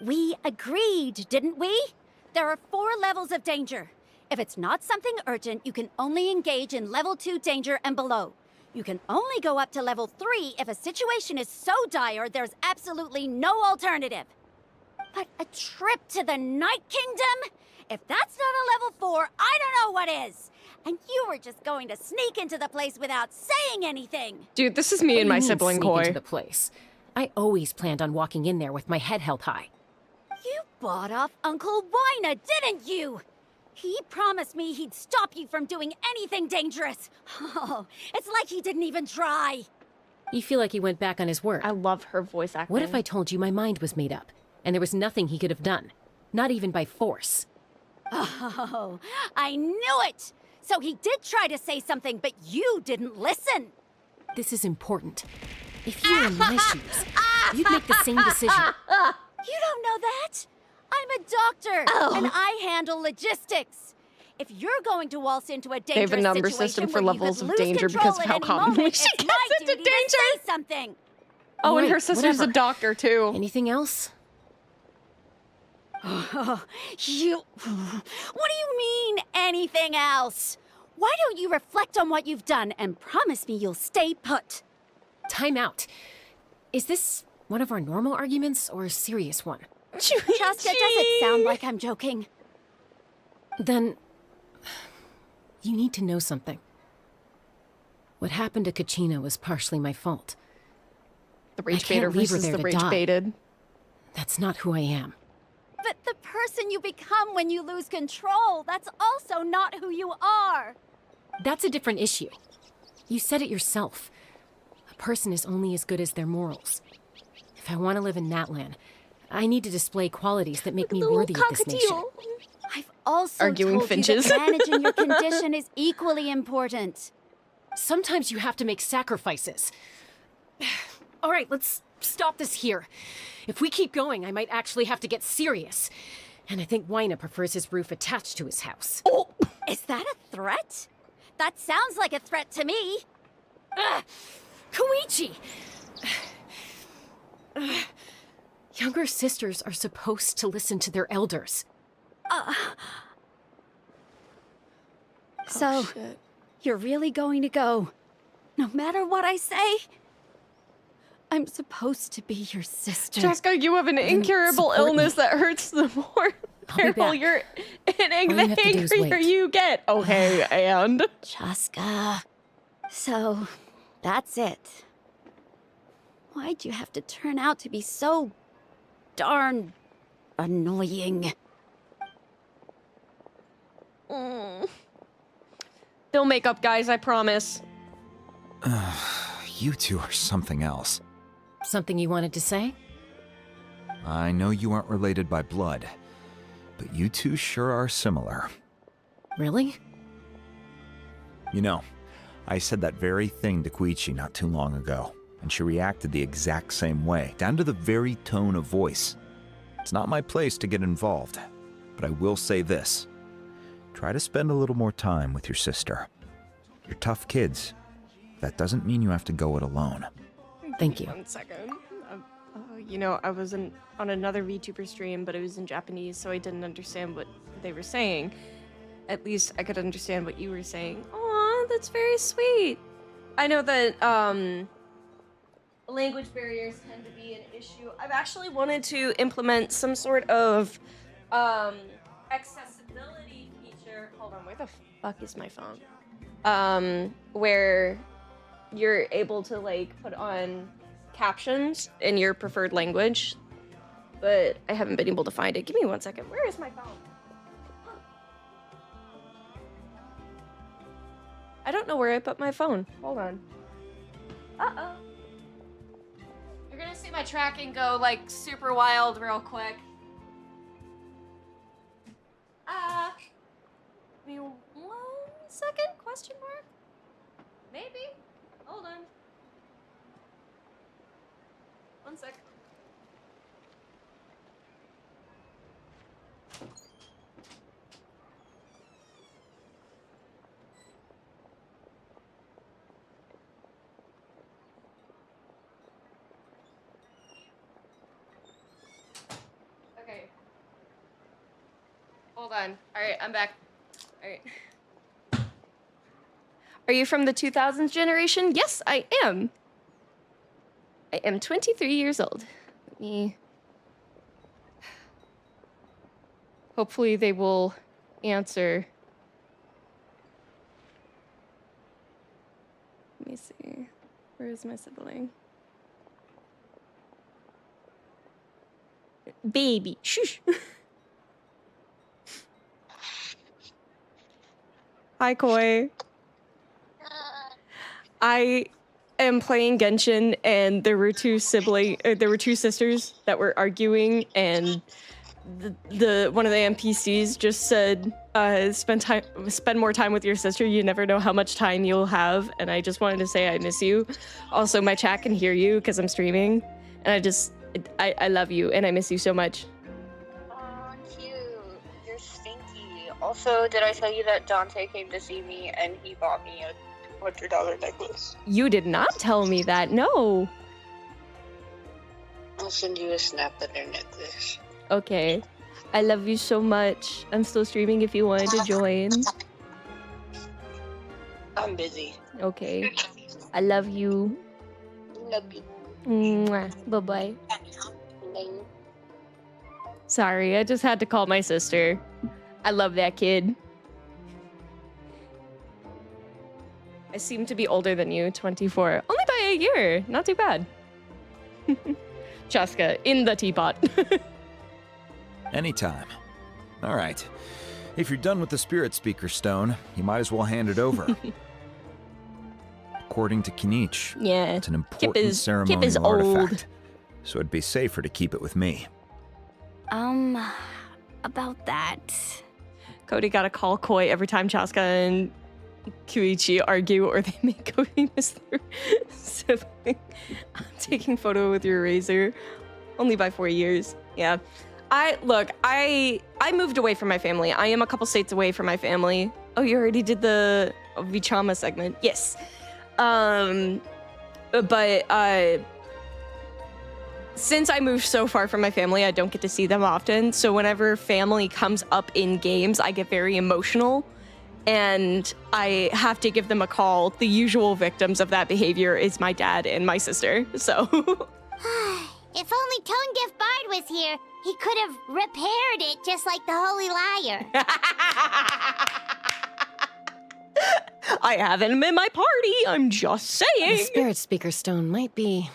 We agreed, didn't we? There are 4 levels of danger. If it's not something urgent, you can only engage in level 2 danger and below. You can only go up to level 3 if a situation is so dire there's absolutely no alternative. But a trip to the Night Kingdom? If that's not a level 4, I don't know what is. And you were just going to sneak into the place without saying anything. Dude, this is me and my sibling sneak into Koi. the place. I always planned on walking in there with my head held high. You bought off Uncle Wina, didn't you? He promised me he'd stop you from doing anything dangerous. Oh, it's like he didn't even try. You feel like he went back on his word. I love her voice acting. What if I told you my mind was made up, and there was nothing he could have done? Not even by force. Oh, I knew it! So he did try to say something, but you didn't listen. This is important. If you were in my shoes, you'd make the same decision. You don't know that? I'm a doctor, and I handle logistics. If you're going to waltz into a dangerous They have a number situation system for where you levels could of lose danger control because of at how any commonly moment, she it's gets my into duty to say something. Oh, and Right, her sister's whatever. a doctor, too. Anything else? What do you mean, anything else? Why don't you reflect on what you've done and promise me you'll stay put? Time out. Is this one of our normal arguments or a serious one? Chaska, does it sound like I'm joking? Then, you need to know something. What happened to Kachina was partially my fault. The I rage can't baiter leave her versus there the to rage die. baited. That's not who I am. But the person you become when you lose control, that's also not who you are. That's a different issue. You said it yourself. A person is only as good as their morals. If I want to live in Natlan, I need to display qualities that make me worthy of this nation. I've also Arguing told finches. you that managing your condition is equally important. Sometimes you have to make sacrifices. All right, let's stop this here. If we keep going, I might actually have to get serious. And I think Wina prefers his roof attached to his house. Oh, is that a threat? That sounds like a threat to me. Koichi! Younger sisters are supposed to listen to their elders. So, you're really going to go, no matter what I say? I'm supposed to be your sister. Jessica, you have an incurable illness that hurts the more careful back. you're and All you have to do is angrier wait. you get. Okay, and Chaska. So, that's it. Why'd you have to turn out to be so darn annoying? they'll make up, guys, I promise. You two are something else. Something you wanted to say? I know you aren't related by blood, but you two sure are similar. Really? You know, I said that very thing to Koichi not too long ago, and she reacted the exact same way, down to the very tone of voice. It's not my place to get involved, but I will say this. Try to spend a little more time with your sister. You're tough kids. That doesn't mean you have to go it alone. Thank you. 1 second. You know, I was on another VTuber stream, but it was in Japanese, so I didn't understand what they were saying. At least I could understand what you were saying. Aw, that's very sweet. I know that language barriers tend to be an issue. I've actually wanted to implement some sort of accessibility feature. Hold on, where the fuck is my phone? Where you're able to like put on captions in your preferred language, but I haven't been able to find it. Give me 1 second. Where is my phone? I don't know where I put my phone. Hold on. Uh-oh. You're gonna see my tracking go like super wild real quick. Give me 1 second? Question mark? Maybe. Hold on. 1 sec. Okay. Hold on. Alright, I'm back. Alright. Are you from the 2000s generation? Yes, I am. I am 23 years old. Let me... Hopefully they will answer. Let me see. Where is my sibling? Baby. Shush. Hi, Koi. I am playing Genshin, and there were two sisters that were arguing, and the one of the NPCs just said, spend more time with your sister. You never know how much time you'll have. And I just wanted to say I miss you. Also, my chat can hear you because I'm streaming, and I love you, and I miss you so much. Oh, cute. You're stinky. Also, did I tell you that Dante came to see me and he bought me a $100 necklace? You did not tell me that. No. I'll send you a snap of their necklace. Okay. I love you so much. I'm still streaming if you wanted to join. I'm busy. Okay. I love you. Love you. Mwah. Bye-bye. Sorry, I just had to call my sister. I love that kid. I seem to be older than you, 24. Only by a year. Not too bad. Chaska, in the teapot. Anytime. All right. If you're done with the Spirit Speaker Stone, you might as well hand it over. According to Kinich, yeah, it's an important ceremonial artifact, so it'd be safer to keep it with me. About that. Cody gotta call Koi every time Chaska and Kuichi argue, or they make Cody miss their sibling. I'm taking photo with your razor. Only by 4 years. Yeah. I moved away from my family. I am a couple states away from my family. Oh, you already did the Vichama segment. Yes. Since I moved so far from my family, I don't get to see them often. So whenever family comes up in games, I get very emotional and I have to give them a call. The usual victims of that behavior is my dad and my sister. So if only Tone Gift Bard was here, he could have repaired it just like the Holy Liar. I have him in my party, I'm just saying. The Spirit Speaker Stone might be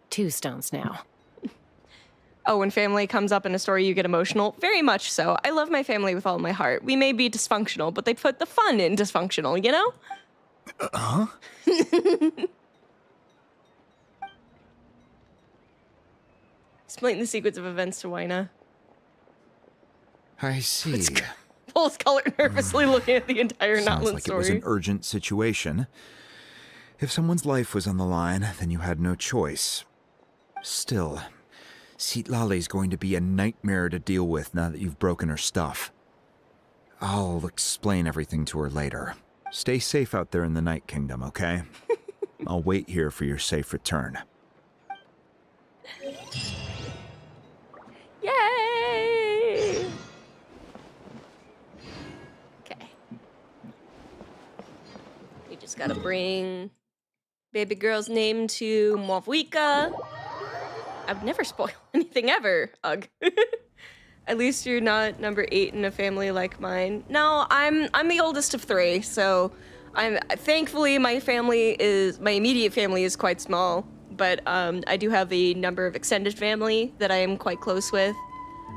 2 stones now. Oh, when family comes up in a story, you get emotional? Very much so. I love my family with all my heart. We may be dysfunctional, but they put the fun in dysfunctional, you know? Huh? Explain the sequence of events to Wina. I see. Pulls color nervously looking at the entire Sounds Notland like story. it was an urgent situation. If someone's life was on the line, then you had no choice. Still, Citlali's going to be a nightmare to deal with now that you've broken her stuff. I'll explain everything to her later. Stay safe out there in the Night Kingdom, okay? I'll wait here for your safe return. Yay! Okay. We just gotta bring baby girl's name to Mwavwika. I would never spoil anything ever, ugh. At least you're not number 8 in a family like mine. No, I'm the oldest of 3, so thankfully my immediate family is quite small, but I do have a number of extended family that I am quite close with,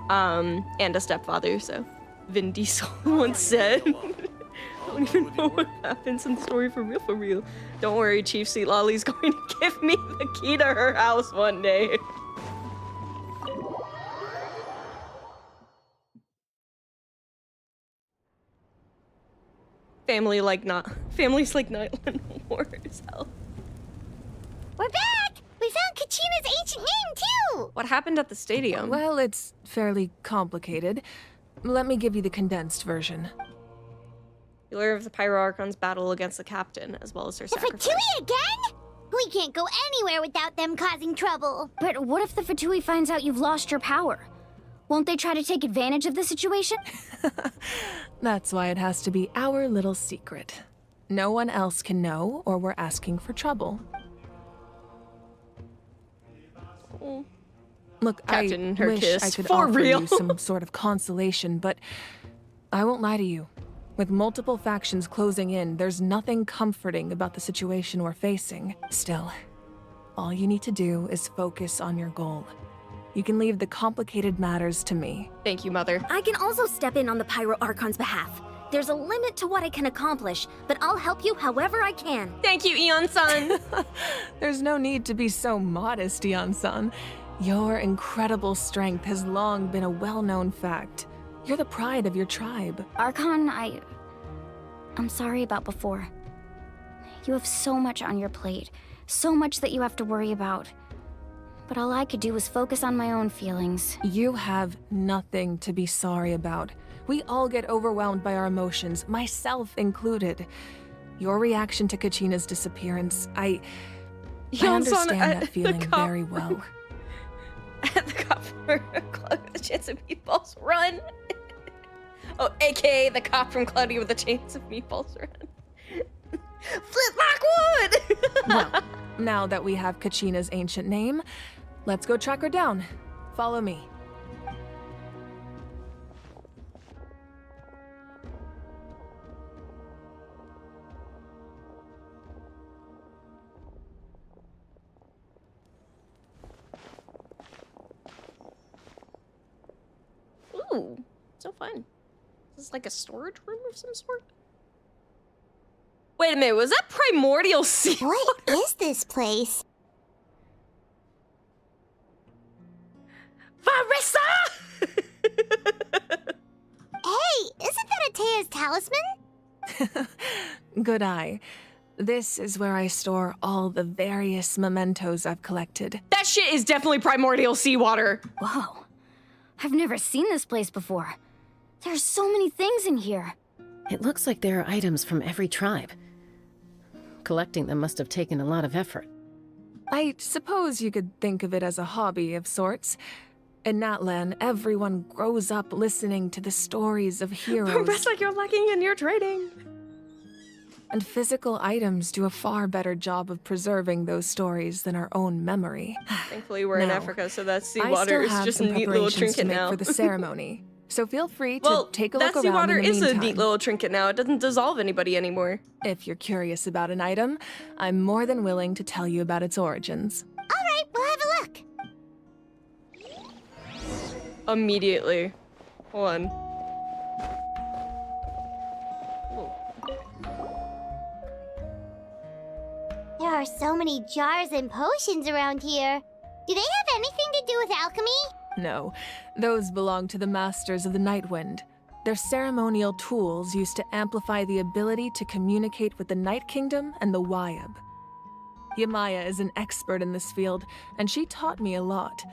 and a stepfather. So Vin Diesel once said, I don't even know what happens in the story for real, for real. Don't worry, Chief Citlali's going to give me the key to her house one day. Families like Nightland War as hell. We're back! We found Kachina's ancient name, too! What happened at the stadium? Well, it's fairly complicated. Let me give you the condensed version. You learn of the Pyro Archon's battle against the captain, as well as their sacrifice. Fatui again? We can't go anywhere without them causing trouble. But what if the Fatui finds out you've lost your power? Won't they try to take advantage of the situation? That's why it has to be our little secret. No one else can know, or we're asking for trouble. Look, Captain, I her wish kiss. I could For offer real? you some sort of consolation, but I won't lie to you. With multiple factions closing in, there's nothing comforting about the situation we're facing. Still, all you need to do is focus on your goal. You can leave the complicated matters to me. Thank you, Mother. I can also step in on the Pyro Archon's behalf. There's a limit to what I can accomplish, but I'll help you however I can. Thank you, Eon-san. There's no need to be so modest, Eon-san. Your incredible strength has long been a well-known fact. You're the pride of your tribe. Archon, I'm sorry about before. You have so much on your plate, so much that you have to worry about. But all I could do was focus on my own feelings. You have nothing to be sorry about. We all get overwhelmed by our emotions, myself included. Your reaction to Kachina's disappearance, I understand that feeling very well. At the copper club with the chance of meatballs run. Oh, aka the cop from Cloudy with the Chains of Meatballs Run. Flintlock Wood! Well, now that we have Kachina's ancient name, let's go track her down. Follow me. Ooh, so fun. Is this like a storage room of some sort? Wait a minute, was that primordial sea? What is this place? Varissa! Hey, isn't that Atea's talisman? Good eye. This is where I store all the various mementos I've collected. That shit is definitely primordial seawater. Whoa. I've never seen this place before. There's so many things in here. It looks like there are items from every tribe. Collecting them must have taken a lot of effort. I suppose you could think of it as a hobby of sorts. In Natlan, everyone grows up listening to the stories of heroes. It's like you're lacking in your trading. And physical items do a far better job of preserving those stories than our own memory. Thankfully, we're in Now, Africa, so that I seawater still is have just a some neat little preparations to trinket make now. for the ceremony. So feel free to take a look that around seawater in the is meantime. a neat little trinket now. It doesn't dissolve anybody anymore. If you're curious about an item, I'm more than willing to tell you about its origins. All right, we'll have a look. Immediately. Hold on. There are so many jars and potions around here. Do they have anything to do with alchemy? No, those belong to the Masters of the Nightwind. They're ceremonial tools used to amplify the ability to communicate with the Night Kingdom and the Wyab. Yamaya is an expert in this field, and she taught me a lot.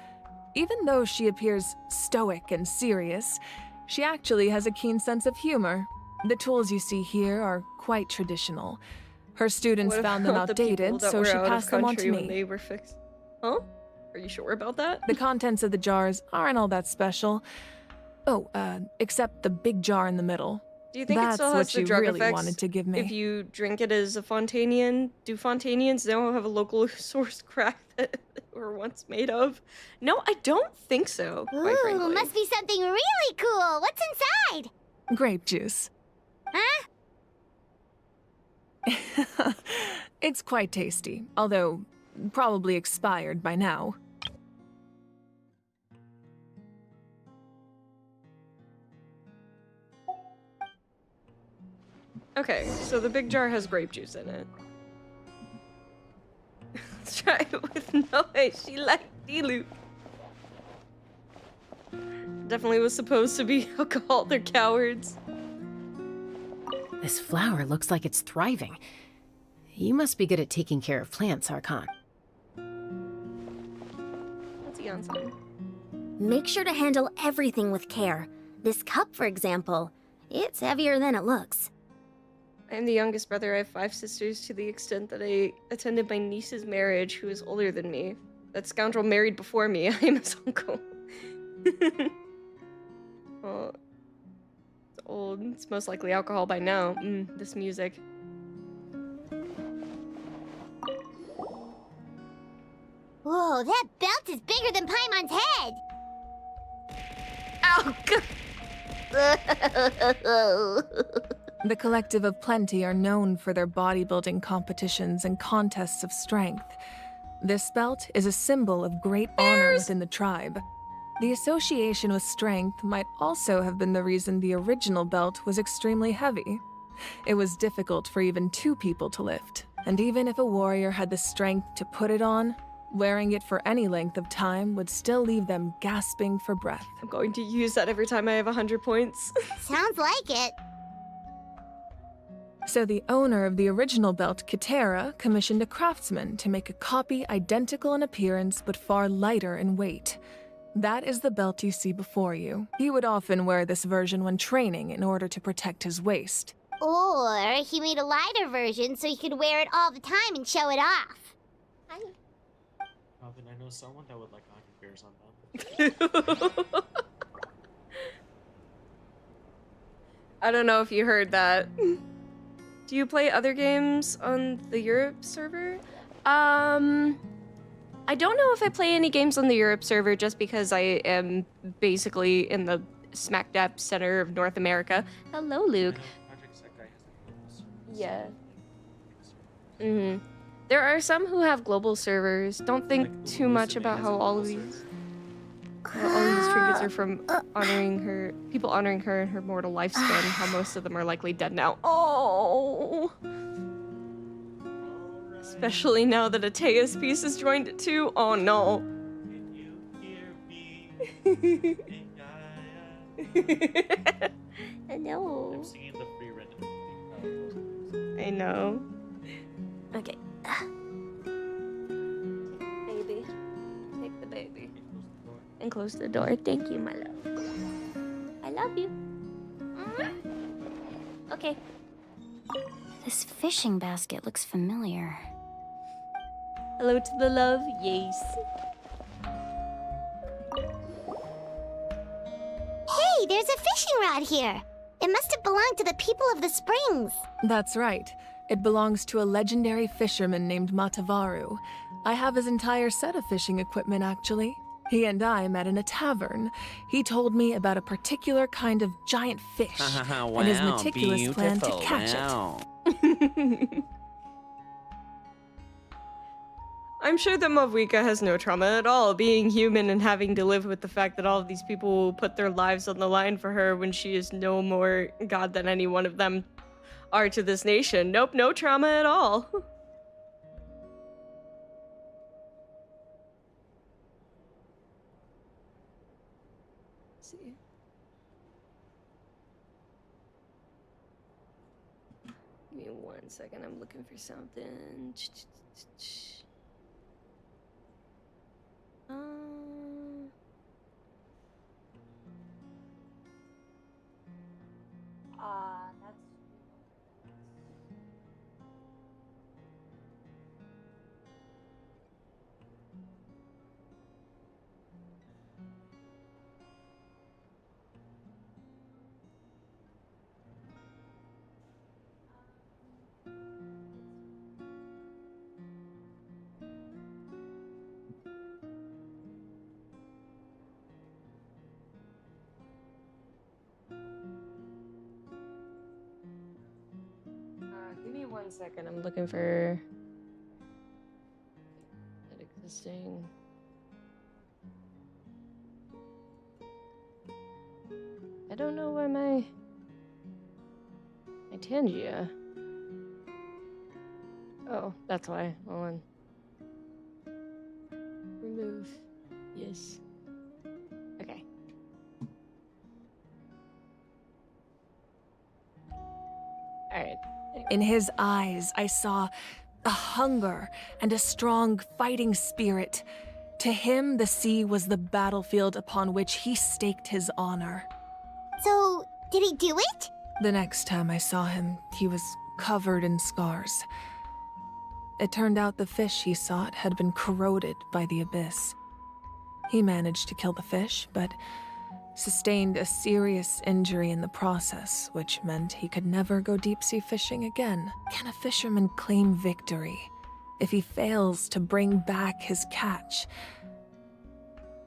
Even though she appears stoic and serious, she actually has a keen sense of humor. The tools you see here are quite traditional. Her students What found them about the people outdated, that so were she out of passed them on to country when me. they were fixed? Huh? Are you sure about that? The contents of the jars aren't all that special. Oh, except the big jar in the middle. Do you think That's it still has what the you drug really effects wanted to give me. if you drink it as a Fontanian? Do Fontanians now have a local source crack that they were once made of? No, I don't think so, quite Ooh, frankly. must be something really cool. What's inside? Grape juice. Huh? It's quite tasty, although probably expired by now. Okay, so the big jar has grape juice in it. Let's try it with no way. She liked D-Loop. Definitely was supposed to be alcohol. They're cowards. This flower looks like it's thriving. You must be good at taking care of plants, Archon. What's he on saying? Make sure to handle everything with care. This cup, for example, it's heavier than it looks. I am the youngest brother. I have 5 sisters to the extent that I attended my niece's marriage, who is older than me. That scoundrel married before me. I am his uncle. Oh, it's old. It's most likely alcohol by now. This music. Whoa, that belt is bigger than Paimon's head! Ow! The Collective of Plenty are known for their bodybuilding competitions and contests of strength. This belt is a symbol of great honor within the tribe. The association with strength might also have been the reason the original belt was extremely heavy. It was difficult for even 2 people to lift, and even if a warrior had the strength to put it on, wearing it for any length of time would still leave them gasping for breath. I'm going to use that every time I have 100 points. Sounds like it. So the owner of the original belt, Kitera, commissioned a craftsman to make a copy identical in appearance but far lighter in weight. That is the belt you see before you. He would often wear this version when training in order to protect his waist. Or he made a lighter version so he could wear it all the time and show it off. Robin, I know someone that would like hockey bears on them. I don't know if you heard that. Do you play other games on the Europe server? I don't know if I play any games on the Europe server just because I am basically in the smack dab center of North America. Hello, Luke. Yeah. There are some who have global servers. Don't think too much about how all of these trinkets are from people honoring her and her mortal lifespan. How most of them are likely dead now. Oh. Especially now that Atea's piece has joined it too. Oh no. Hello. I'm singing the free rent. I know. Okay. Baby. Take the baby. And close the door. Thank you, my love. I love you. Okay. This fishing basket looks familiar. Hello to the love. Yes. Hey, there's a fishing rod here. It must have belonged to the people of the springs. That's right. It belongs to a legendary fisherman named Matavaru. I have his entire set of fishing equipment, actually. He and I met in a tavern. He told me about a particular kind of giant fish and his meticulous plan to catch it. I'm sure that Mavwika has no trauma at all, being human and having to live with the fact that all of these people will put their lives on the line for her when she is no more god than any one of them are to this nation. Nope, no trauma at all. Let's see. Give me 1 second, I'm looking for something. Give me 1 second. I'm looking for that existing. I don't know where my Tangia. Oh, that's why. Hold on. Remove. Yes. Okay. Alright. In his eyes, I saw a hunger and a strong fighting spirit. To him, the sea was the battlefield upon which he staked his honor. So, did he do it? The next time I saw him, he was covered in scars. It turned out the fish he sought had been corroded by the abyss. He managed to kill the fish, but sustained a serious injury in the process, which meant he could never go deep-sea fishing again. Can a fisherman claim victory if he fails to bring back his catch?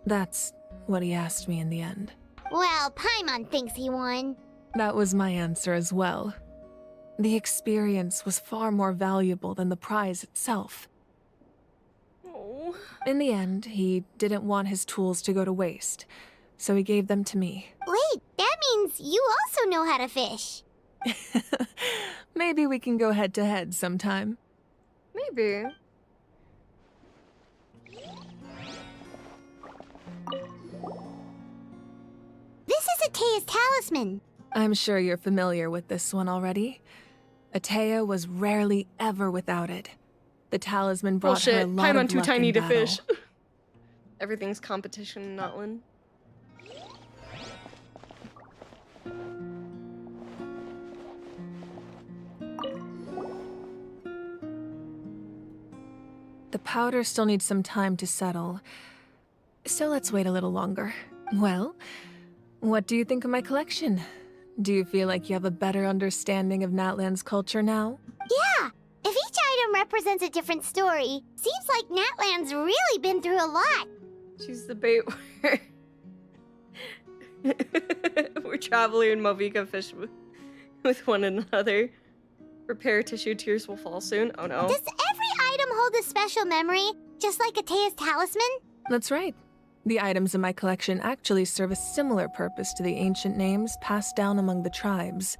That's what he asked me in the end. Well, Paimon thinks he won. That was my answer as well. The experience was far more valuable than the prize itself. Oh. In the end, he didn't want his tools to go to waste, so he gave them to me. Wait, that means you also know how to fish. Maybe we can go head-to-head sometime. Maybe. This is Atea's talisman. I'm sure you're familiar with this one already. Atea was rarely ever without it. The talisman brought her a Bullshit. lot Paimon of too luck tiny in to battle. fish. Everything's competition in Notland. The powder still needs some time to settle, so let's wait a little longer. Well, what do you think of my collection? Do you feel like you have a better understanding of Natland's culture now? Yeah, if each item represents a different story, seems like Natland's really been through a lot. She's the bait where we're traveling and Malvika fish with one another. Repair tissue, tears will fall soon. Oh no. Does every item hold a special memory, just like Atea's talisman? That's right. The items in my collection actually serve a similar purpose to the ancient names passed down among the tribes.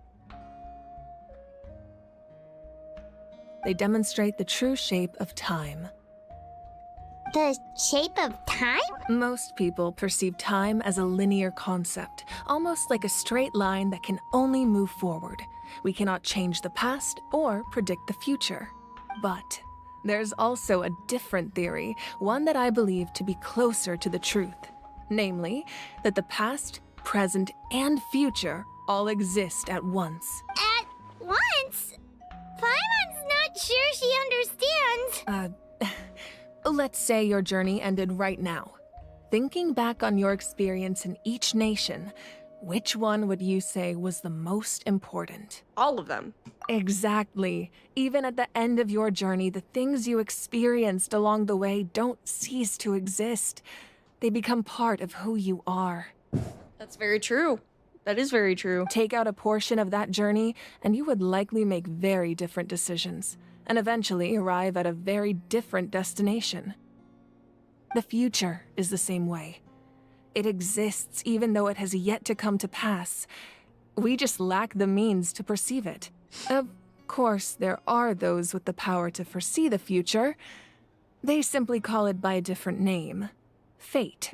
They demonstrate the true shape of time. The shape of time? Most people perceive time as a linear concept, almost like a straight line that can only move forward. We cannot change the past or predict the future. But there's also a different theory, one that I believe to be closer to the truth. Namely, that the past, present, and future all exist at once. At once? Paimon's not sure she understands. Let's say your journey ended right now. Thinking back on your experience in each nation, which one would you say was the most important? All of them. Exactly. Even at the end of your journey, the things you experienced along the way don't cease to exist. They become part of who you are. That's very true. That is very true. Take out a portion of that journey, and you would likely make very different decisions, and eventually arrive at a very different destination. The future is the same way. It exists even though it has yet to come to pass. We just lack the means to perceive it. Of course, there are those with the power to foresee the future. They simply call it by a different name. Fate.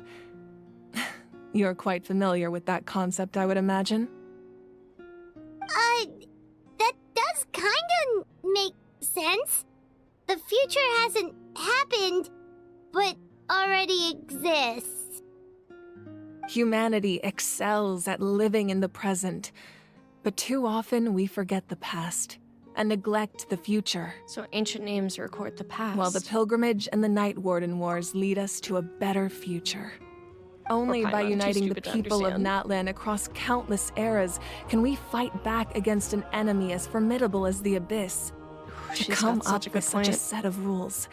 You're quite familiar with that concept, I would imagine. That does kinda make sense. The future hasn't happened, but already exists. Humanity excels at living in the present, but too often we forget the past and neglect the future. So ancient names record the past. While the pilgrimage and the Night Warden Wars lead us to a better future. Only by Paimon, too uniting the stupid to people of understand. Natlan across countless eras can we fight back against an enemy as formidable as the Abyss. To She's come got such up a with good such a point. set of rules.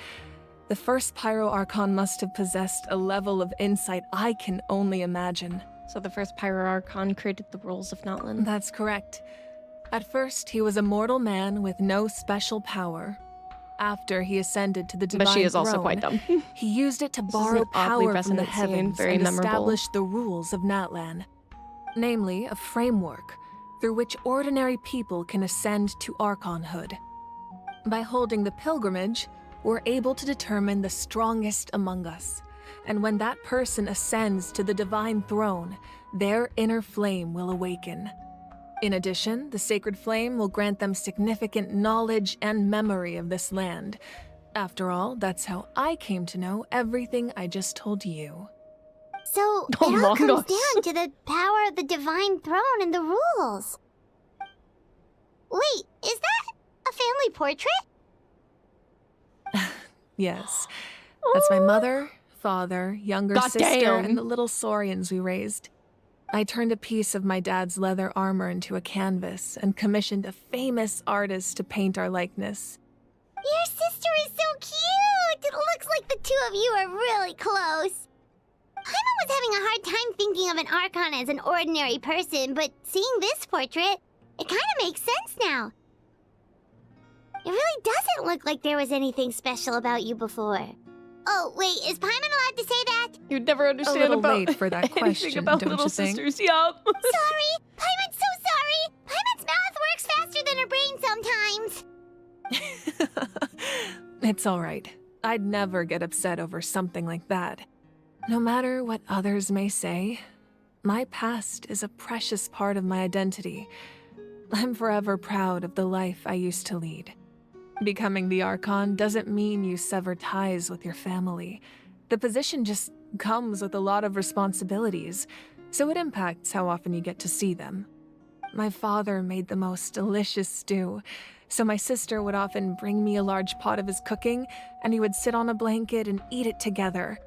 The first Pyro Archon must have possessed a level of insight I can only imagine. So the first Pyro Archon created the rules of Notland. That's correct. At first, he was a mortal man with no special power. After he ascended to the divine But she is also throne, quite dumb. he used it to This is borrow an oddly power from the resonant scene, heavens very and memorable. establish the rules of Natlan. Namely, a framework through which ordinary people can ascend to Archonhood. By holding the pilgrimage, we're able to determine the strongest among us. And when that person ascends to the divine throne, their inner flame will awaken. In addition, the sacred flame will grant them significant knowledge and memory of this land. After all, that's how I came to know everything I just told you. So, it Oh all my comes gosh. down to the power of the divine throne and the rules. Wait, is that a family portrait? Yes, that's my mother, father, younger God sister, damn. and the little saurians we raised. I turned a piece of my dad's leather armor into a canvas and commissioned a famous artist to paint our likeness. Your sister is so cute! It looks like the two of you are really close. Paimon was having a hard time thinking of an Archon as an ordinary person, but seeing this portrait, it kind of makes sense now. It really doesn't look like there was anything special about you before. Oh, wait, is Paimon allowed to say that? You'd never understand little about late for that anything question, about don't little you think? sisters. Yup. Sorry! Paimon's so sorry! Paimon's mouth works faster than her brain sometimes! It's all right. I'd never get upset over something like that. No matter what others may say, my past is a precious part of my identity. I'm forever proud of the life I used to lead. Becoming the Archon doesn't mean you sever ties with your family. The position just comes with a lot of responsibilities, so it impacts how often you get to see them. My father made the most delicious stew, so my sister would often bring me a large pot of his cooking, and we would sit on a blanket and eat it together.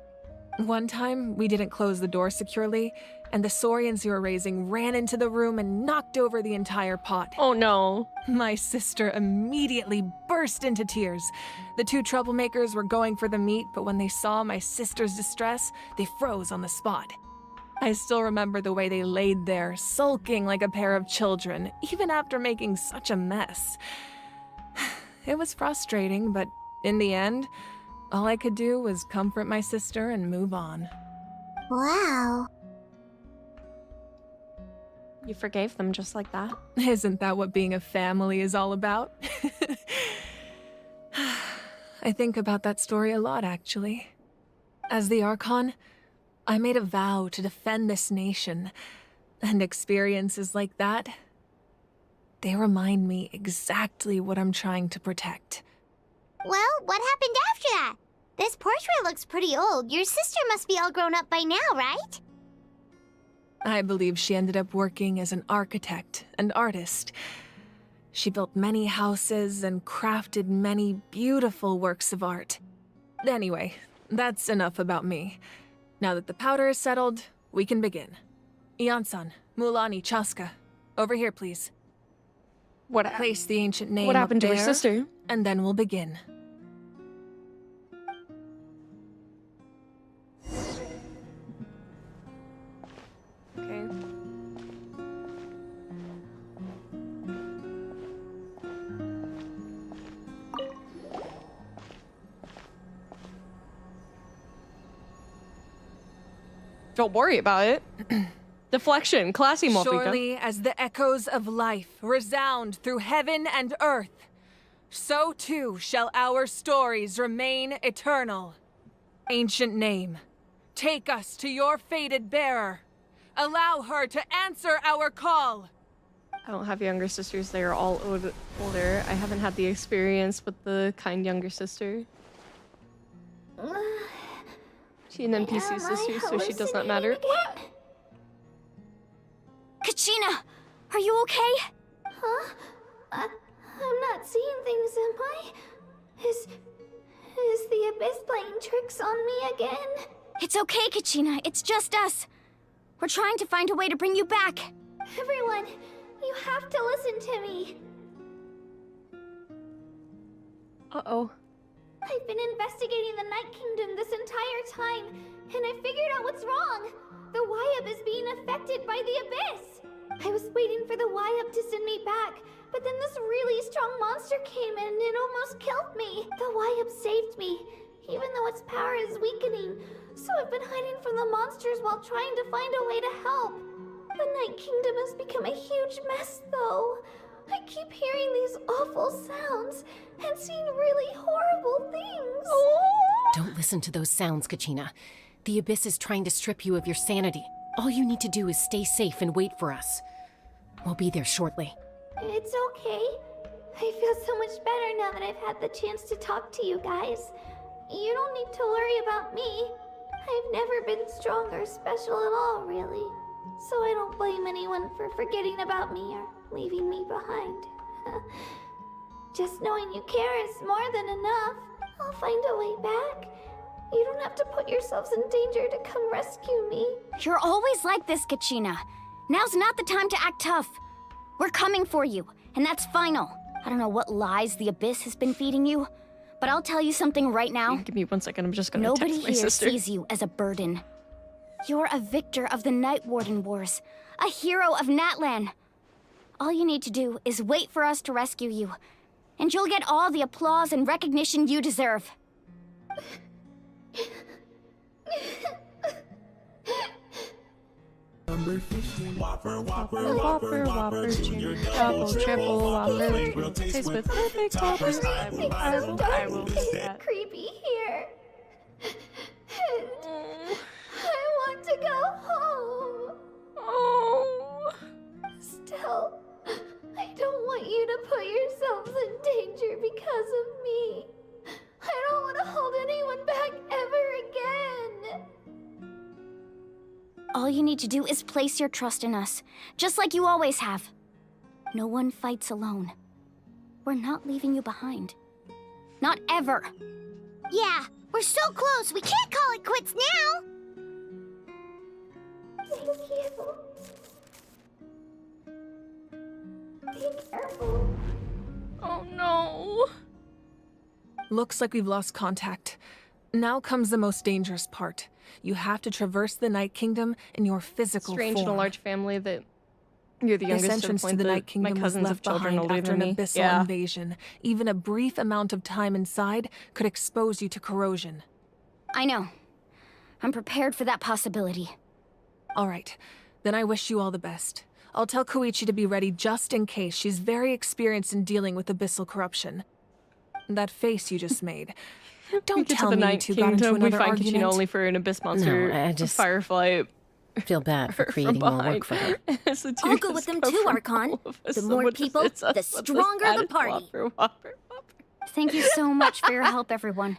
One time, we didn't close the door securely, and the saurians you were raising ran into the room and knocked over the entire pot. Oh no. My sister immediately burst into tears. The two troublemakers were going for the meat, but when they saw my sister's distress, they froze on the spot. I still remember the way they laid there, sulking like a pair of children, even after making such a mess. It was frustrating, but in the end, all I could do was comfort my sister and move on. Wow. You forgave them just like that. Isn't that what being a family is all about? I think about that story a lot, actually. As the Archon, I made a vow to defend this nation, and experiences like that, they remind me exactly what I'm trying to protect. Well, what happened after that? This portrait looks pretty old. Your sister must be all grown up by now, right? I believe she ended up working as an architect and artist. She built many houses and crafted many beautiful works of art. Anyway, that's enough about me. Now that the powder is settled, we can begin. Ian-san, Mulani, Chaska, over here, please. Place the ancient name What happened up to her there, sister? and then we'll begin. Okay. Don't worry about it. Deflection, classy Morphica. Surely as the echoes of life resound through heaven and earth, so too shall our stories remain eternal. Ancient name, take us to your fated bearer. Allow her to answer our call. I don't have younger sisters. They are all older. I haven't had the experience with the kind younger sister. She an NPC sister, so she does not matter. Kachina, are you okay? Huh? I'm not seeing things, am I? Is the Abyss playing tricks on me again? It's okay, Kachina. It's just us. We're trying to find a way to bring you back. Everyone, you have to listen to me. Uh-oh. I've been investigating the Night Kingdom this entire time, and I figured out what's wrong. The Y-Up is being affected by the Abyss. I was waiting for the Y-Up to send me back, But then this really strong monster came in and it almost killed me. The Y-Up saved me, even though its power is weakening. So I've been hiding from the monsters while trying to find a way to help. The Night Kingdom has become a huge mess, though. I keep hearing these awful sounds and seeing really horrible things. Don't listen to those sounds, Kachina. The Abyss is trying to strip you of your sanity. All you need to do is stay safe and wait for us. We'll be there shortly. It's okay. I feel so much better now that I've had the chance to talk to you guys. You don't need to worry about me. I've never been strong or special at all, really. So I don't blame anyone for forgetting about me or leaving me behind. Just knowing you care is more than enough. I'll find a way back. You don't have to put yourselves in danger to come rescue me. You're always like this, Kachina. Now's not the time to act tough. We're coming for you, and that's final. I don't know what lies the Abyss has been feeding you, but I'll tell you something right now. Give me 1 second, I'm just gonna Nobody text my here sister. sees you as a burden. You're a victor of the Night Warden Wars, a hero of Natlan. All you need to do is wait for us to rescue you, and you'll get all the applause and recognition you deserve. Whopper, Whopper, Whopper, Whopper, Junior, Double, Triple, Whopper, taste with perfect toppers. I will miss that. Creepy here. I want to go home. Oh. Still, I don't want you to put yourselves in danger because of me. I don't want to hold anyone back ever again. All you need to do is place your trust in us, just like you always have. No one fights alone. We're not leaving you behind. Not ever. Yeah, we're so close. We can't call it quits now. Thank you. Be careful. Oh no. Looks like we've lost contact. Now comes the most dangerous part. You have to traverse the Night Kingdom in your physical Strange form. in a large family that you're the This youngest entrance to the to point the that Night Kingdom my was cousins left have children behind older after than an me. abyssal Yeah. invasion. Even a brief amount of time inside could expose you to corrosion. I know. I'm prepared for that possibility. All right, then I wish you all the best. I'll tell Koichi to be ready just in case. She's very experienced in dealing with abyssal corruption. That face you just made. Don't Get tell to the me you Night two got into Kingdom, we another find argument. Kachina only for an abyss monster. No, I just Firefly. feel bad for creating more work for her. I'll go with them too, Archon. The more people, the stronger the party. Thank you so much for your help, everyone.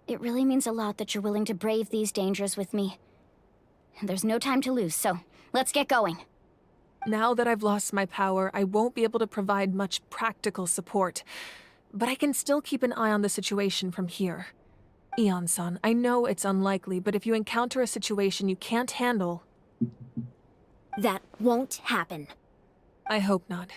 It really means a lot that you're willing to brave these dangers with me. There's no time to lose, so let's get going. Now that I've lost my power, I won't be able to provide much practical support. But I can still keep an eye on the situation from here. Eon-san, I know it's unlikely, but if you encounter a situation you can't handle... That won't happen. I hope not.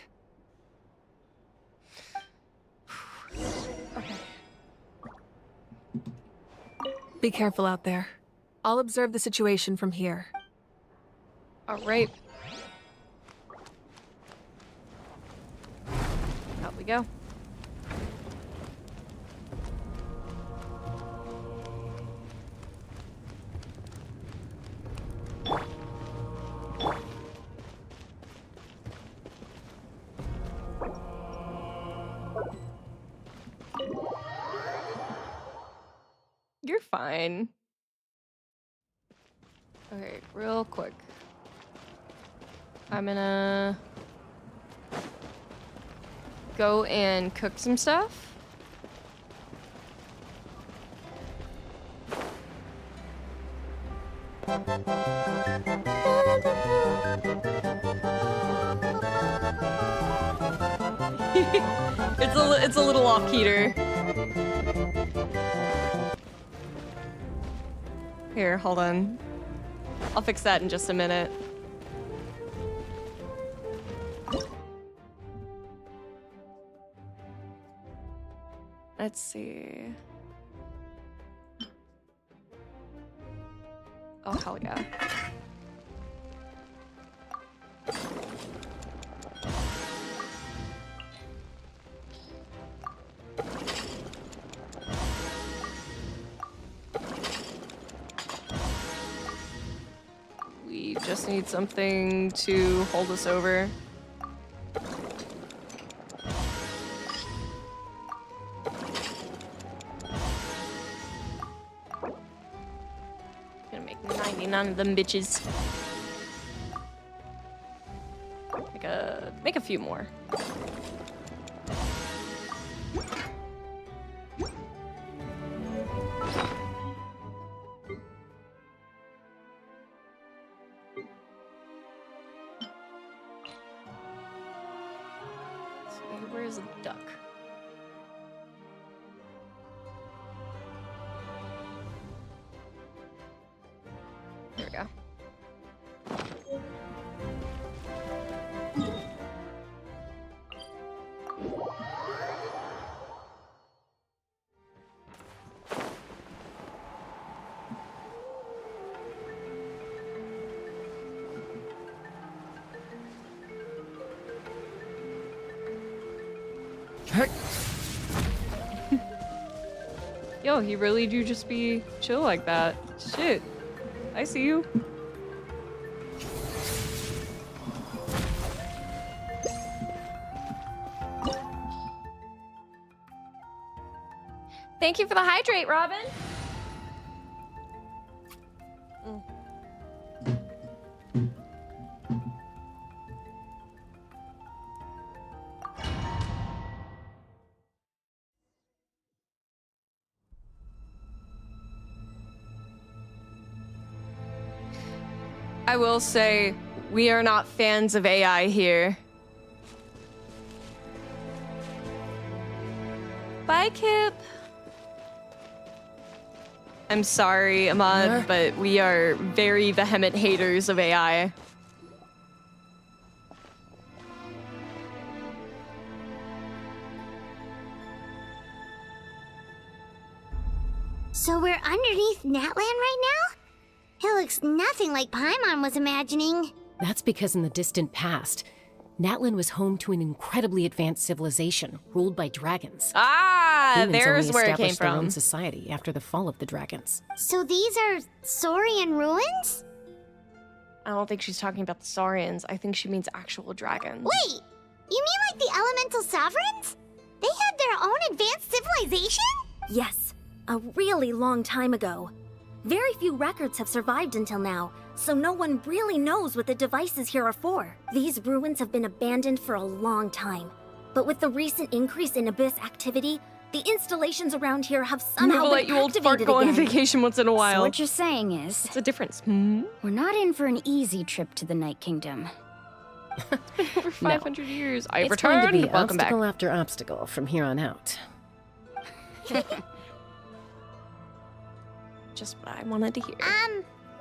Be careful out there. I'll observe the situation from here. All right. Out we go. You're fine. Okay, real quick. I'm gonna go and cook some stuff. It's a little off keter. Here, hold on. I'll fix that in just a minute. Let's see. Oh, hell yeah. just need something to hold us over. Gonna make 99 of them bitches. Make a few more. Where's the duck? There we go. Yo, he really do just be chill like that. Shit. I see you. Thank you for the hydrate, Robin. I will say, we are not fans of AI here. Bye, Kip. I'm sorry, Ahmad, but we are very vehement haters of AI. So we're underneath Natlan right now? It looks nothing like Paimon was imagining. That's because in the distant past, Natlan was home to an incredibly advanced civilization ruled by dragons. Ah, Humans there's only where it came established their own from. society after the fall of the dragons. So these are Saurian ruins? I don't think she's talking about the Saurians. I think she means actual dragons. Wait, you mean like the elemental sovereigns? They had their own advanced civilization? Yes, a really long time ago. Very few records have survived until now, so no one really knows what the devices here are for. These ruins have been abandoned for a long time. But with the recent increase in Abyss activity, the installations around here have somehow We'll been let you old fart activated go on again. vacation once in a while. So what you're saying is... What's the difference? We're not in for an easy trip to the Night Kingdom. Over 500 years. I It's returned. going to be Welcome back. obstacle after obstacle from here on out. Just what I wanted to hear.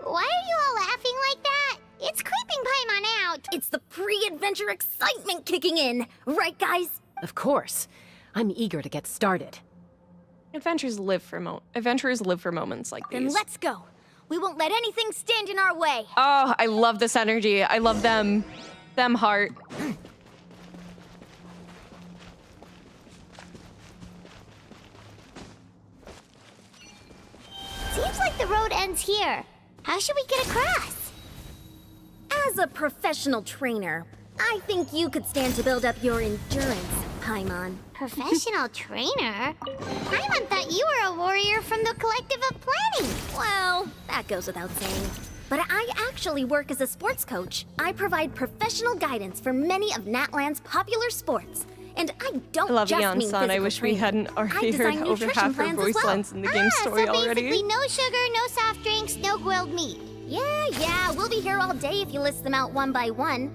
Why are you all laughing like that? It's creeping Paimon out. It's the pre-adventure excitement kicking in, right guys? Of course. I'm eager to get started. Adventurers live for moments like these. Then let's go. We won't let anything stand in our way. Oh, I love this energy. I love them. Them heart. Seems like the road ends here. How should we get across? As a professional trainer, I think you could stand to build up your endurance, Paimon. Professional trainer? Paimon thought you were a warrior from the Collective of Planning. Well, that goes without saying. But I actually work as a sports coach. I provide professional guidance for many of Natlan's popular sports. And I don't I love just Yeon mean San. I physical wish we training. hadn't already I heard design over nutrition half her plans as voice well. lines in the game story so already. basically no sugar, no soft drinks, no grilled meat. Yeah, we'll be here all day if you list them out one by one.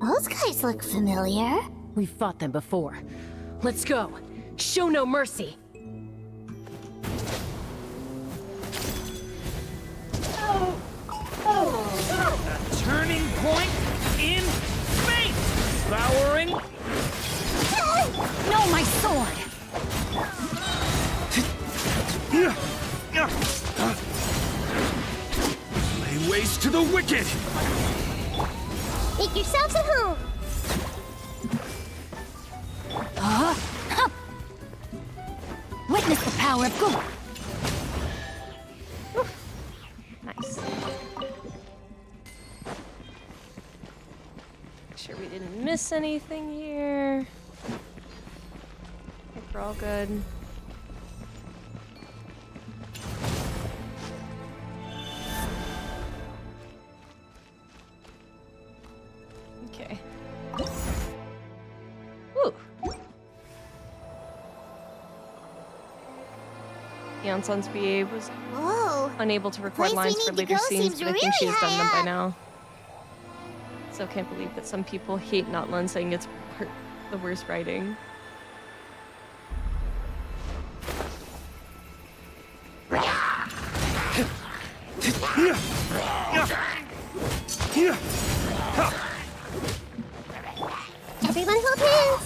Those guys look familiar. We've fought them before. Let's go. Show no mercy. A turning point in fate! Devouring No, my sword! lay waste to the wicked! Make yourselves at home. Witness the power of good. Nice. sure we didn't miss anything here. I think we're all good. Okay. Ooh. Yanson's BA was unable to record lines for later scenes, but I think she has done them by now. So can't believe that some people hate Notland, saying it's the worst writing. Everyone hold hands!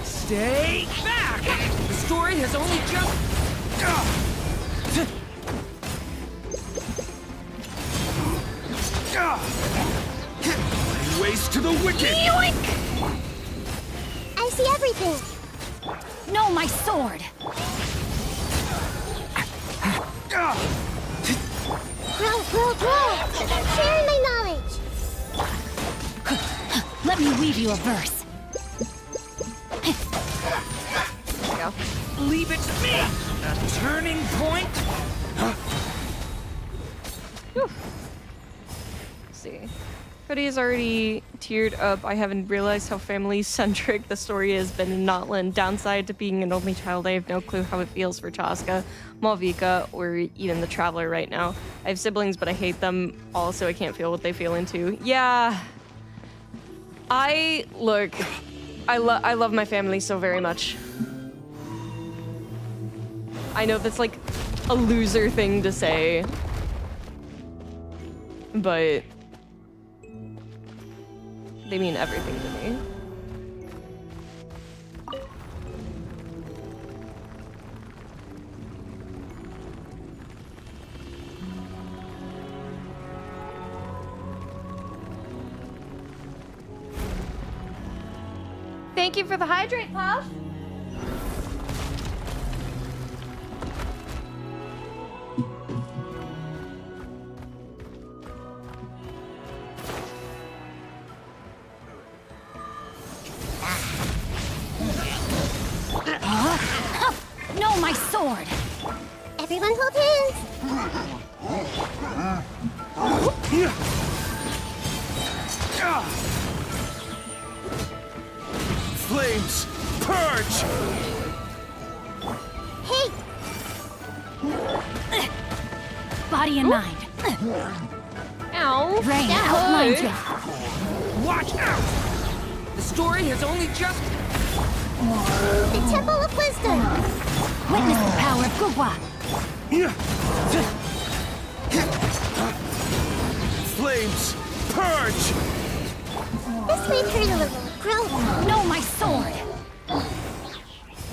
Stay back! The story has only just... Waste to the wicked! Yoink! I see everything! No, my sword! Grow! Sharing my knowledge! Let me weave you a verse. There we go. Leave it to me! A turning point? Let's see. Cody is already teared up. I haven't realized how family-centric the story has been in Notland. Downside to being an only child, I have no clue how it feels for Chaska, Malvika, or even the Traveler right now. I have siblings, but I hate them all, so I can't feel what they feel into. Yeah. I love my family so very much. I know that's like a loser thing to say, but they mean everything to me. Thank you for the hydrate, Puff. No, my sword! Everyone hold hands! Flames, purge! Hey! Body and mind. Ow. Rain outlines you. Watch out! The story has only just... The Temple of Wisdom! Witness the power of Gugwa. Flames, purge! This may hurt a little. Grow! No, my sword!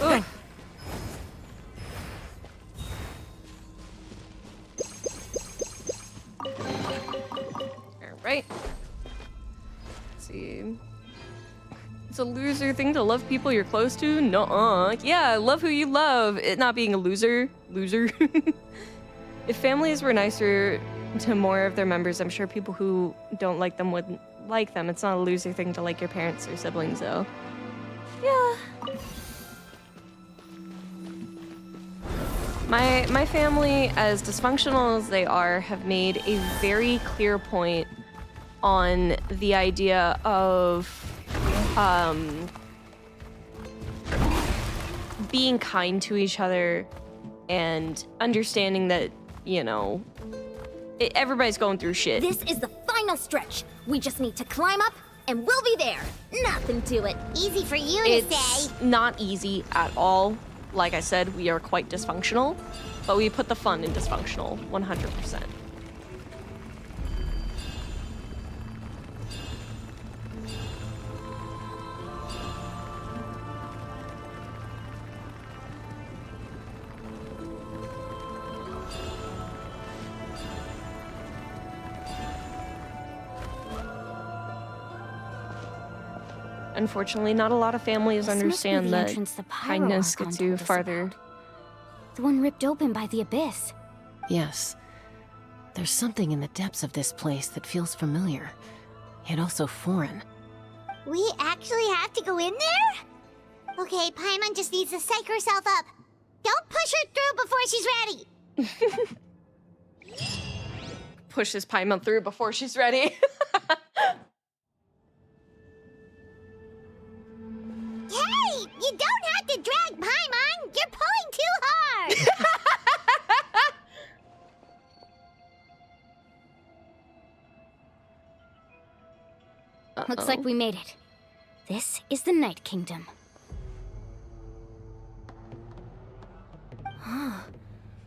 Ugh. Alright. Let's see. It's a loser thing to love people you're close to? Nuh-uh. Yeah, love who you love. It not being a loser. Loser. If families were nicer to more of their members, I'm sure people who don't like them would like them. It's not a loser thing to like your parents or siblings, though. Yeah. My family, as dysfunctional as they are, have made a very clear point on the idea of being kind to each other and understanding that, you know, everybody's going through shit. This is the final stretch. We just need to climb up, and we'll be there. Nothing to it. Easy for you to It's say. not easy at all. Like I said, we are quite dysfunctional, but we put the fun in dysfunctional, 100%. Unfortunately, not a lot of families This must be understand the that entrance the Pyro kindness Archon gets you told us farther. The one ripped open by the abyss. Yes. There's something in the depths of this place that feels familiar. yet also foreign. We actually have to go in there? Okay, Paimon just needs to psych herself up. Don't push her through before she's ready. Pushes Paimon through before she's ready. Hey, you don't have to drag Paimon. You're pulling too hard. Looks like we made it. This is the Night Kingdom.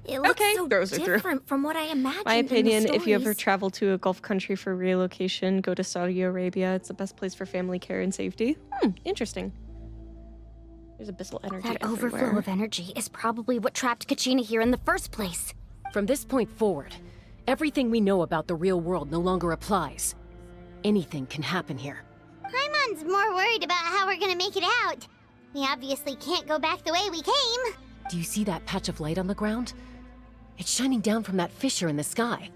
It looks so throws her through. different from what I imagined. My opinion, in the if you ever stories. travel to a Gulf country for relocation, go to Saudi Arabia. It's the best place for family care and safety. Interesting. There's abyssal energy That everywhere. overflow of energy is probably what trapped Kachina here in the first place. From this point forward, everything we know about the real world no longer applies. Anything can happen here. Paimon's more worried about how we're gonna make it out. We obviously can't go back the way we came. Do you see that patch of light on the ground? It's shining down from that fissure in the sky.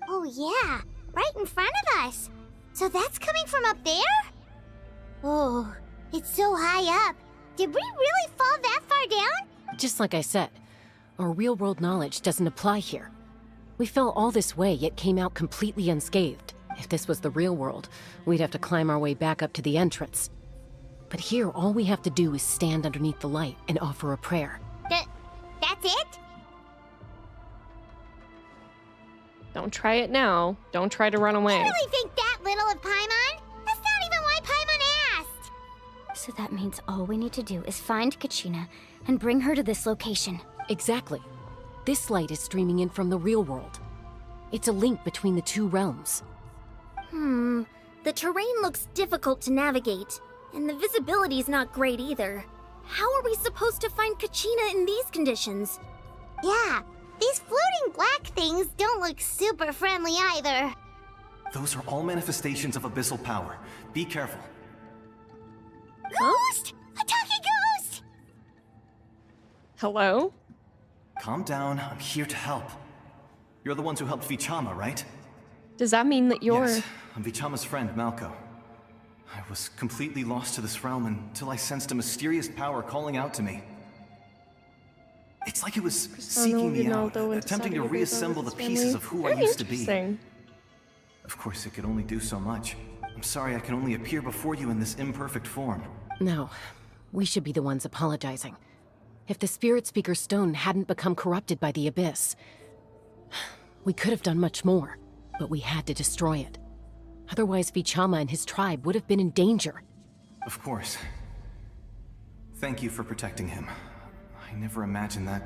Oh yeah, right in front of us. So that's coming from up there? Oh, it's so high up. Did we really fall that far down? Just like I said, our real-world knowledge doesn't apply here. We fell all this way, yet came out completely unscathed. If this was the real world, we'd have to climb our way back up to the entrance. But here, all we have to do is stand underneath the light and offer a prayer. That's it? Don't try it now. Don't try to run away. You really think that little of Paimon? That's not even why Paimon asked. So that means all we need to do is find Kachina and bring her to this location. Exactly. This light is streaming in from the real world. It's a link between the two realms. The terrain looks difficult to navigate, and the visibility's not great either. How are we supposed to find Kachina in these conditions? Yeah, these floating black things don't look super friendly either. Those are all manifestations of abyssal power. Be careful. Ghost? A talking ghost! Hello? Calm down, I'm here to help. You're the ones who helped Vichama, right? Does that mean that you're... Yes, I'm Vichama's friend, Malko. I was completely lost to this realm until I sensed a mysterious power calling out to me. It's like it was seeking me out, attempting to reassemble the pieces of who I used to be. Of course, it could only do so much. I'm sorry I can only appear before you in this imperfect form. No, we should be the ones apologizing. If the Spirit Speaker's stone hadn't become corrupted by the Abyss, we could have done much more, but we had to destroy it. Otherwise, Vichama and his tribe would have been in danger. Of course. Thank you for protecting him. I never imagined that,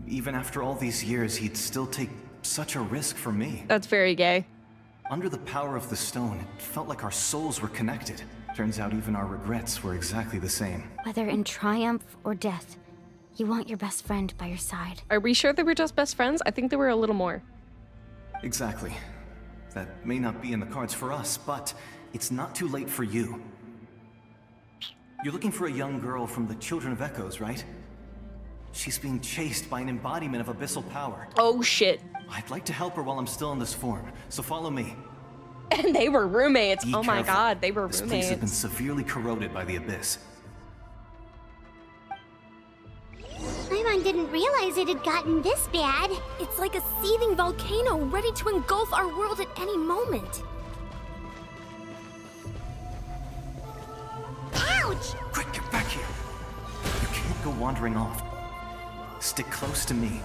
even after all these years, he'd still take such a risk for me. That's very gay. Under the power of the stone, it felt like our souls were connected. Turns out even our regrets were exactly the same. Whether in triumph or death, you want your best friend by your side. Are we sure they were just best friends? I think they were a little more. Exactly. That may not be in the cards for us, but it's not too late for you. You're looking for a young girl from the Children of Echoes, right? She's being chased by an embodiment of abyssal power. Oh shit. I'd like to help her while I'm still in this form, so follow me. And they were roommates. Be Oh my careful. god, they were This roommates. place has been severely corroded by the Abyss. Paimon didn't realize it had gotten this bad. It's like a seething volcano ready to engulf our world at any moment. Ouch! Quick, get back here! You can't go wandering off. Stick close to me.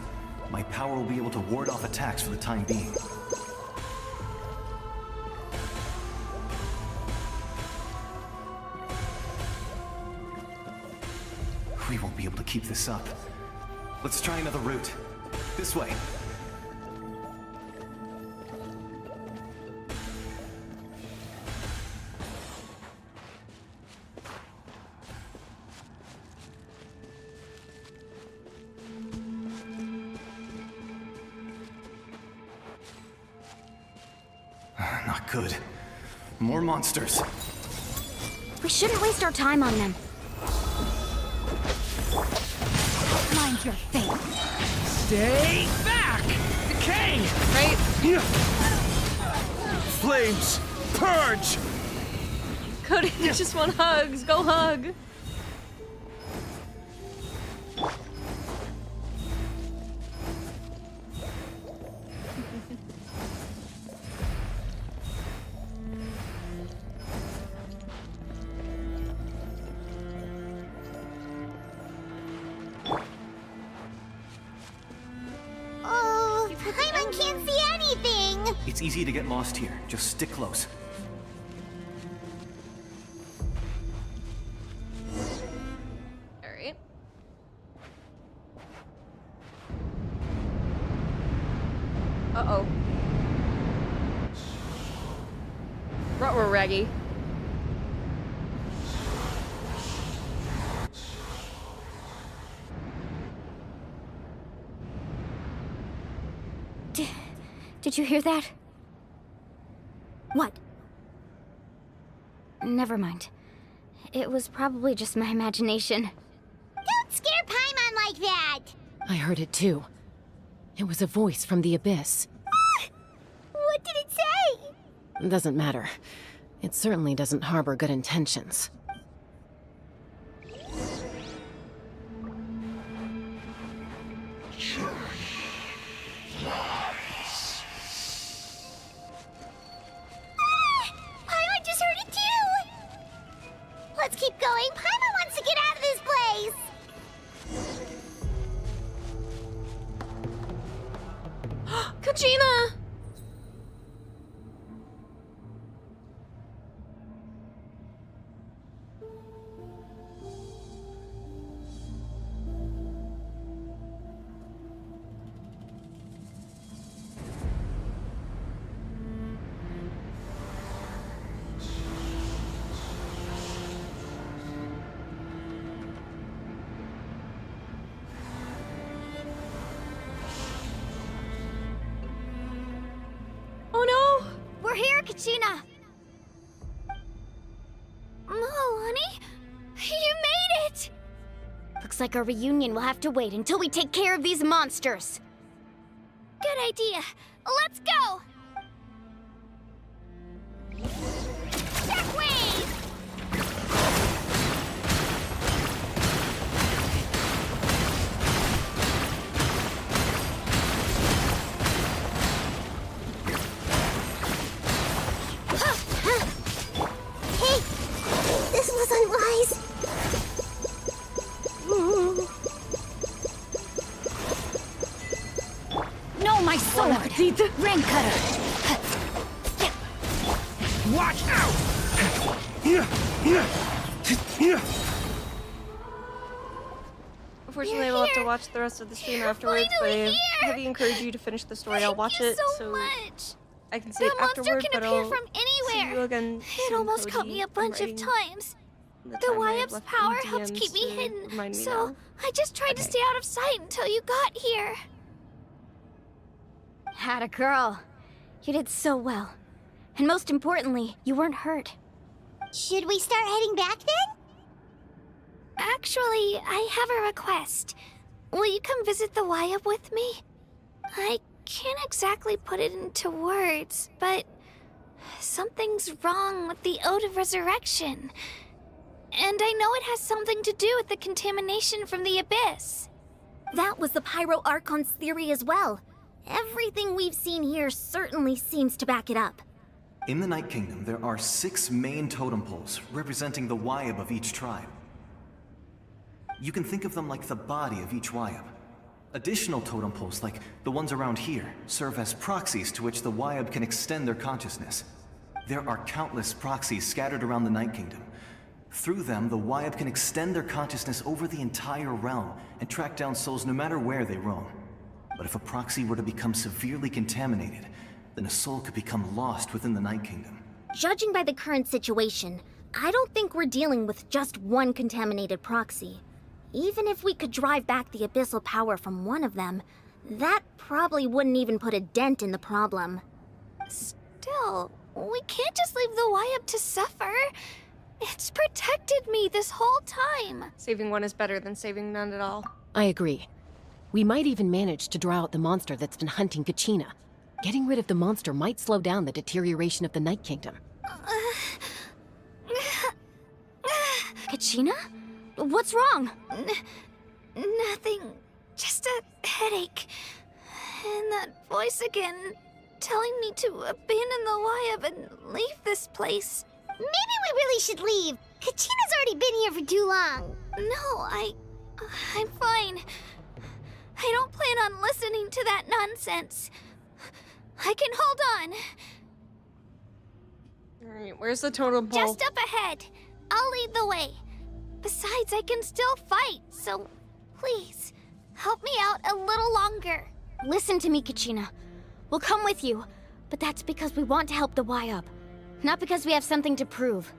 My power will be able to ward off attacks for the time being. We won't be able to keep this up. Let's try another route. This way. Not good. More monsters. We shouldn't waste our time on them. Mind your fate. Stay back! Decay! Right? Flames! Purge! Cody just want hugs. Go hug. Oh, Paimon can't see anything! It's easy to get lost here. Just stick close. Alright. Uh-oh. Ruh-roh, Raggy. Did you hear that? What? Never mind. It was probably just my imagination. Don't scare Paimon like that! I heard it too. It was a voice from the abyss. What did it say? Doesn't matter. It certainly doesn't harbor good intentions. Paimon just heard it too! Let's keep going. Paimon wants to get out of this place! Kachina! Oh no! We're here, Kachina! Honey? You made it! Looks like our reunion will have to wait until we take care of these monsters. Good idea. Let's go! Shockwave! Hey, this was unwise. No, my sword! Rain cutter! Watch out! Unfortunately, we'll have to watch the rest of the stream afterwards, but I heavily encourage you to finish the story. I'll watch it so I can see it afterward, but I'll see you again It soon, almost caught Cody. me a I'm bunch of writing times. the The time I YF's left power in helps DMs keep me to hidden, remind me so now. I just tried to stay out of sight until you got here. Had a girl. You did so well. And most importantly, you weren't hurt. Should we start heading back then? Actually, I have a request. Will you come visit the YF with me? I can't exactly put it into words, but something's wrong with the Ode of Resurrection. And I know it has something to do with the contamination from the Abyss. That was the Pyro Archon's theory as well. Everything we've seen here certainly seems to back it up. In the Night Kingdom, there are 6 main totem poles representing the Wyab of each tribe. You can think of them like the body of each Wyab. Additional totem poles, like the ones around here, serve as proxies to which the Wyab can extend their consciousness. There are countless proxies scattered around the Night Kingdom. Through them, the Wyab can extend their consciousness over the entire realm and track down souls no matter where they roam. But if a proxy were to become severely contaminated, then a soul could become lost within the Night Kingdom. Judging by the current situation, I don't think we're dealing with just one contaminated proxy. Even if we could drive back the abyssal power from one of them, that probably wouldn't even put a dent in the problem. Still, we can't just leave the YF to suffer. It's protected me this whole time. Saving one is better than saving none at all. I agree. We might even manage to draw out the monster that's been hunting Kachina. Getting rid of the monster might slow down the deterioration of the Night Kingdom. Kachina? What's wrong? Nothing. Just a headache. And that voice again, telling me to abandon the Wyab and leave this place. Maybe we really should leave. Kachina's already been here for too long. No, I'm fine. I don't plan on listening to that nonsense. I can hold on. Alright, where's the totem pole? Just up ahead. I'll lead the way. Besides, I can still fight, so please, help me out a little longer. Listen to me, Kachina. We'll come with you, but that's because we want to help the Wyab, not because we have something to prove.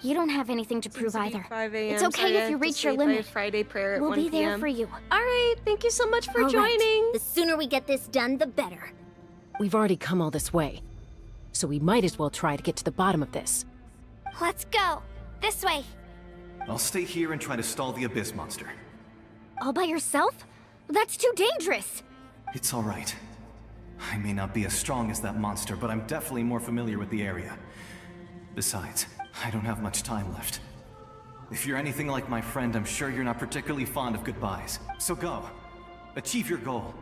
You don't have anything to prove either. 5 a.m., It's okay if you reach your limit. Friday prayer at We'll 1 be there p.m. for you. Alright, thank you so much for All right. joining. The sooner we get this done, the better. We've already come all this way, so we might as well try to get to the bottom of this. Let's go. This way. I'll stay here and try to stall the Abyss monster. All by yourself? That's too dangerous. It's all right. I may not be as strong as that monster, but I'm definitely more familiar with the area. Besides, I don't have much time left. If you're anything like my friend, I'm sure you're not particularly fond of goodbyes. So go. Achieve your goal.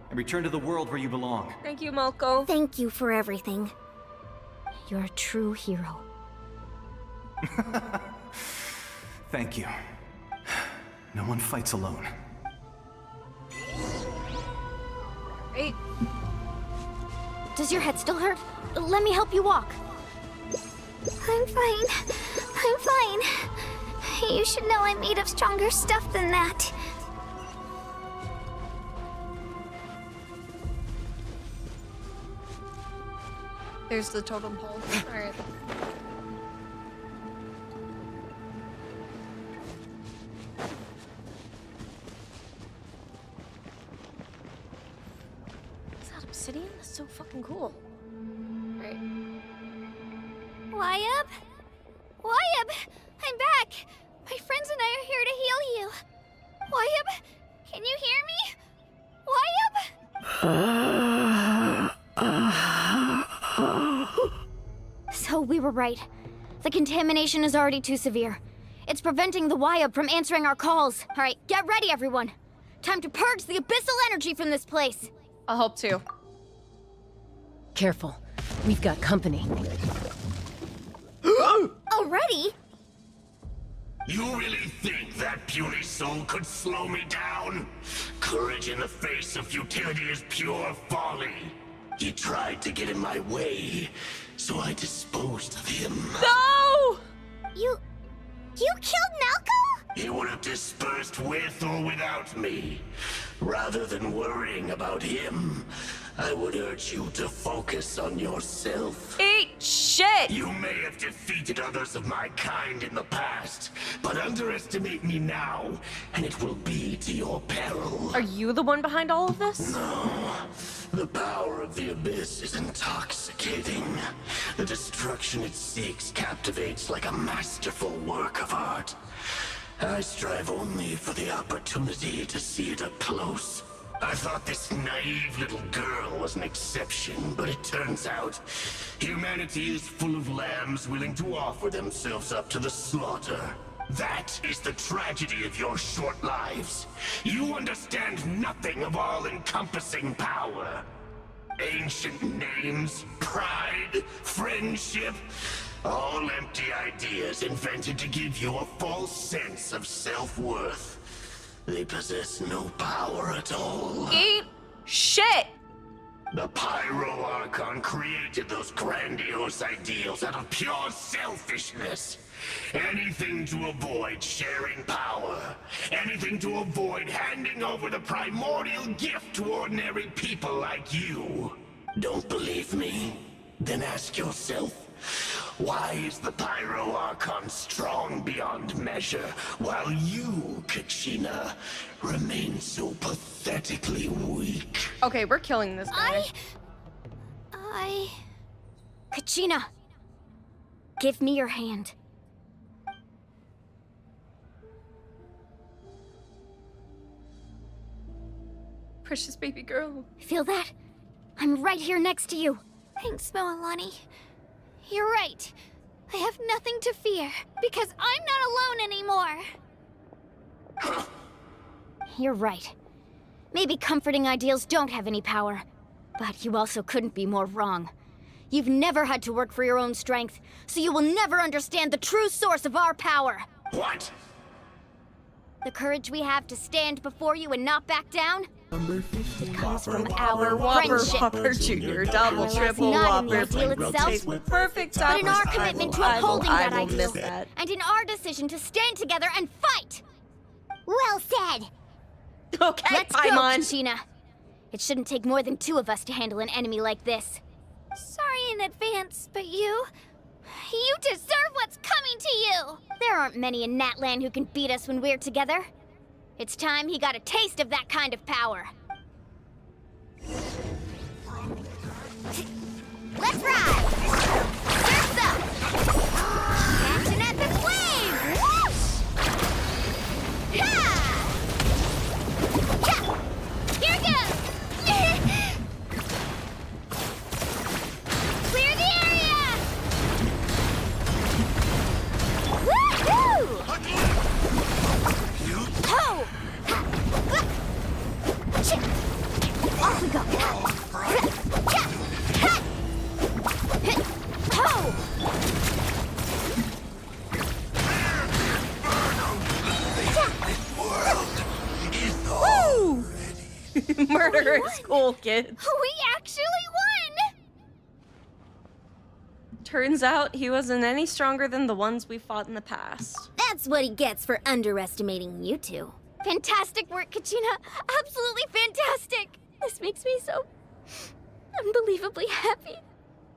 And return to the world where you belong. Thank you, Malco. Thank you for everything. You're a true hero. Thank you. No one fights alone. Great. Does your head still hurt? Let me help you walk. I'm fine. I'm fine. You should know I'm made of stronger stuff than that. There's the totem pole. Alright. Is that obsidian? That's so fucking cool. Alright. Wyab? Wyab! I'm back! My friends and I are here to heal you. Wyab? Can you hear me? Wyab? So we were right. The contamination is already too severe. It's preventing the Wyab from answering our calls. All right, get ready, everyone. Time to purge the abyssal energy from this place. I'll help too. Careful. We've got company. Already? You really think that puny soul could slow me down? Courage in the face of futility is pure folly. He tried to get in my way, so I disposed of him. No! You killed Malco? He would have dispersed with or without me. Rather than worrying about him, I would urge you to focus on yourself. Eat shit! You may have defeated others of my kind in the past, but underestimate me now, and it will be to your peril. Are you the one behind all of this? No. The power of the Abyss is intoxicating. The destruction it seeks captivates like a masterful work of art. I strive only for the opportunity to see it up close. I thought this naive little girl was an exception, but it turns out humanity is full of lambs willing to offer themselves up to the slaughter. That is the tragedy of your short lives. You understand nothing of all-encompassing power. Ancient names, pride, friendship, all empty ideas invented to give you a false sense of self-worth. They possess no power at all. Eat shit! The Pyro Archon created those grandiose ideals out of pure selfishness. Anything to avoid sharing power. Anything to avoid handing over the primordial gift to ordinary people like you. Don't believe me? Then ask yourself, why is the Pyro Archon strong beyond measure, while you, Kachina, remain so pathetically weak? Okay, we're killing this guy. Kachina, give me your hand. Precious baby girl. Feel that? I'm right here next to you. Thanks, Moalani. You're right. I have nothing to fear, because I'm not alone anymore. You're right. Maybe comforting ideals don't have any power. But you also couldn't be more wrong. You've never had to work for your own strength, so you will never understand the true source of our power. What? The courage we have to stand before you and not back down? It comes from our Whopper, friendship. Whopper, Junior, double, It's triple, not in the Whopper. ideal itself, Perfect but in our toppers. commitment to I will upholding that miss ideal, that. and in our decision to stand together and fight. Well said. Okay, Let's go, Paimon. Kachina. It shouldn't take more than 2 of us to handle an enemy like this. Sorry in advance, but you deserve what's coming to you. There aren't many in Natlan who can beat us when we're together. It's time he got a taste of that kind of power. Let's ride! Surf's up! Catch an epic wave! Whoosh! Ha! Ja! Here goes! Clear the area! Woohoo! Ho! Ha! Off we go! Ja! Ha! Ho! Woo! Murder is cool, kids. We actually won! Turns out he wasn't any stronger than the ones we fought in the past. That's what he gets for underestimating you two. Fantastic work, Kachina. Absolutely fantastic. This makes me so unbelievably happy.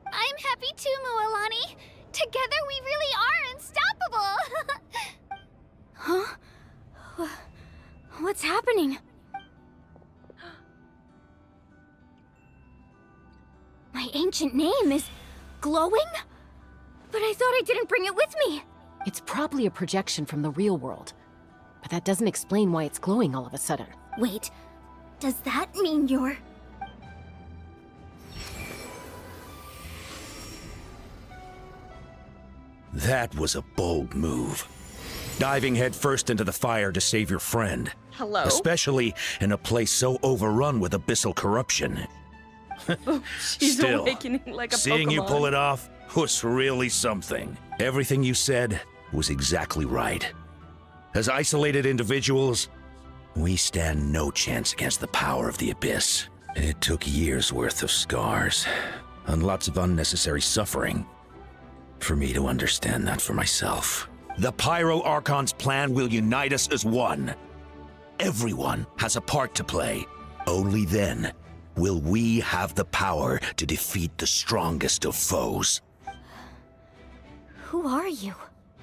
I'm happy too, Mualani. Together we really are unstoppable. Huh? What's happening? My ancient name is glowing? But I thought I didn't bring it with me. It's probably a projection from the real world. But that doesn't explain why it's glowing all of a sudden. Wait, does that mean you're... That was a bold move. Diving headfirst into the fire to save your friend. Hello? Especially in a place so overrun with abyssal corruption. She's Still, awakening like a seeing you Pokemon. pull it off was really something. Everything you said was exactly right. As isolated individuals, we stand no chance against the power of the Abyss. It took years' worth of scars and lots of unnecessary suffering for me to understand that for myself. The Pyro Archon's plan will unite us as one. Everyone has a part to play. Only then will we have the power to defeat the strongest of foes. Who are you?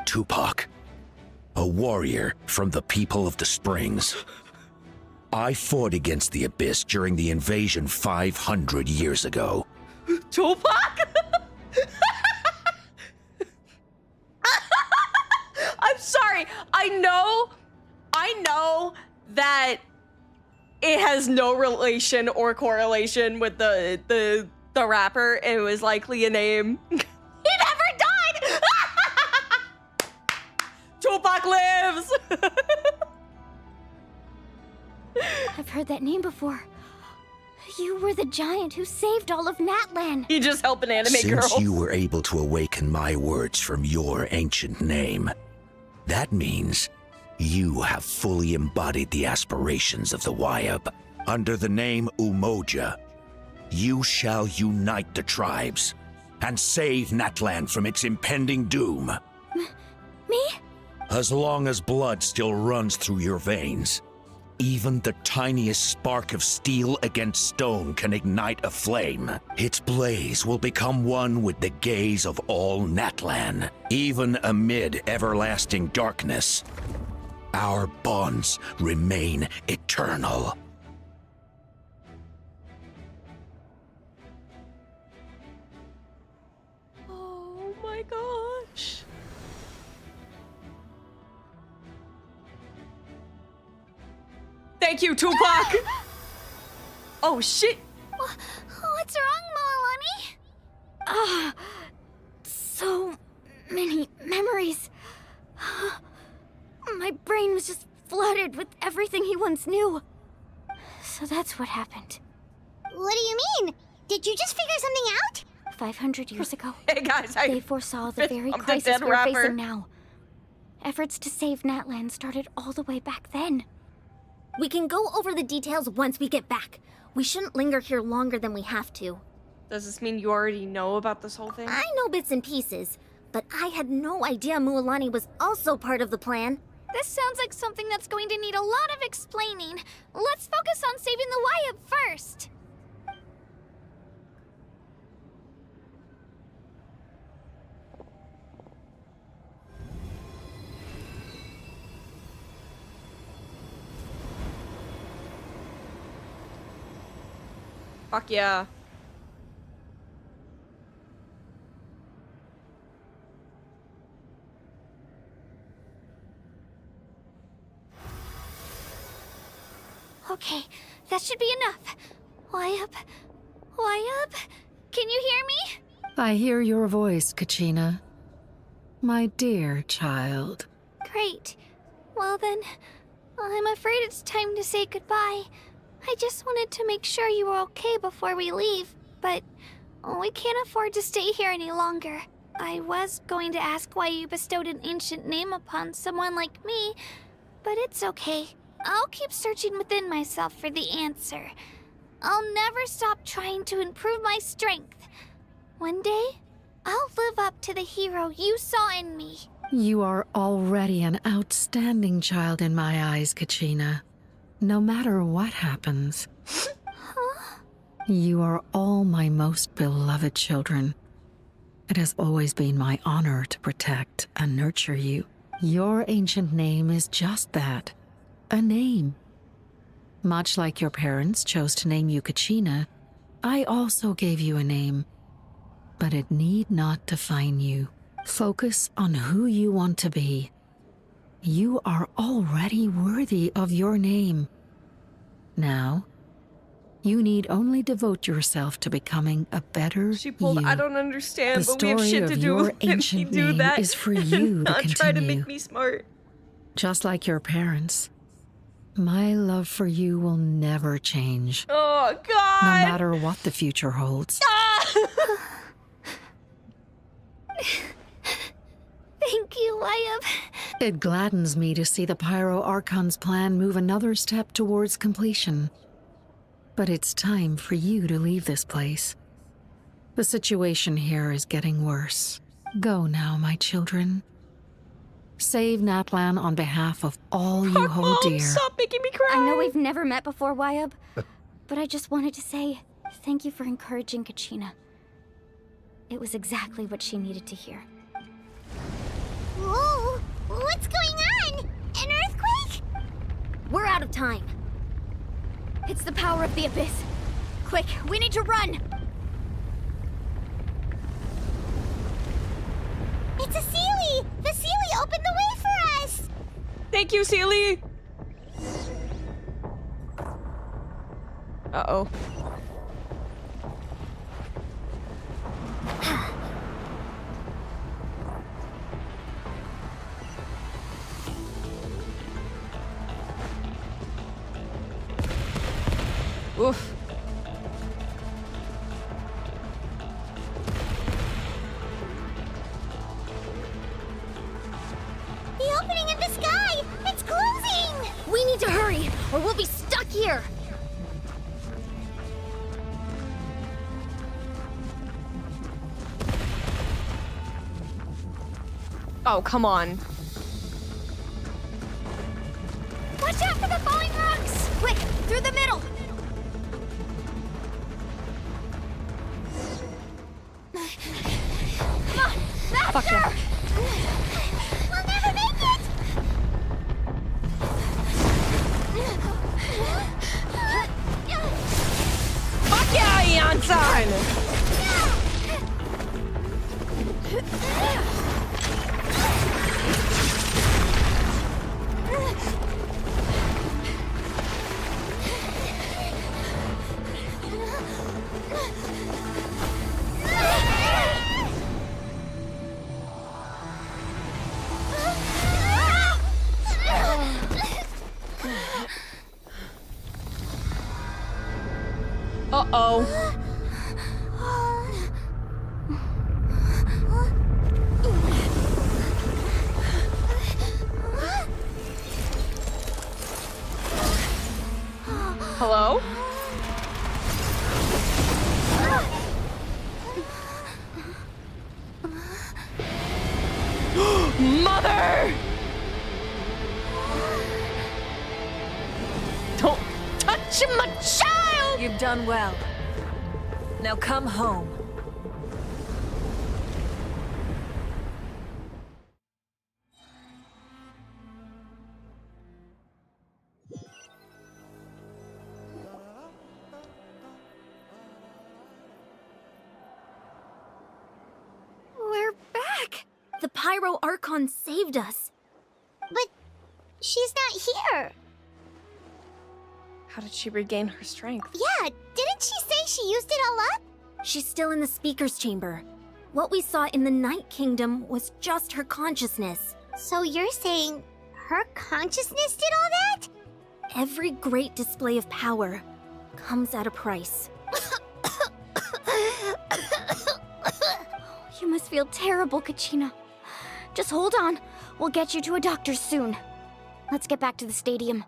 Tupac, a warrior from the people of the Springs. I fought against the Abyss during the invasion 500 years ago. Tupac? I'm sorry. I know that it has no relation or correlation with the rapper, and it was likely a name. He never died! Tupac lives! I've heard that name before. You were the giant who saved all of Natlan. He just helped an anime Since girl. you were able to awaken my words from your ancient name, that means you have fully embodied the aspirations of the Wyab. Under the name Umoja, you shall unite the tribes and save Natlan from its impending doom. Me? As long as blood still runs through your veins, even the tiniest spark of steel against stone can ignite a flame. Its blaze will become one with the gaze of all Natlan, even amid everlasting darkness. Our bonds remain eternal. Oh my gosh. Thank you, Tupac! Oh shit! What's wrong, Moalani? many memories. My brain was just flooded with everything he once knew. So that's what happened. What do you mean? Did you just figure something out? 500 years ago, Hey guys, they foresaw the very crisis we're facing now. Efforts to save Natlan started all the way back then. We can go over the details once we get back. We shouldn't linger here longer than we have to. Does this mean you already know about this whole thing? I know bits and pieces, but I had no idea Mualani was also part of the plan. This sounds like something that's going to need a lot of explaining. Let's focus on saving the Wyatt first. Fuck yeah. Okay, that should be enough. Wyatt? Wyatt? Can you hear me? I hear your voice, Kachina. My dear child. Great. Well then, I'm afraid it's time to say goodbye. I just wanted to make sure you were okay before we leave, but we can't afford to stay here any longer. I was going to ask why you bestowed an ancient name upon someone like me, but it's okay. I'll keep searching within myself for the answer. I'll never stop trying to improve my strength. One day, I'll live up to the hero you saw in me. You are already an outstanding child in my eyes, Kachina. No matter what happens, you are all my most beloved children. It has always been my honor to protect and nurture you. Your ancient name is just that, a name. Much like your parents chose to name you Kachina, I also gave you a name, but it need not define you. Focus on who you want to be. You are already worthy of your name. Now, you need only devote yourself to becoming a better She pulled, you. I don't understand, The but we have story shit of to do. your Let me ancient do name that. is for you to Not try to continue. make me smart. Just like your parents, my love for you will never change. Oh, God! No matter what the future holds. Thank you, Wyatt. It gladdens me to see the Pyro Archon's plan move another step towards completion. But it's time for you to leave this place. The situation here is getting worse. Go now, my children. Save Natlan on behalf of all you hold dear. Stop making me cry! I know we've never met before, Wyatt, but I just wanted to say thank you for encouraging Kachina. It was exactly what she needed to hear. Whoa! What's going on? An earthquake? We're out of time. It's the power of the Abyss. Quick, we need to run! It's a Sealy! The Sealy opened the way for us! Thank you, Sealy! Uh-oh. Oof. The opening in the sky! It's closing! We need to hurry, or we'll be stuck here! Oh, come on. Watch out for the falling rocks! Quick, through the middle! Come on! Faster! Fuck yeah. We'll never make it! Fuck yeah, Ian-san! Uh-oh. Hello? Mother! Don't touch my child! You've done well. Now come home. We're back! The Pyro Archon saved us. But she's not here. How did she regain her strength? Yeah, didn't she say she used it all up? She's still in the speaker's chamber. What we saw in the Night Kingdom was just her consciousness. So you're saying her consciousness did all that? Every great display of power comes at a price. You must feel terrible, Kachina. Just hold on. We'll get you to a doctor soon. Let's get back to the stadium.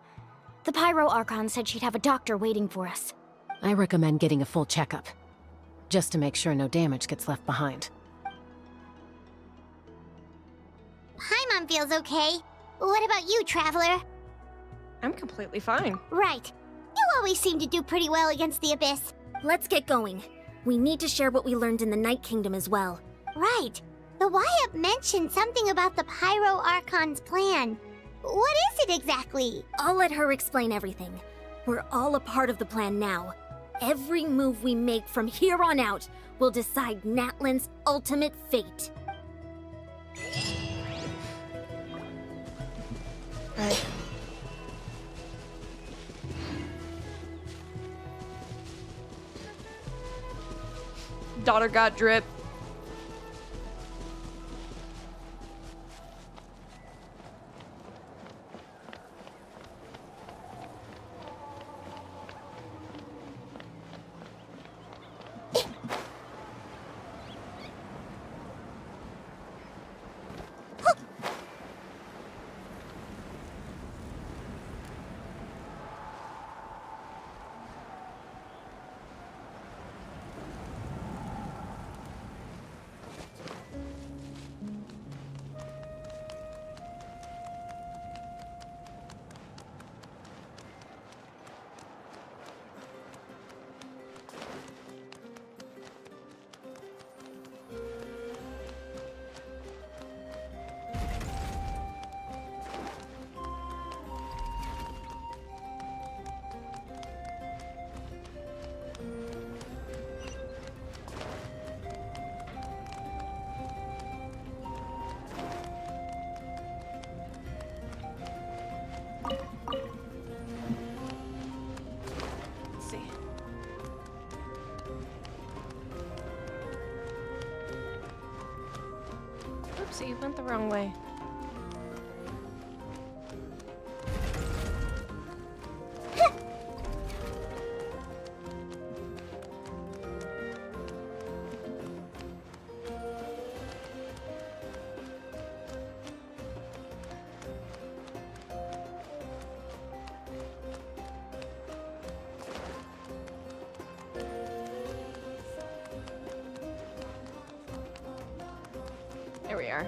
The Pyro Archon said she'd have a doctor waiting for us. I recommend getting a full checkup, just to make sure no damage gets left behind. Paimon feels okay. What about you, Traveler? I'm completely fine. Right. You always seem to do pretty well against the Abyss. Let's get going. We need to share what we learned in the Night Kingdom as well. Right. The Y-Up mentioned something about the Pyro Archon's plan. What is it exactly? I'll let her explain everything. We're all a part of the plan now. Every move we make from here on out will decide Natlan's ultimate fate. Right. Daughter got drip. Oopsie, went the wrong way. There we are.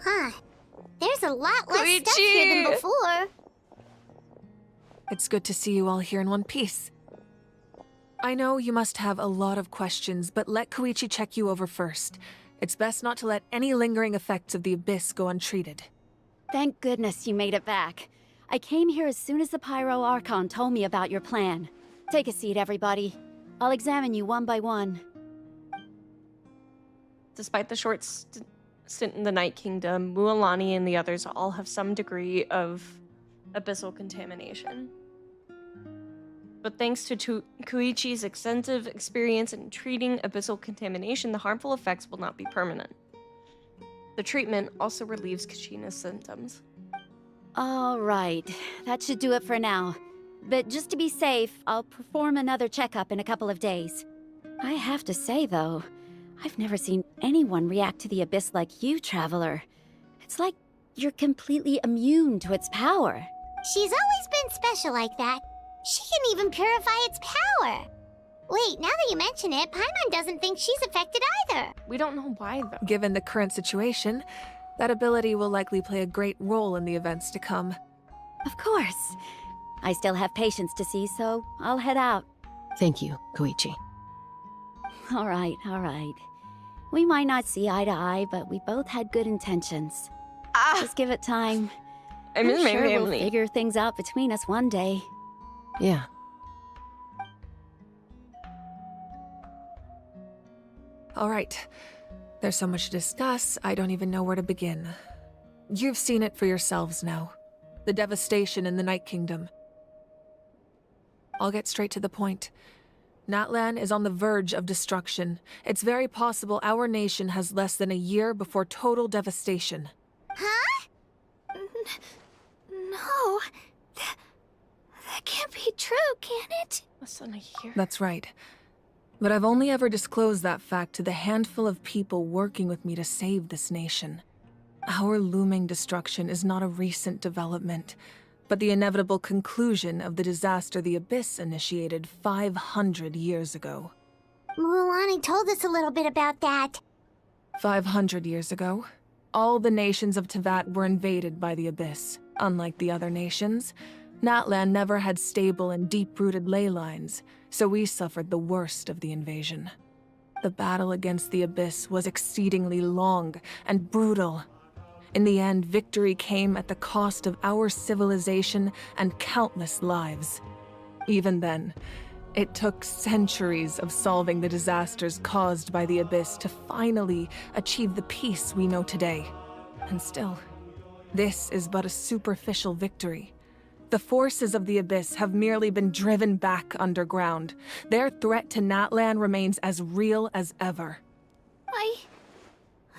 Huh. There's a lot less stuff here than before. It's good to see you all here in one piece. I know you must have a lot of questions, but let Koichi check you over first. It's best not to let any lingering effects of the Abyss go untreated. Thank goodness you made it back. I came here as soon as the Pyro Archon told me about your plan. Take a seat, everybody. I'll examine you one by one. Despite the short stint in the Night Kingdom, Mualani and the others all have some degree of abyssal contamination. But thanks to Koichi's extensive experience in treating abyssal contamination, the harmful effects will not be permanent. The treatment also relieves Kachina's symptoms. All right, that should do it for now. But just to be safe, I'll perform another checkup in a couple of days. I have to say, though, I've never seen anyone react to the abyss like you, Traveler. It's like you're completely immune to its power. She's always been special like that. She can even purify its power. Wait, now that you mention it, Paimon doesn't think she's affected either. We don't know why, though. Given the current situation, that ability will likely play a great role in the events to come. Of course. I still have patients to see, so I'll head out. Thank you, Koichi. All right, all right. We might not see eye to eye, but we both had good intentions. Just give it time. I'm in my sure we'll family. figure things out between us one day. Yeah. All right. There's so much to discuss, I don't even know where to begin. You've seen it for yourselves now. The devastation in the Night Kingdom. I'll get straight to the point. Natlan is on the verge of destruction. It's very possible our nation has less than a year before total devastation. Huh? No. That can't be true, can it? Less than a year? That's right. But I've only ever disclosed that fact to the handful of people working with me to save this nation. Our looming destruction is not a recent development, but the inevitable conclusion of the disaster the Abyss initiated 500 years ago. Mualani told us a little bit about that. 500 years ago, all the nations of Teyvat were invaded by the Abyss. Unlike the other nations, Natlan never had stable and deep-rooted ley lines, so we suffered the worst of the invasion. The battle against the Abyss was exceedingly long and brutal. In the end, victory came at the cost of our civilization and countless lives. Even then, it took centuries of solving the disasters caused by the Abyss to finally achieve the peace we know today. And still, this is but a superficial victory. The forces of the Abyss have merely been driven back underground. Their threat to Natlan remains as real as ever.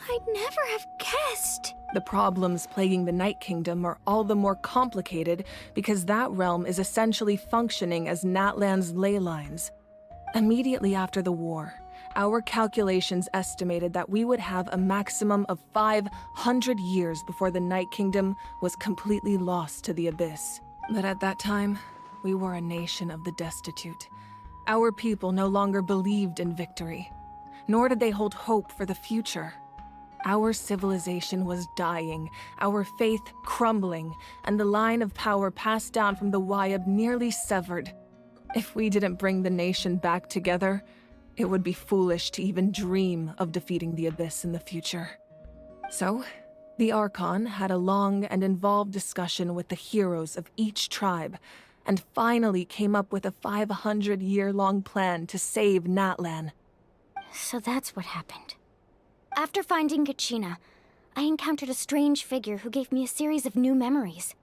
I'd never have guessed. The problems plaguing the Night Kingdom are all the more complicated because that realm is essentially functioning as Natlan's ley lines. Immediately after the war, our calculations estimated that we would have a maximum of 500 years before the Night Kingdom was completely lost to the Abyss. But at that time, we were a nation of the destitute. Our people no longer believed in victory, nor did they hold hope for the future. Our civilization was dying, our faith crumbling, and the line of power passed down from the Wayab nearly severed. If we didn't bring the nation back together, it would be foolish to even dream of defeating the Abyss in the future. So, the Archon had a long and involved discussion with the heroes of each tribe, and finally came up with a 500-year-long plan to save Natlan. So that's what happened. After finding Kachina, I encountered a strange figure who gave me a series of new memories.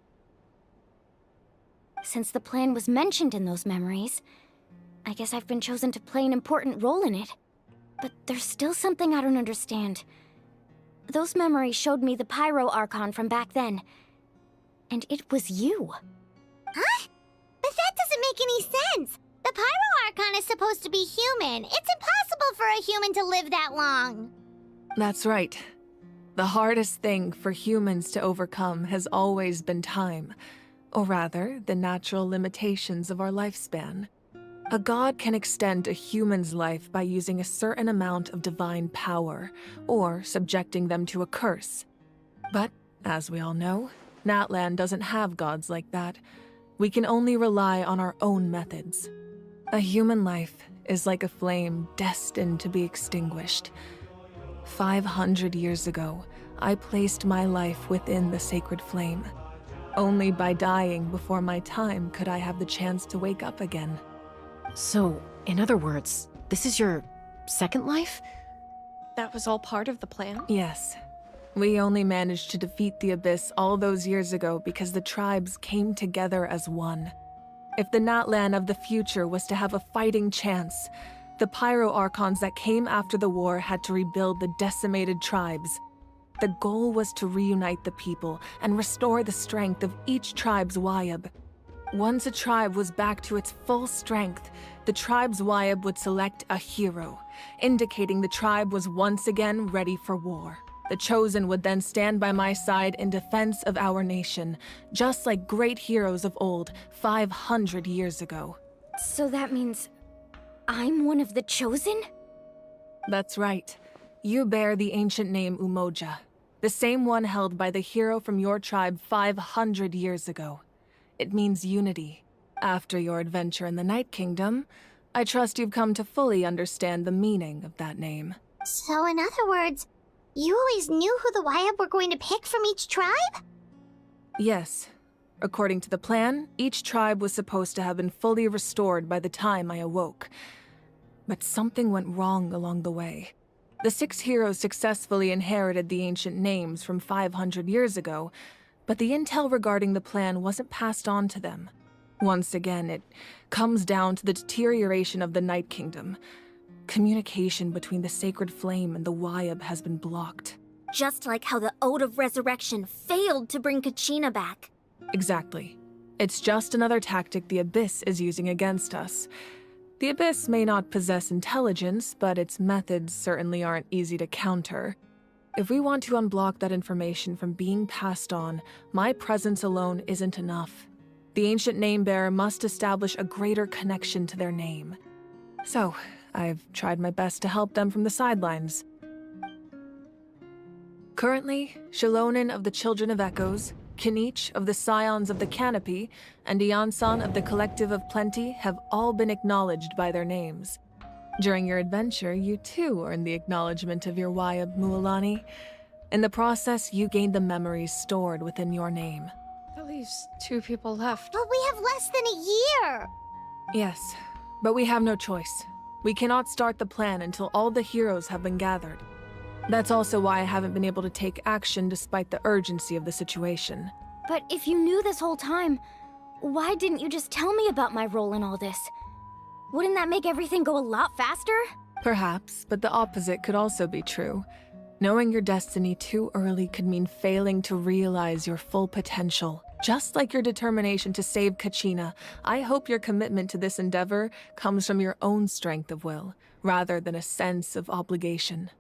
Since the plan was mentioned in those memories, I guess I've been chosen to play an important role in it. But there's still something I don't understand. Those memories showed me the Pyro Archon from back then. And it was you. Huh? But that doesn't make any sense. The Pyro Archon is supposed to be human. It's impossible for a human to live that long. That's right. The hardest thing for humans to overcome has always been time, or rather, the natural limitations of our lifespan. A god can extend a human's life by using a certain amount of divine power, or subjecting them to a curse. But, as we all know, Natlan doesn't have gods like that. We can only rely on our own methods. A human life is like a flame destined to be extinguished. 500 years ago, I placed my life within the sacred flame. Only by dying before my time could I have the chance to wake up again. So, in other words, this is your second life? that was all part of the plan? Yes. We only managed to defeat the Abyss all those years ago because the tribes came together as one. If the Natlan of the future was to have a fighting chance, the Pyro Archons that came after the war had to rebuild the decimated tribes. The goal was to reunite the people and restore the strength of each tribe's Wayab. Once a tribe was back to its full strength, the tribe's Wayab would select a hero, indicating the tribe was once again ready for war. The Chosen would then stand by my side in defense of our nation, just like great heroes of old 500 years ago. So that means I'm one of the Chosen? That's right. You bear the ancient name Umoja, the same one held by the hero from your tribe 500 years ago. It means unity. After your adventure in the Night Kingdom, I trust you've come to fully understand the meaning of that name. So in other words, you always knew who the Wayab were going to pick from each tribe? Yes. According to the plan, each tribe was supposed to have been fully restored by the time I awoke. But something went wrong along the way. The 6 heroes successfully inherited the ancient names from 500 years ago, but the intel regarding the plan wasn't passed on to them. Once again, it comes down to the deterioration of the Night Kingdom. Communication between the Sacred Flame and the Wayab has been blocked. Just like how the Ode of Resurrection failed to bring Kachina back. Exactly. It's just another tactic the Abyss is using against us. The Abyss may not possess intelligence, but its methods certainly aren't easy to counter. If we want to unblock that information from being passed on, my presence alone isn't enough. The ancient name-bearer must establish a greater connection to their name. So, I've tried my best to help them from the sidelines. Currently, Shilonin of the Children of Echoes, Kinich of the Scions of the Canopy, and Iansan of the Collective of Plenty have all been acknowledged by their names. During your adventure, you too earned the acknowledgement of your Wayab, Mualani. In the process, you gained the memories stored within your name. That leaves 2 people left. But we have less than a year! Yes, but we have no choice. We cannot start the plan until all the heroes have been gathered. That's also why I haven't been able to take action despite the urgency of the situation. But if you knew this whole time, why didn't you just tell me about my role in all this? Wouldn't that make everything go a lot faster? Perhaps, but the opposite could also be true. Knowing your destiny too early could mean failing to realize your full potential. Just like your determination to save Kachina, I hope your commitment to this endeavor comes from your own strength of will, rather than a sense of obligation.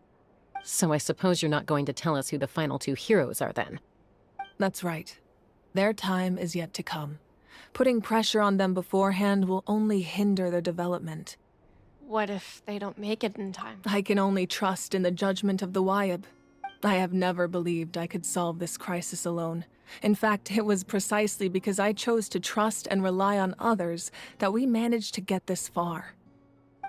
So I suppose you're not going to tell us who the final 2 heroes are then? That's right. Their time is yet to come. Putting pressure on them beforehand will only hinder their development. What if they don't make it in time? I can only trust in the judgment of the Wayab. I have never believed I could solve this crisis alone. In fact, it was precisely because I chose to trust and rely on others that we managed to get this far.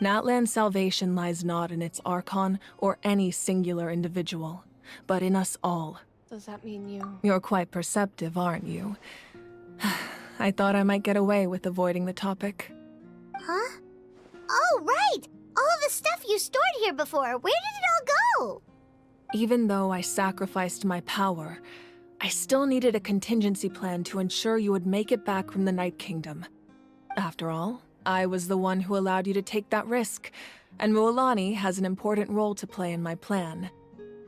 Natlan's salvation lies not in its Archon or any singular individual, but in us all. Does that mean you... You're quite perceptive, aren't you? I thought I might get away with avoiding the topic. Huh? Oh, right! All the stuff you stored here before, where did it all go? Even though I sacrificed my power, I still needed a contingency plan to ensure you would make it back from the Night Kingdom. After all, I was the one who allowed you to take that risk, and Mualani has an important role to play in my plan.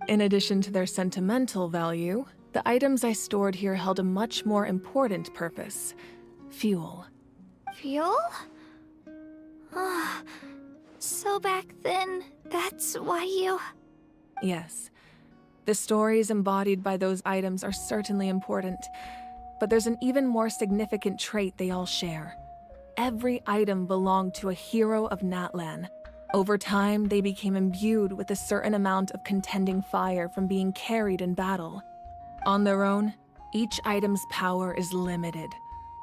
In addition to their sentimental value, the items I stored here held a much more important purpose: fuel. Fuel? So back then, that's why you... Yes. The stories embodied by those items are certainly important, but there's an even more significant trait they all share. Every item belonged to a hero of Natlan. Over time, they became imbued with a certain amount of contending fire from being carried in battle. On their own, each item's power is limited,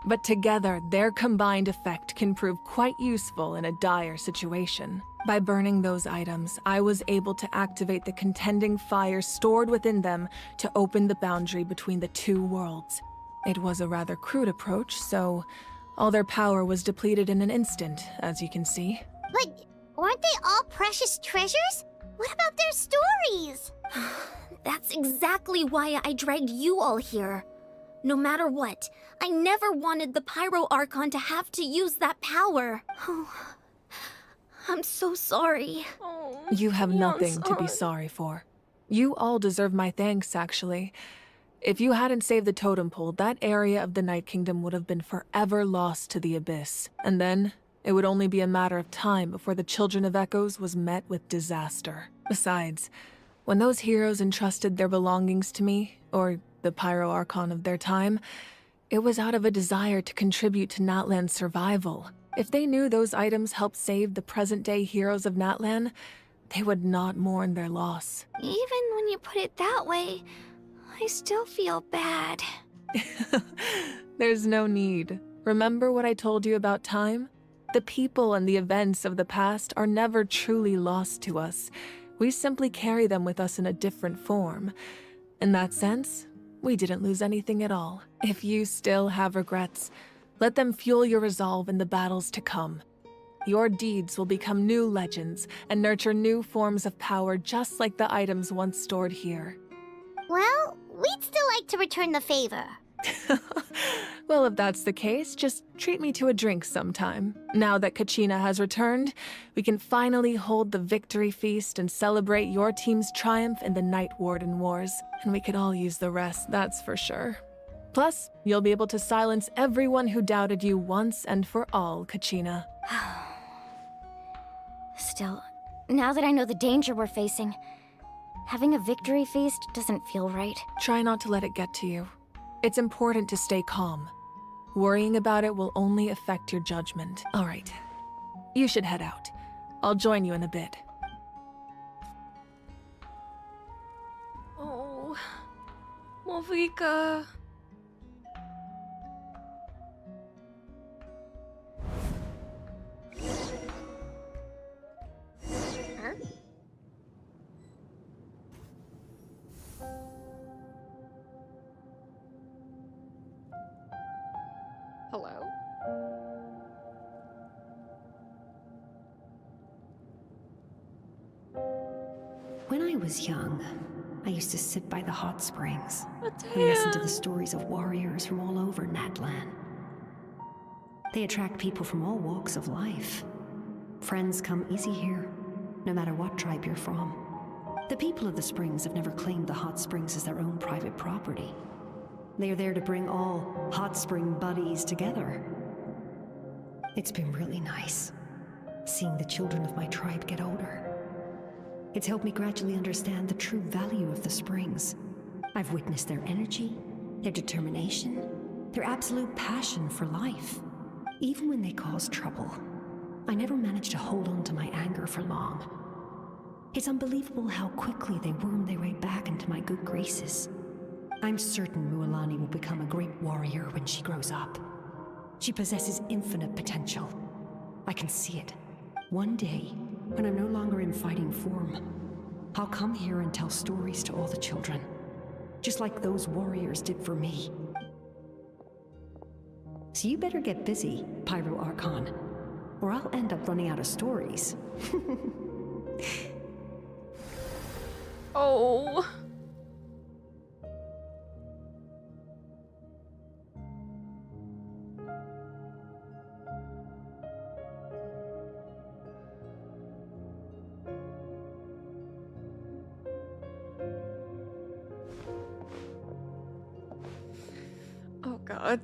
but together, their combined effect can prove quite useful in a dire situation. By burning those items, I was able to activate the contending fire stored within them to open the boundary between the 2 worlds. It was a rather crude approach, so all their power was depleted in an instant, as you can see. But weren't they all precious treasures? What about their stories? That's exactly why I dragged you all here. No matter what, I never wanted the Pyro Archon to have to use that power. I'm so sorry. You have nothing to be Yon-san. sorry for. You all deserve my thanks, actually. If you hadn't saved the totem pole, that area of the Night Kingdom would have been forever lost to the Abyss. And then, it would only be a matter of time before the Children of Echoes was met with disaster. Besides, when those heroes entrusted their belongings to me, or the Pyro Archon of their time, it was out of a desire to contribute to Natlan's survival. If they knew those items helped save the present-day heroes of Natlan, they would not mourn their loss. Even when you put it that way, I still feel bad. There's no need. Remember what I told you about time? The people and the events of the past are never truly lost to us. We simply carry them with us in a different form. In that sense, we didn't lose anything at all. If you still have regrets, let them fuel your resolve in the battles to come. Your deeds will become new legends and nurture new forms of power just like the items once stored here. Well, we'd still like to return the favor. Well, if that's the case, just treat me to a drink sometime. Now that Kachina has returned, we can finally hold the victory feast and celebrate your team's triumph in the Night Warden Wars. And we could all use the rest, that's for sure. Plus, you'll be able to silence everyone who doubted you once and for all, Kachina. Still, now that I know the danger we're facing, having a victory feast doesn't feel right. Try not to let it get to you. It's important to stay calm. Worrying about it will only affect your judgment. All right, you should head out. I'll join you in a bit. Oh, Malvika. Hello? When I was young, I used to sit by the hot springs and damn. listen to the stories of warriors from all over Natlan. They attract people from all walks of life. Friends come easy here, no matter what tribe you're from. The people of the springs have never claimed the hot springs as their own private property. They are there to bring all hot spring buddies together. It's been really nice, seeing the children of my tribe get older. It's helped me gradually understand the true value of the springs. I've witnessed their energy, their determination, their absolute passion for life. Even when they cause trouble, I never managed to hold on to my anger for long. It's unbelievable how quickly they worm their way back into my good graces. I'm certain Mualani will become a great warrior when she grows up. She possesses infinite potential. I can see it. One day, when I'm no longer in fighting form, I'll come here and tell stories to all the children, just like those warriors did for me. So you better get busy, Pyro Archon, or I'll end up running out of stories. Oh. Oh God.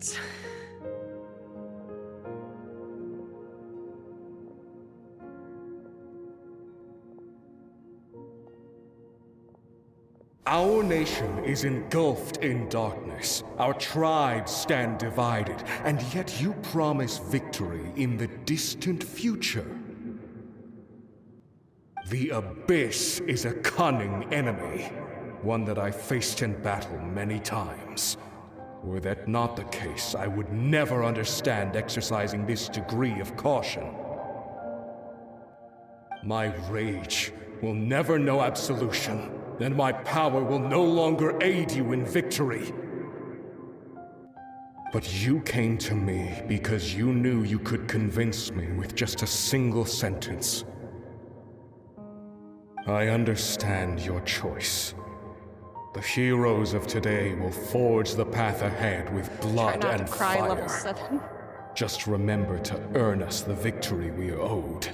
Our nation is engulfed in darkness. Our tribes stand divided, and yet you promise victory in the distant future. The Abyss is a cunning enemy, one that I faced in battle many times. Were that not the case, I would never understand exercising this degree of caution. My rage will never know absolution, and my power will no longer aid you in victory. But you came to me because you knew you could convince me with just a single sentence. I understand your choice. The heroes of today will forge the path ahead with blood Try not and to cry, fire. level 7. Just remember to earn us the victory we are owed.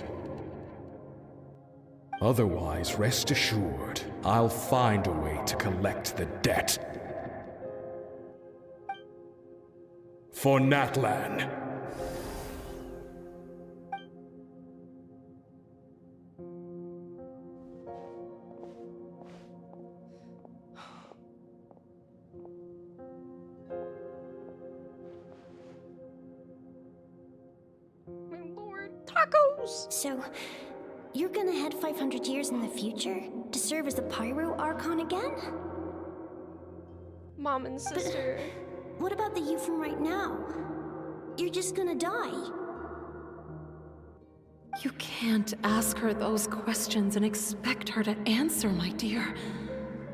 Otherwise, rest assured, I'll find a way to collect the debt. For Natlan. My lord, tacos! So, you're gonna head 500 years in the future to serve as the Pyro Archon again? Mom and sister. But what about the you from right now? You're just gonna die. You can't ask her those questions and expect her to answer, my dear.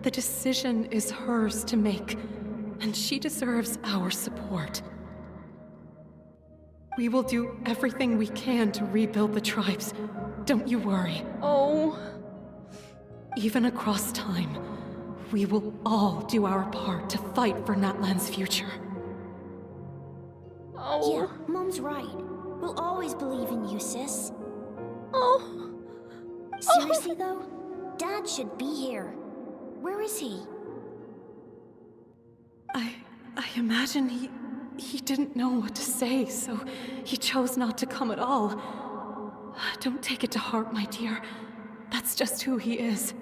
The decision is hers to make, and she deserves our support. We will do everything we can to rebuild the tribes. Don't you worry. Oh. Even across time, we will all do our part to fight for Natlan's future. Oh. Yeah, Mom's right. We'll always believe in you, sis. Oh. Seriously, though? Dad should be here. Where is he? I imagine he didn't know what to say, so he chose not to come at all. Don't take it to heart, my dear. That's just who he is.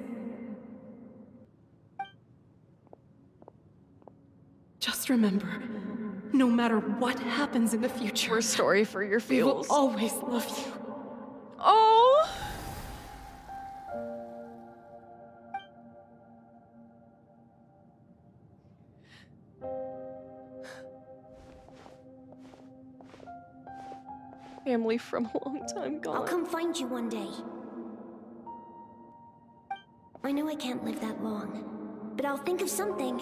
Just remember, no matter what happens in the future, we're sorry for your we will feels. always love you. Oh! Family from a long time gone. I'll come find you one day. I know I can't live that long, but I'll think of something.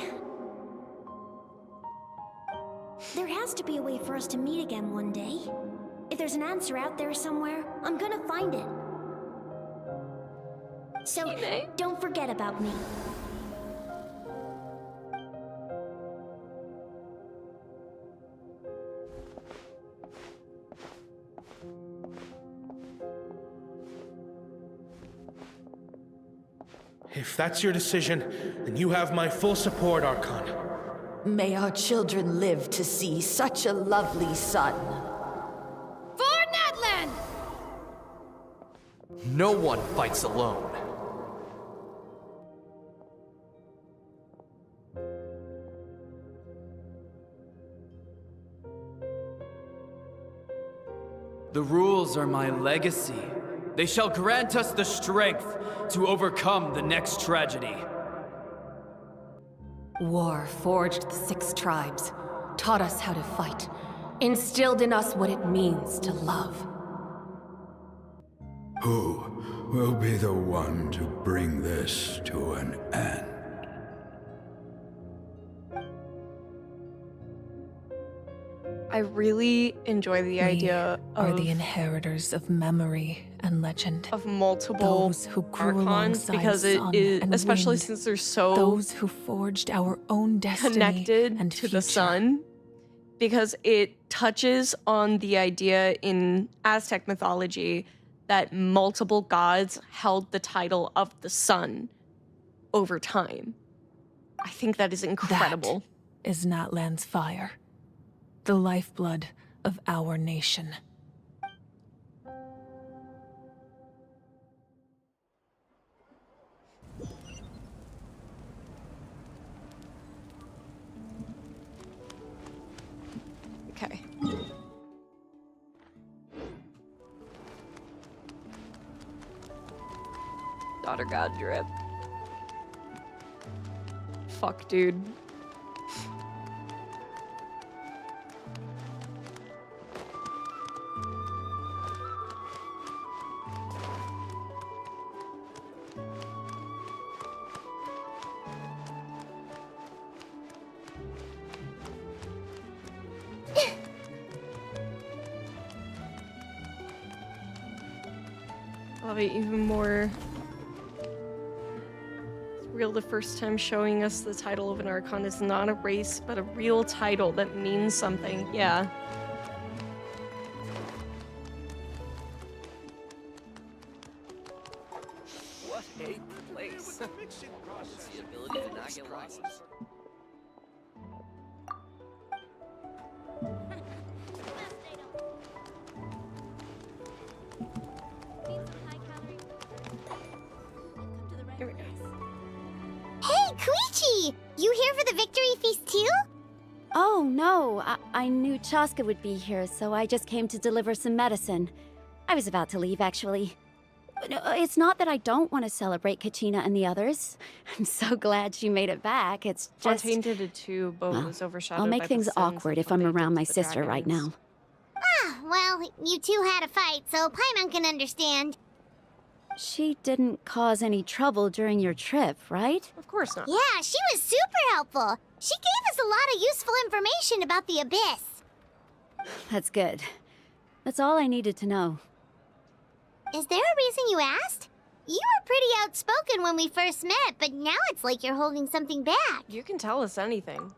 There has to be a way for us to meet again one day. If there's an answer out there somewhere, I'm gonna find it. So, don't forget about me. If that's your decision, then you have my full support, Archon. May our children live to see such a lovely son. For Natlan! No one fights alone. The rules are my legacy. They shall grant us the strength to overcome the next tragedy. War forged the 6 tribes, taught us how to fight, instilled in us what it means to love. Who will be the one to bring this to an end? I really enjoy the idea of the inheritors of memory and legend. Of multiple those who grew Archons, alongside because it sun is, and especially wind. since they're so Those who forged our own destiny connected and to the future. sun, because it touches on the idea in Aztec mythology that multiple gods held the title of the sun over time. I think that is incredible. That is Natlan's fire, the lifeblood of our nation. Okay. Daughter God drip. Fuck, dude. Love it even more. Real the first time showing us the title of an Archon is not a race, but a real title that means something. Yeah. What a place. It's the ability to not get lost. Hey, Koichi! You here for the victory feast too? Oh, no. I knew Chaska would be here, so I just came to deliver some medicine. I was about to leave, actually. No, it's not that I don't want to celebrate Kachina and the others. I'm so glad she made it back. It's just... Fontaine did it too, but was overshadowed I'll make by things the sins awkward of if what I'm they did around to my the sister right dragons. now. Ah, well, you two had a fight, so Paimon can understand. She didn't cause any trouble during your trip, right? Of course not. Yeah, she was super helpful. She gave us a lot of useful information about the Abyss. That's good. That's all I needed to know. Is there a reason you asked? You were pretty outspoken when we first met, but now it's like you're holding something back. You can tell us anything.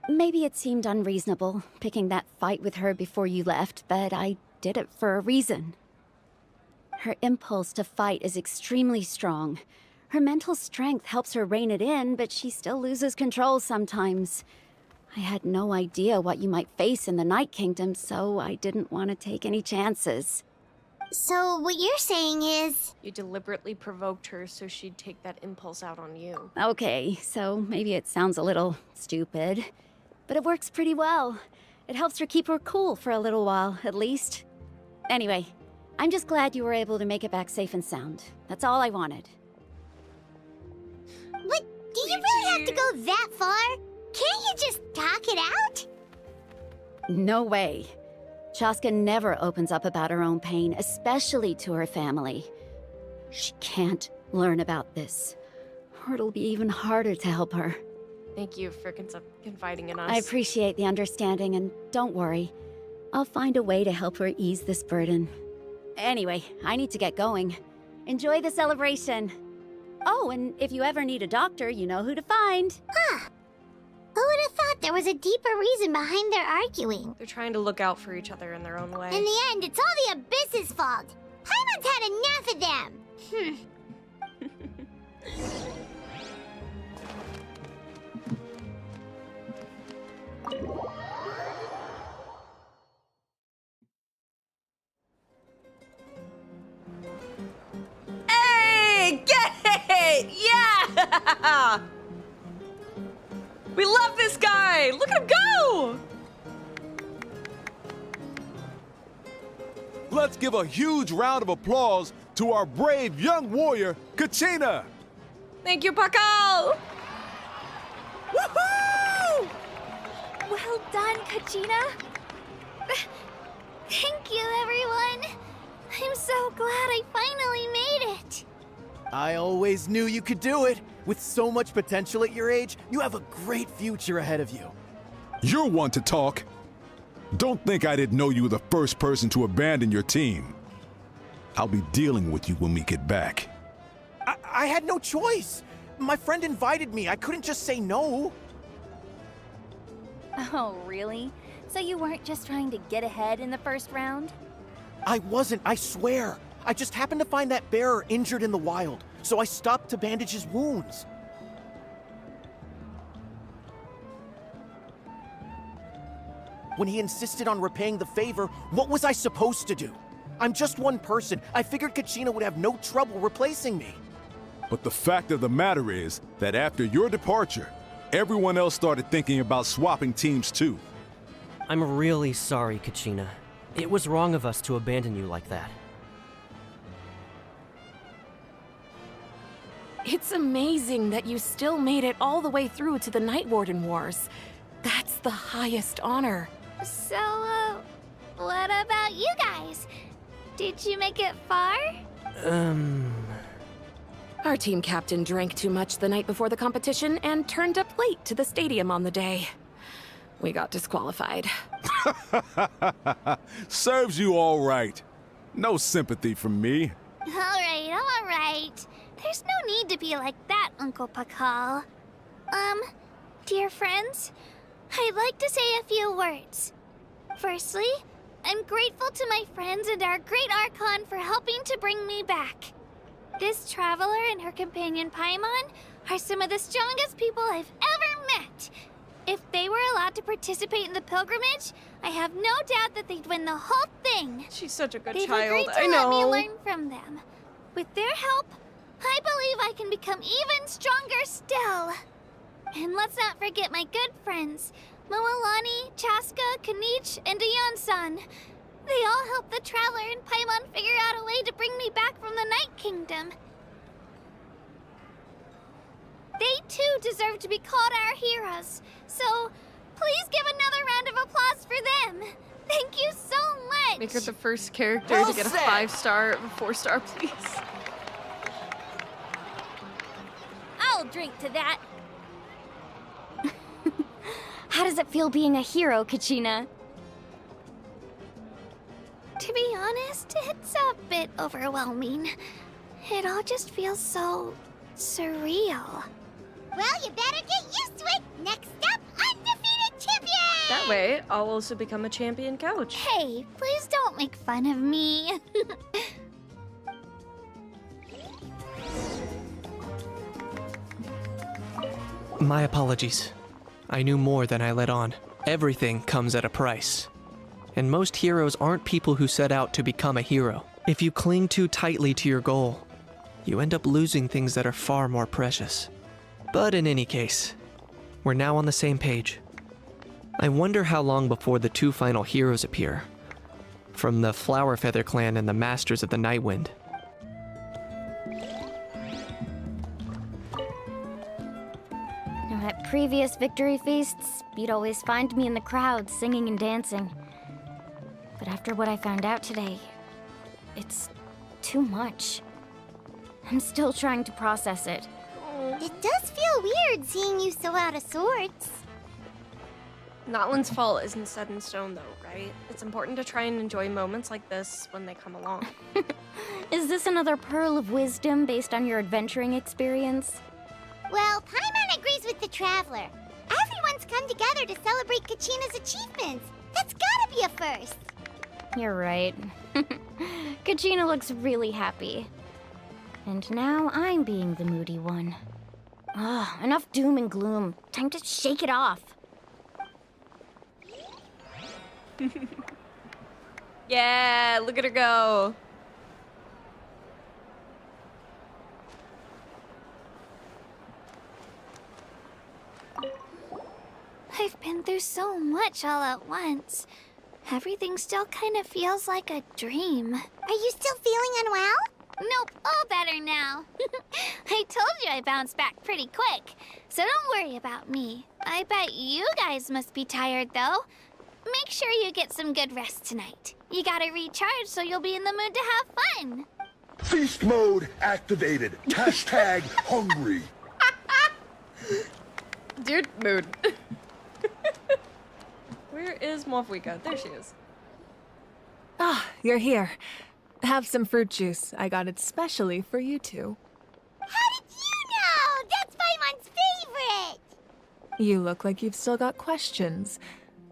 Maybe it seemed unreasonable, picking that fight with her before you left, but I did it for a reason. Her impulse to fight is extremely strong. Her mental strength helps her rein it in, but she still loses control sometimes. I had no idea what you might face in the Night Kingdom, so I didn't want to take any chances. So what you're saying is... You deliberately provoked her so she'd take that impulse out on you. Okay, so maybe it sounds a little stupid, but it works pretty well. It helps her keep her cool for a little while, at least. Anyway, I'm just glad you were able to make it back safe and sound. That's all I wanted. But do you really have to go that far? Can't you just talk it out? No way. Chaska never opens up about her own pain, especially to her family. She can't learn about this, or it'll be even harder to help her. Thank you for confiding in us. I appreciate the understanding, and don't worry. I'll find a way to help her ease this burden. Anyway, I need to get going. Enjoy the celebration. Oh, and if you ever need a doctor, you know who to find. Huh. Who would have thought there was a deeper reason behind their arguing? They're trying to look out for each other in their own way. In the end, it's all the Abyss's fault. Paimon's had enough of them. Hey! Get it! Yeah! We love this guy! Look at him go! Let's give a huge round of applause to our brave young warrior, Kachina! Thank you, Pakal! Woohoo! Well done, Kachina. Thank you, everyone. I'm so glad I finally made it. I always knew you could do it. With so much potential at your age, you have a great future ahead of you. You're one to talk. Don't think I didn't know you were the first person to abandon your team. I'll be dealing with you when we get back. I had no choice. My friend invited me. I couldn't just say no. Oh, really? So you weren't just trying to get ahead in the first round? I wasn't, I swear. I just happened to find that bearer injured in the wild, so I stopped to bandage his wounds. When he insisted on repaying the favor, what was I supposed to do? I'm just one person. I figured Kachina would have no trouble replacing me. But the fact of the matter is that after your departure, everyone else started thinking about swapping teams too. I'm really sorry, Kachina. It was wrong of us to abandon you like that. It's amazing that you still made it all the way through to the Night Warden Wars. That's the highest honor. So, what about you guys? Did you make it far? Our team captain drank too much the night before the competition and turned up late to the stadium on the day. We got disqualified. Serves you all right. No sympathy from me. All right. There's no need to be like that, Uncle Pakal. Dear friends, I'd like to say a few words. Firstly, I'm grateful to my friends and our great Archon for helping to bring me back. This traveler and her companion Paimon are some of the strongest people I've ever met. If they were allowed to participate in the pilgrimage, I have no doubt that they'd win the whole thing. She's such a good They've child. agreed to I let me know. learn from them. With their help, I believe I can become even stronger still. And let's not forget my good friends, Moalani, Chaska, Kanich, and Aeon-san. They all helped the Traveler and Paimon figure out a way to bring me back from the Night Kingdom. They too deserve to be called our heroes, so please give another round of applause for them. Thank you so much! Make her the first character to get a 5-star, 4-star, please. I'll drink to that. How does it feel being a hero, Kachina? To be honest, it's a bit overwhelming. It all just feels so surreal. Well, you better get used to it. Next up, undefeated champion! That way, I'll also become a champion couch. Hey, please don't make fun of me. My apologies. I knew more than I let on. Everything comes at a price. And most heroes aren't people who set out to become a hero. If you cling too tightly to your goal, you end up losing things that are far more precious. But in any case, we're now on the same page. I wonder how long before the 2 final heroes appear. From the Flower Feather Clan and the Masters of the Nightwind. Now, at previous victory feasts, you'd always find me in the crowd singing and dancing. But after what I found out today, it's too much. I'm still trying to process it. It does feel weird seeing you so out of sorts. Natlan's fall isn't set in stone, though, right? It's important to try and enjoy moments like this when they come along. Is this another pearl of wisdom based on your adventuring experience? Well, Paimon agrees with the Traveler. Everyone's come together to celebrate Kachina's achievements. That's gotta be a first. You're right. Kachina looks really happy. And now I'm being the moody one. Ugh, enough doom and gloom. Time to shake it off. Yeah, look at her go. I've been through so much all at once. Everything still kind of feels like a dream. Are you still feeling unwell? Nope, all better now. I told you I bounced back pretty quick, so don't worry about me. I bet you guys must be tired, though. Make sure you get some good rest tonight. You gotta recharge so you'll be in the mood to have fun. Feast mode activated. Hashtag hungry. Dude, mood. Where is Mofuika? There she is. Ah, you're here. Have some fruit juice. I got it specially for you two. How did you know? That's Paimon's favorite! You look like you've still got questions.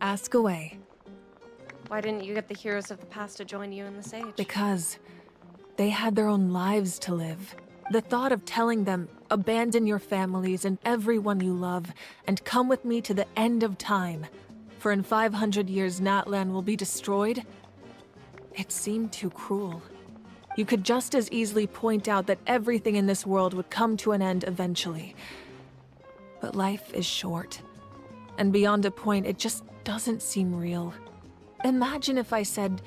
Ask away. Why didn't you get the heroes of the past to join you in the Sage? Because they had their own lives to live. The thought of telling them, abandon your families and everyone you love, and come with me to the end of time, for in 500 years Natlan will be destroyed, it seemed too cruel. You could just as easily point out that everything in this world would come to an end eventually. But life is short, and beyond a point, it just doesn't seem real. Imagine if I said,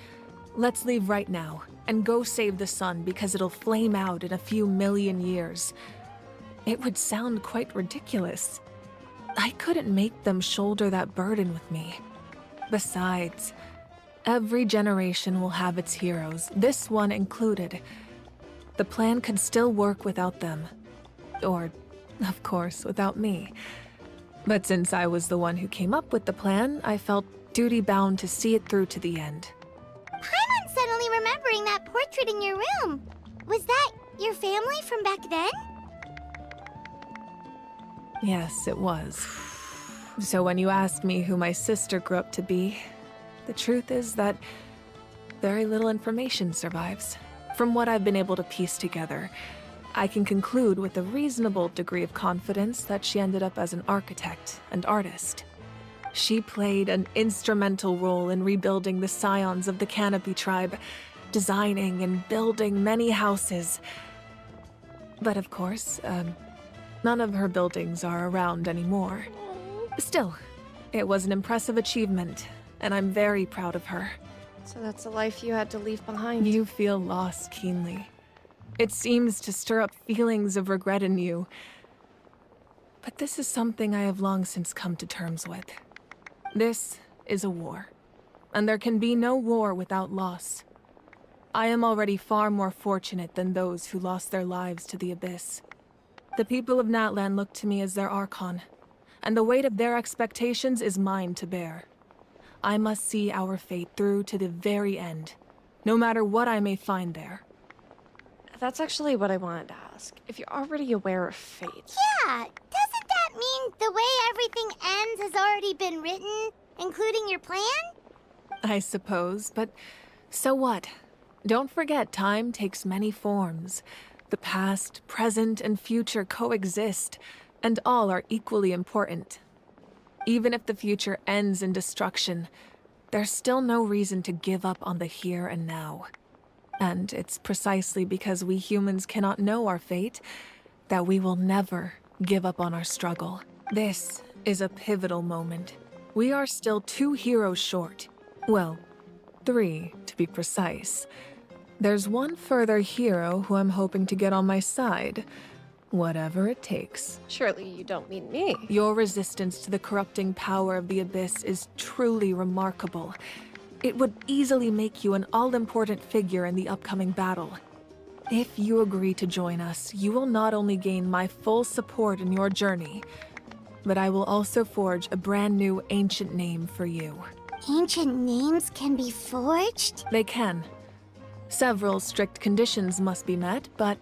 let's leave right now, and go save the sun because it'll flame out in a few million years. It would sound quite ridiculous. I couldn't make them shoulder that burden with me. Besides, every generation will have its heroes, this one included. The plan could still work without them. Or, of course, without me. But since I was the one who came up with the plan, I felt duty-bound to see it through to the end. Paimon's suddenly remembering that portrait in your room. Was that your family from back then? Yes, it was. So when you asked me who my sister grew up to be, the truth is that very little information survives. From what I've been able to piece together, I can conclude with a reasonable degree of confidence that she ended up as an architect and artist. She played an instrumental role in rebuilding the scions of the Canopy tribe, designing and building many houses. But of course, none of her buildings are around anymore. Still, it was an impressive achievement, and I'm very proud of her. So that's a life you had to leave behind. You feel loss keenly. It seems to stir up feelings of regret in you. But this is something I have long since come to terms with. This is a war, and there can be no war without loss. I am already far more fortunate than those who lost their lives to the Abyss. The people of Natlan look to me as their Archon, and the weight of their expectations is mine to bear. I must see our fate through to the very end, no matter what I may find there. That's actually what I wanted to ask. If you're already aware of fate. Yeah, doesn't that mean the way everything ends has already been written, including your plan? I suppose, but so what? Don't forget, time takes many forms. The past, present, and future coexist, and all are equally important. Even if the future ends in destruction, there's still no reason to give up on the here and now. And it's precisely because we humans cannot know our fate that we will never give up on our struggle. This is a pivotal moment. We are still 2 heroes short. Well, 3 to be precise. There's one further hero who I'm hoping to get on my side. Whatever it takes. Surely you don't mean me. Your resistance to the corrupting power of the Abyss is truly remarkable. It would easily make you an all-important figure in the upcoming battle. If you agree to join us, you will not only gain my full support in your journey, but I will also forge a brand new ancient name for you. Ancient names can be forged? They can. Several strict conditions must be met, but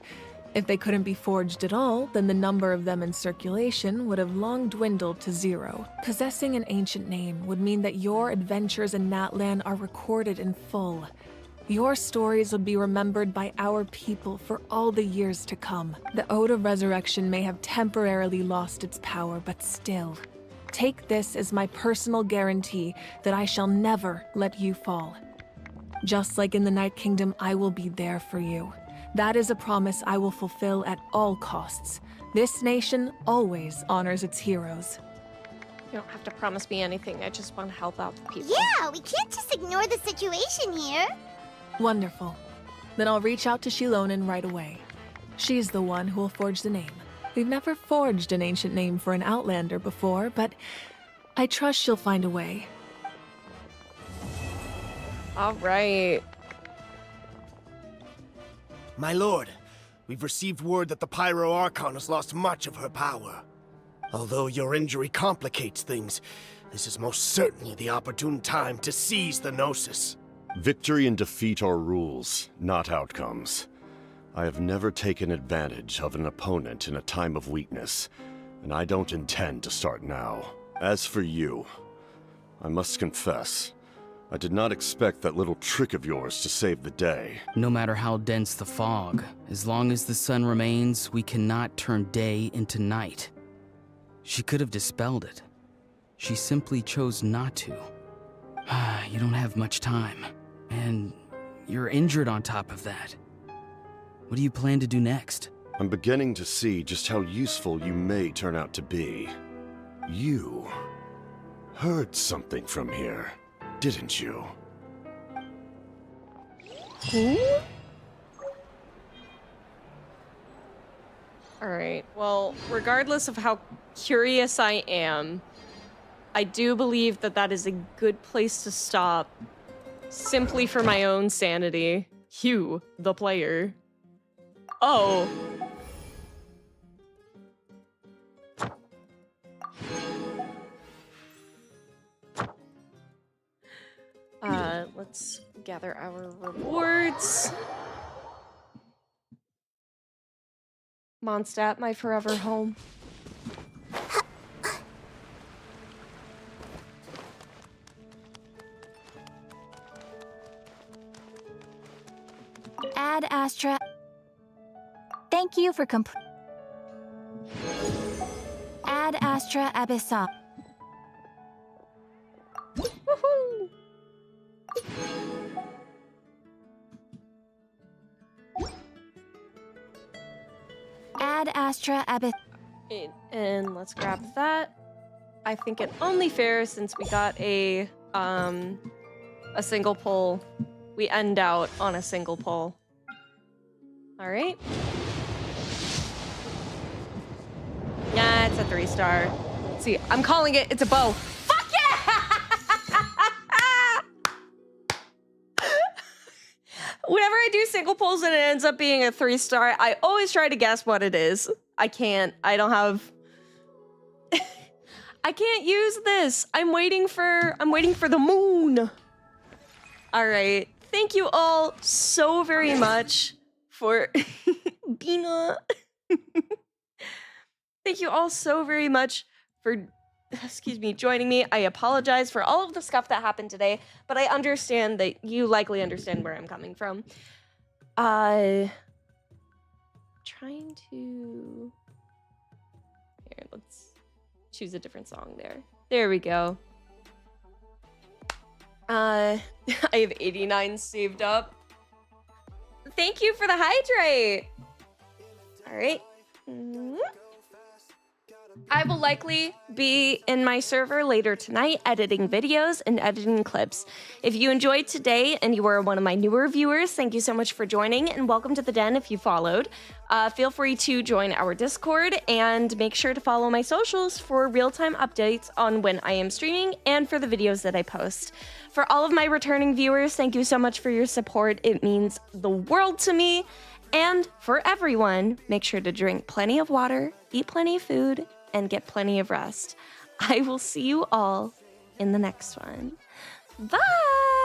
if they couldn't be forged at all, then the number of them in circulation would have long dwindled to 0. Possessing an ancient name would mean that your adventures in Natlan are recorded in full. Your stories would be remembered by our people for all the years to come. The Ode of Resurrection may have temporarily lost its power, but still, take this as my personal guarantee that I shall never let you fall. Just like in the Night Kingdom, I will be there for you. That is a promise I will fulfill at all costs. This nation always honors its heroes. You don't have to promise me anything. I just want to help out the people. Yeah, we can't just ignore the situation here. Wonderful. Then I'll reach out to Shilonen right away. She's the one who will forge the name. We've never forged an ancient name for an Outlander before, but I trust she'll find a way. All right. My lord, we've received word that the Pyro Archon has lost much of her power. Although your injury complicates things, this is most certainly the opportune time to seize the Gnosis. Victory and defeat are rules, not outcomes. I have never taken advantage of an opponent in a time of weakness, and I don't intend to start now. As for you, I must confess, I did not expect that little trick of yours to save the day. No matter how dense the fog, as long as the sun remains, we cannot turn day into night. She could have dispelled it. She simply chose not to. You don't have much time, and you're injured on top of that. What do you plan to do next? I'm beginning to see just how useful you may turn out to be. You heard something from here, didn't you? Who? Alright, well, regardless of how curious I am, I do believe that that is a good place to stop, simply for my own sanity. You, the player. Oh. Let's gather our rewards. Mondstadt, my forever home. Ad Astra. Thank you for Ad Astra Abyssal. Woohoo! Ad Astra Abyss. And let's grab that. I think it only fair since we got a single pull. We end out on a single pull. All right. Yeah, it's a 3-star. Let's see, I'm calling it. It's a bow. Fuck yeah! Whenever I do single pulls and it ends up being a 3-star, I always try to guess what it is. I can't. I don't have. I can't use this. I'm waiting for the moon. All right. Thank you all so very much for Bina. Thank you all so very much for, joining me. I apologize for all of the stuff that happened today, but I understand that you likely understand where I'm coming from. Trying to... Here, let's choose a different song there. There we go. I have 89 saved up. Thank you for the hydrate. All right. I will likely be in my server later tonight editing videos and editing clips. If you enjoyed today and you were one of my newer viewers, thank you so much for joining and welcome to the den if you followed. Feel free to join our Discord and make sure to follow my socials for real-time updates on when I am streaming and for the videos that I post. For all of my returning viewers, thank you so much for your support. It means the world to me. And for everyone, make sure to drink plenty of water, eat plenty of food, and get plenty of rest. I will see you all in the next one. Bye!